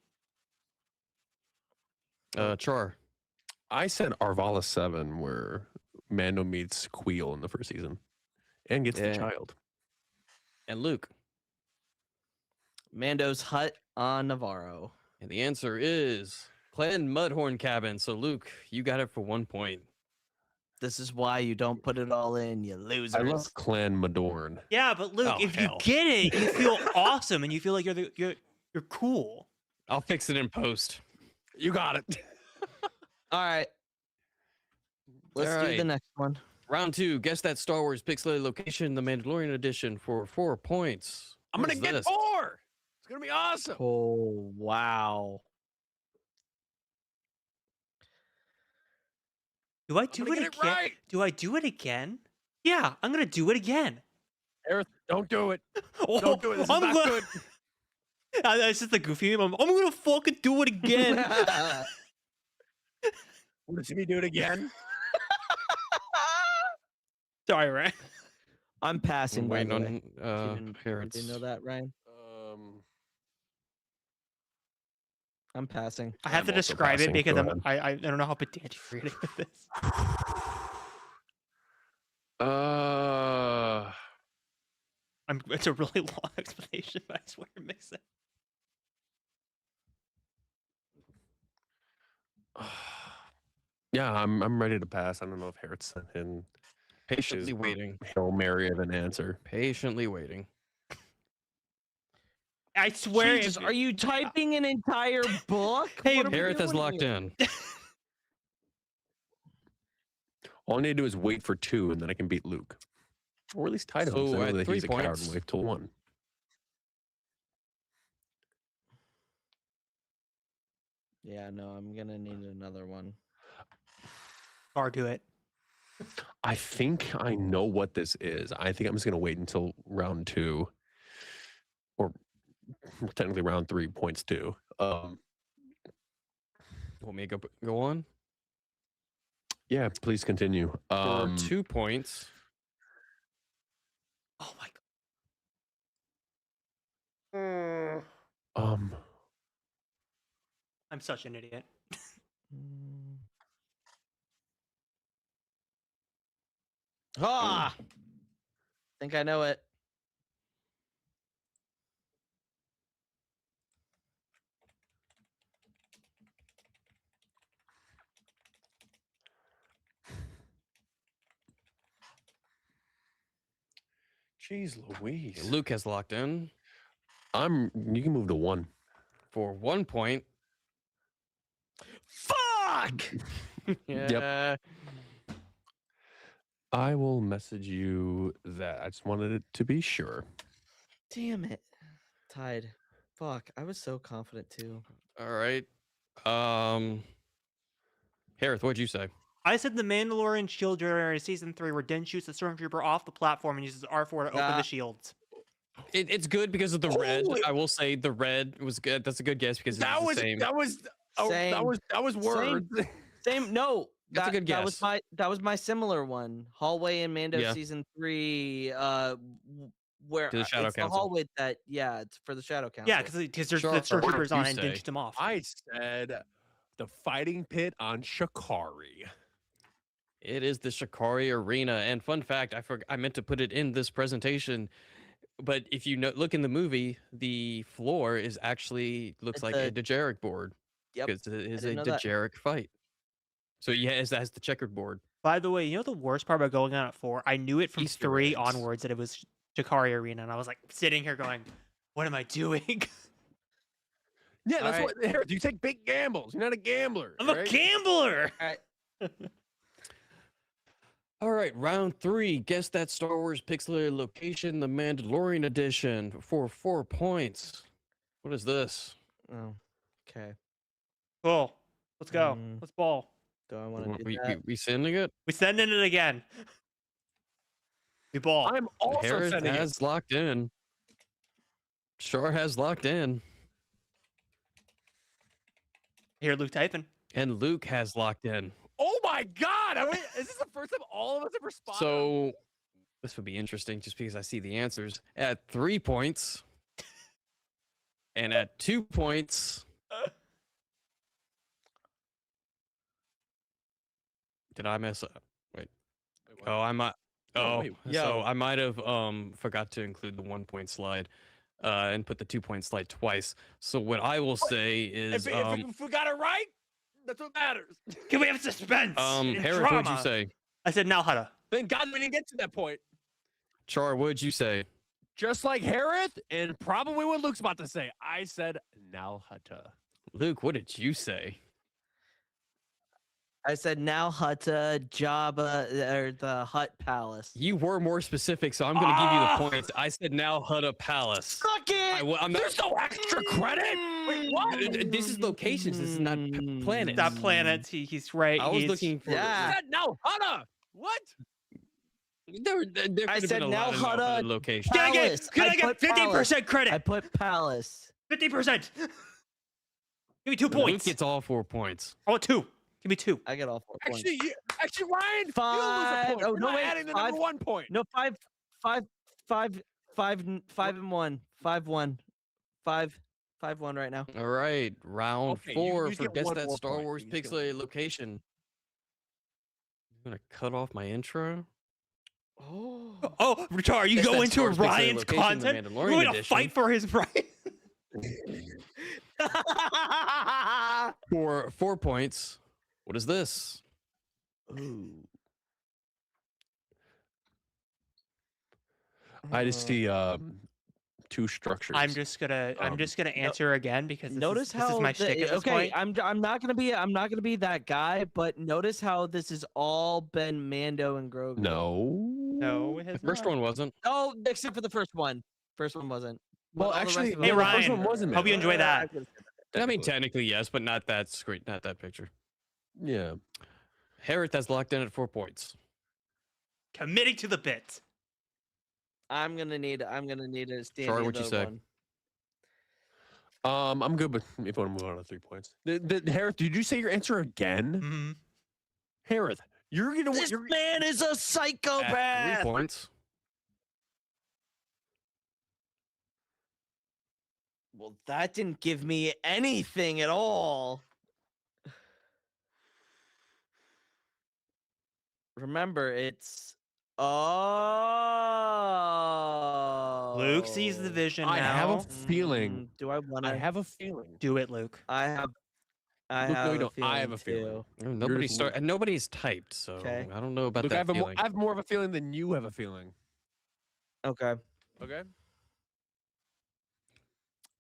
Char. I said Arvala 7, where Mando meets Queel in the first season, and gets the Yeah. child. And Luke. Mando's hut on Navarro. And the answer is Clan Mudhorn Cabin. So, Luke, you got it for 1 point. This is why you don't put it all in, you losers. I love Clan Madorn. Yeah, but Luke, Oh, if hell. you get it, you feel awesome and you feel like you're cool. I'll fix it in post. You got it. All right. Let's do the Alright. next one. Round 2. Guess that Star Wars pixelated location, the Mandalorian edition, for 4 points. I'm What gonna is get this? 4. It's gonna be awesome. Oh, wow. Do I do gonna it get again? it right. Do I do it again? Yeah, I'm gonna do it again. Hereth, don't do it. Oh, Don't do it. This is I'm not gonna- good. It's just the goofy meme. I'm gonna fucking do it again. Want to see me do it again? Sorry, Ryan. I'm passing. I'm By waiting the way. on You didn't Hereth's. know that, Ryan? I'm passing. I have I'm to also describe it passing. because Go I don't know how pedantic you're getting with this. It's a really long explanation, but I swear it makes sense. Yeah, I'm ready to pass. I don't know if Hereth sent in Patiently his waiting. Hail Mary of an answer. Patiently waiting. I swear. Jesus, are you typing an entire book? Hey, What are we Hereth has doing locked here? in. All I need to do is wait for 2, and then I can beat Luke, or at least tie him. 'cause So I know at that 3 he's a coward points- and wait till 1. Yeah, no, I'm gonna need another one. Far to it. I think I know what this is. I think I'm just gonna wait until round 2, or technically round 3, points 2. Want me to go on? Yeah, please continue. For 2 points. Oh my Um, I'm such an idiot. Ah, think I know it. Jeez Louise. Luke has locked in You can move to 1. for 1 point. Fuck. Yeah. I will message you that. I just wanted it to be sure. Damn it. Tied. Fuck. I was so confident too. All right. Hereth, what'd you say? I said the Mandalorian shield generator season 3 where Din shoots the stormtrooper off the platform and uses R4 to open the shields. It's good because of the red. I will say the red was good. That's a good guess because That was same. that was words. Same. No. That's a good guess. That was my similar one. Hallway in Mando Yeah. season 3. Where To the Shadow it's Council. the hallway that it's for the Shadow Council. Yeah, because there's Sure, the what stormtroopers did on you it and Din say? shoots them off. I said the fighting pit on Shikari. It is the Shikari Arena. And fun fact, I meant to put it in this presentation, but if you look in the movie, the floor is actually looks It's like a Dejeric board. Yep. Because it is a didn't know that. Dejeric fight. So yeah, it has the checkered board. By the way, you know the worst part about going on at 4? I knew it from Easter 3 eggs. onwards that it was Shikari Arena, and I was like sitting here going, "What am I doing? Yeah, that's All what. Hereth, you take big gambles. You're not a gambler. I'm a gambler." All right. All right, round 3. Guess that Star Wars pixelated location, the Mandalorian edition, for 4 points. What is this? Oh. Okay. Cool. Let's go. Mm. Let's ball. Do I want to do that? We sending it? We sending it again. We ball. I'm also Hereth sending it. has locked in. Char has locked in. Here, Luke typing. And Luke has locked in. Oh my God! Is this the first time all of us ever spotted? So this would be interesting just because I see the answers. At 3 points and at 2 points. Did I mess up? Wait. Oh, I might. Oh, wait, so I might have forgot to include the 1 point slide and put the 2 point slide twice. So what I will say is if we got it right, that's what matters. Can we have suspense? and Hereth, drama? what'd you say? I said Nalhada. Thank God we didn't get to that point. Char, what'd you say? Just like Hereth, and probably what Luke's about to say. I said Nalhutta. Luke, what did you say? I said now Hutta, Jabba, or the Hut Palace. You were more specific, so I'm going to give you the points. I said now Hutta Palace. Suck it! I'm not, There's no extra credit. Wait, what? This is locations. This is not planets. That planets. He's right. I was he's- looking for. Yeah. Said Nalhutta. What? There could've I been said a now lot of Hutta. locations. Can I get? Palace. Can I I get put 50% I credit? put Palace. 50%. Give me 2 Luke points. gets all 4 points. I want 2. Give me 2. I get all 4 points. Actually, Ryan, Five. you lose a point. Oh, We're no, not wait, adding the 5. number 1 point. No, 5 and 1. 5-1. 5-1 right now. All right, round Okay, you 4 just for get guess one that more Star point. Wars You just get pixelated location. I'm gonna cut off my intro. Oh, Richard, you Guess go that into Star Wars pixelated Ryan's location, the content. You're Mandalorian going to edition. fight for his right. For 4 points. What is this? Ooh. I just see 2 structures. I'm just gonna answer again because Notice this how is my shtick at this okay, point. I'm not gonna be that guy, but notice how this has all been Mando and Grogu. No, it has The first not. one wasn't. Oh, except for the first one. First one wasn't. Well, But all the actually, rest of Hey, them- the first Ryan, one wasn't. hope you Mando. enjoy that. I mean, technically yes, but not that screen, not that picture. Yeah. Hereth has locked in at 4 points. Committing to the bit. I'm gonna need a stand. Char, what'd you say? I'm good with if I want to move on to 3 points. Hereth, did you say your answer again? Mm-hmm. Hereth, you're gonna. This man is a At psychopath. 3 points. Well, that didn't give me anything at all. Remember, it's Luke sees the vision I now. have a feeling. Do I want I to? have a feeling. Do it, Luke. I have. I Luke, no, have. you a don't. I feeling have a feeling. too. Nobody's typed, so Okay. I don't know about Luke, that feeling. I have more of a feeling than you have a feeling. Okay. Okay.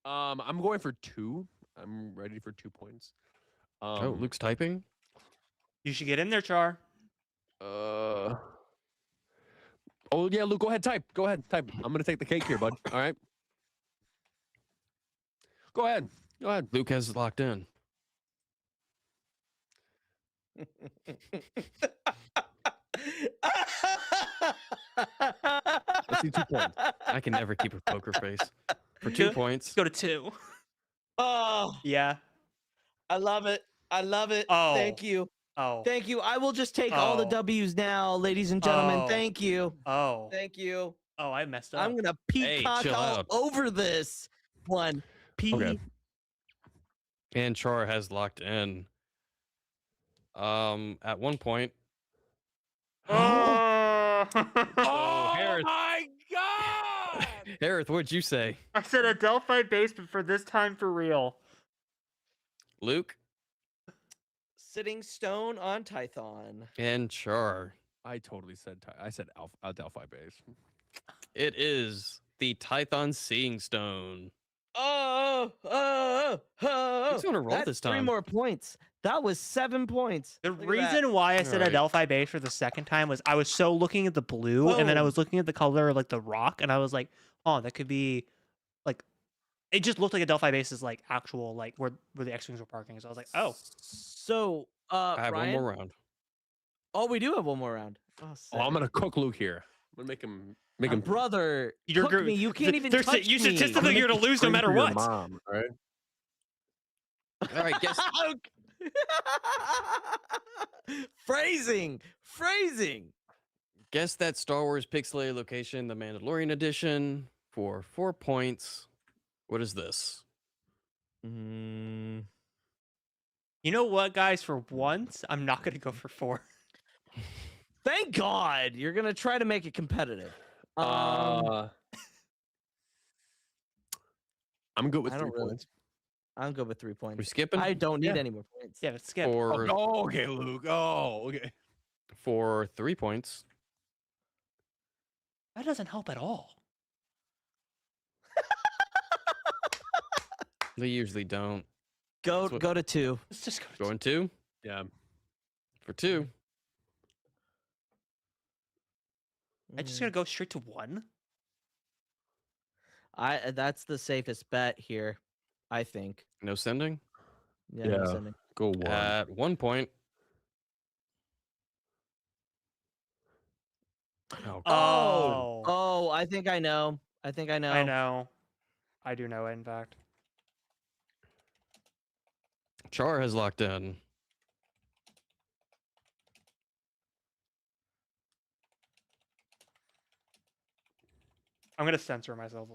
I'm going for 2. I'm ready for 2 points. Oh, Luke's typing? You should get in there, Char. Oh yeah, Luke, go ahead, type. Go ahead, type. I'm gonna take the cake here, bud. All right. Go ahead. Go ahead. Luke has locked in. Let's see 2 points. I can never keep a poker face. For 2 points. Let's go to 2. Oh, Yeah. I love it. I love it. Oh. Thank you. Oh. Thank you. I will just take all the Oh. W's now, ladies and gentlemen. Oh. Thank you. Oh. Thank you. Oh, I messed up. I'm gonna peacock chill all out. over this one. Okay. And Char has locked in. At 1 point. Oh. Hereth. my God! Hereth, what'd you say? I said a Delphi basement for this time for real. Luke Sitting stone on Tython. and Char. I totally said. I said Delphi base. It is the Tython Seeing Stone. Who's on a roll That's this 3 time? more points. That was 7 points. The Look at that. reason why I said a Alright. Delphi base for the second time was I was so looking at the blue and then I Boom. was looking at the color of like the rock and I was like, oh, that could be like it just looked like a Delphi base is like actual like where the X-Wings were parking. So I was like, oh. So, I have Ryan, one more round. Oh, we do have one more round. Oh, Oh, I'm gonna cook Luke here. I'm gonna make him. Make my him. brother. You're Cook gr- me. You can't even there's- touch you me. statistically you're gonna lose no matter what. Mom, all right. All right, guess Phrasing. guess that Star Wars pixelated location, the Mandalorian edition, for 4 points. What is this? Mm, You know what, guys? For once, I'm not gonna go for 4. thank God. You're gonna try to make it competitive. I'm good with I 3 don't really- points. I'm good with 3 We points. skipping? I don't need Yeah. any more points. Yeah, but skip. For Oh, okay, Luke. Oh, okay. for 3 points. That doesn't help at all. They usually don't. Go That's what- go to 2. Let's just go. Going 2 Yeah. for 2. I'm just gonna go straight to 1. That's the safest bet here, I think. No sending. Yeah. no Yeah. sending. Go 1. At 1 point. Oh, Oh, I think I know. I know. I know. I do know it, in fact. Char has locked in. I'm gonna censor myself.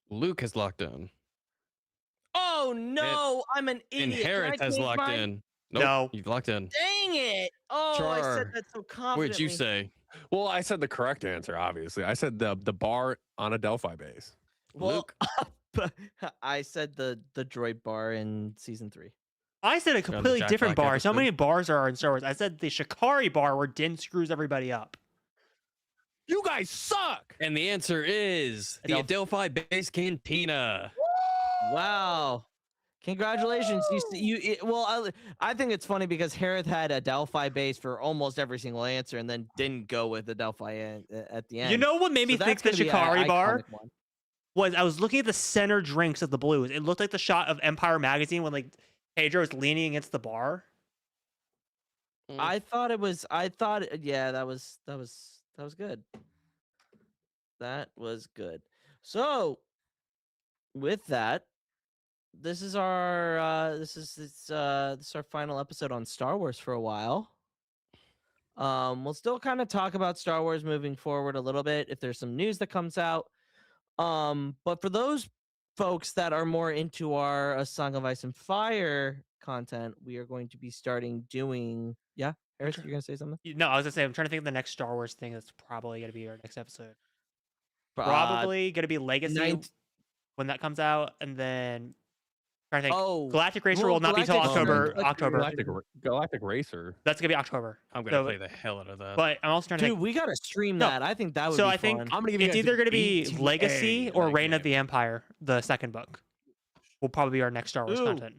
Luke has locked in. Oh no, I'm an And idiot. Can I Hereth has change locked mine? in. Nope, No. you've locked in. Dang it! Oh, I Char, said that so confidently. What did you say? Well, I said the correct answer. Obviously, I said the bar on a Delphi base. Well, Luke? I said the droid bar in season 3. I said a completely Jack different Black bar. So episode. many bars are in Star Wars. I said the Shikari bar where Din screws everybody up. You guys suck. And the answer is the Adelphi. Adelphi Base Cantina. Wow. Congratulations. I think it's funny because Hereth had a Delphi base for almost every single answer and then didn't go with the Delphi at the end. You know what made me So think that's the gonna be a Shikari bar iconic one. was I was looking at the center drinks of the blues. It looked like the shot of Empire magazine when like Pedro's leaning against the bar. I thought it was. Yeah, that was good. That was good. So, with that, this is our this is our final episode on Star Wars for a while. We'll still kind of talk about Star Wars moving forward a little bit if there's some news that comes out. But for those folks that are more into our A Song of Ice and Fire content, we are going to be starting doing. Yeah, Hereth, you're gonna say something? No, I was gonna say I'm trying to think of the next Star Wars thing that's probably gonna be our next episode. Uh, Probably gonna be Legacy ninth- when that comes out, and then trying to think. Oh, Galactic Racer well, will not be till Galactic October. Racer- October. Galactic Racer. That's gonna be October. I'm gonna So- play the hell out of that. But I'm also trying to Dude, think. we gotta stream No, that. I think that would So be I think fun. I'm gonna give you it's guys either gonna be GTA Legacy or like Reign of game. the Empire, the second book. Will probably be our next Star Wars Ooh, content.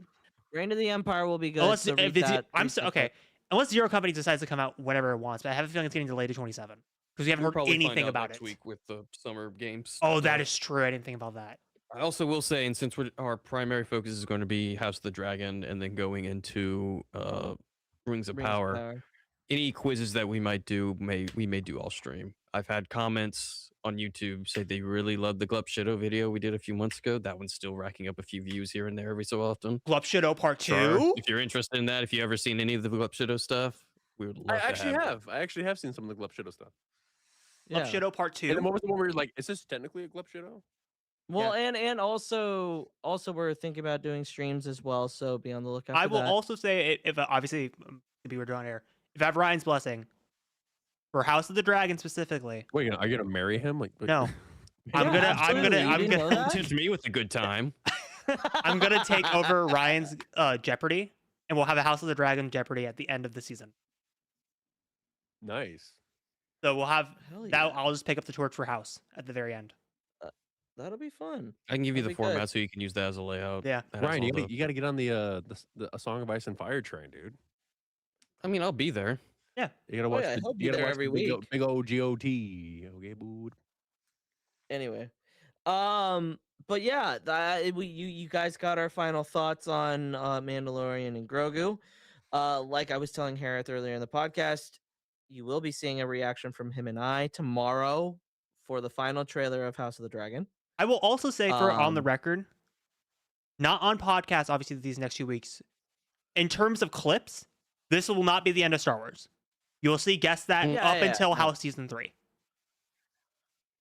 Reign of the Empire will be good. Unless so if read it's, that, I'm read so, that. okay. Unless Zero Company decides to come out whenever it wants, but I have a feeling it's getting delayed to 27 because we haven't We'll heard probably find anything out about next it. week with the summer games. Oh, that is true. I didn't think about that. I also will say, and since our primary focus is going to be House of the Dragon, and then going into Rings of Rings of Power, any quizzes that we might do, we may do all stream. I've had comments on YouTube say they really loved the Glup Shadow video we did a few months ago. That one's still racking up a few views here and there every so often. Glup Shadow Part 2? Sure. If you're interested in that, if you ever seen any of the Glup Shadow stuff, we would love I to actually have it. have. I actually have seen some of the Glup Shadow stuff. Glup Yeah. Shadow Part 2? And then what was the one where you're like, is this technically a Glup Shadow? Well, and also we're thinking about doing streams as well, so be on the lookout. I for will that. also say, if obviously, to be on air, if I have Ryan's blessing for House of the Dragon specifically, Wait, are you gonna marry him? Like, no, I'm Yeah, gonna absolutely. You didn't know that? Tempt me with a good time. I'm gonna take over Ryan's Jeopardy, and we'll have a House of the Dragon Jeopardy at the end of the season. nice. So we'll have Hell that. yeah. I'll just pick up the torch for House at the very end. That'll be fun. I can give you the That'd be good. format so you can use that as a layout. Yeah. That has Ryan, all you the- gotta get on the A Song of Ice and Fire train, dude. I mean, I'll be there. You gotta Oh, watch. yeah, the, he'll be you gotta there watch every the week. Big O GOT. Okay, boo. Anyway, but yeah, you guys got our final thoughts on Mandalorian and Grogu. Like I was telling Hereth earlier in the podcast, you will be seeing a reaction from him and I tomorrow for the final trailer of House of the Dragon. I will also say, for on the Um, record, not on podcast, obviously these next 2 weeks. In terms of clips, this will not be the end of Star Wars. You will see guess that Yeah, up yeah, until yeah. House Season 3.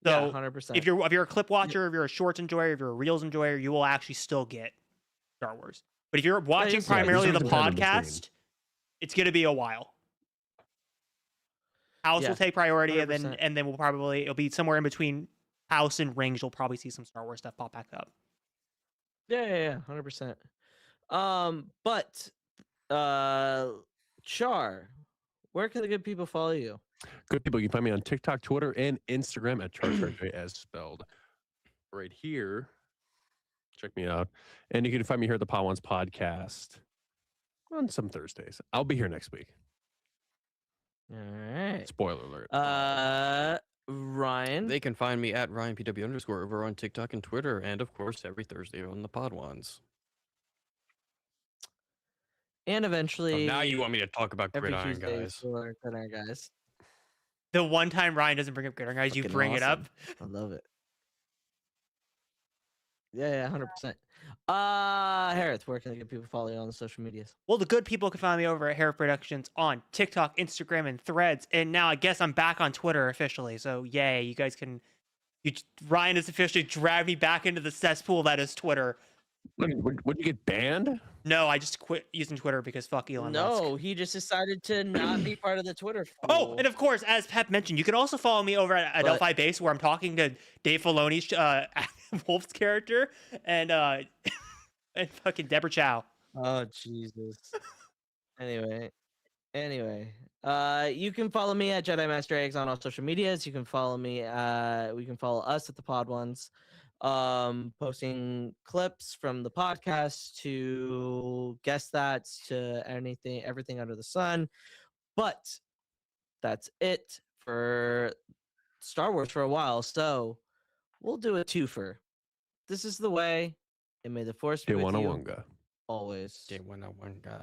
Yeah, So 100%. if you're a clip watcher, if you're a shorts enjoyer, if you're a reels enjoyer, you will actually still get Star Wars. But if you're watching it's- yeah, primarily there's the something in between. podcast, it's going to be a while. House Yeah, will take priority, 100%. and then it'll be somewhere in between House and Rings. You'll probably see some Star Wars stuff pop back up. Yeah, 100%. But Char, where can the good people follow you? Good people, you can find me on TikTok, Twitter, and Instagram at CharCharJ as spelled. Right here. Check me out. And you can find me here at the Pawans Podcast on some Thursdays. I'll be here next week. All right. Spoiler alert. Ryan. They can find me at RyanPW_ over on TikTok and Twitter, and of course every Thursday on the Podwans. And So eventually, now you want me to talk about every Gridiron Tuesday Guys? for Gridiron Guys. The one time Ryan doesn't bring up Gridiron Guys, you Fucking bring it up. awesome. I love it. Yeah, 100%. Hereth, where can the good people follow you on the social medias? Well, the good people can find me over at Hereth Productions on TikTok, Instagram, and Threads. And now I guess I'm back on Twitter officially. So yay, you guys can. Ryan has officially dragged me back into the cesspool that is Twitter. Would you get banned? No, I just quit using Twitter because fuck Elon Musk. No, he just decided to not be part of the Twitter. Oh, fool. and of course, as Pep mentioned, you can also follow me over at But- Delphi Base, where I'm talking to Dave Filoni's Wolf's character and and fucking Deborah Chow. Oh Jesus. Anyway, you can follow me at Jedi Master Eggs on all social medias. You can follow me. We can follow us at the Pod Ones, posting clips from the podcast to guest that's to everything under the sun. But that's it for Star Wars for a while. So we'll do a twofer. This is the way, and may the Force be with you. Tijuana. always. Get one guy.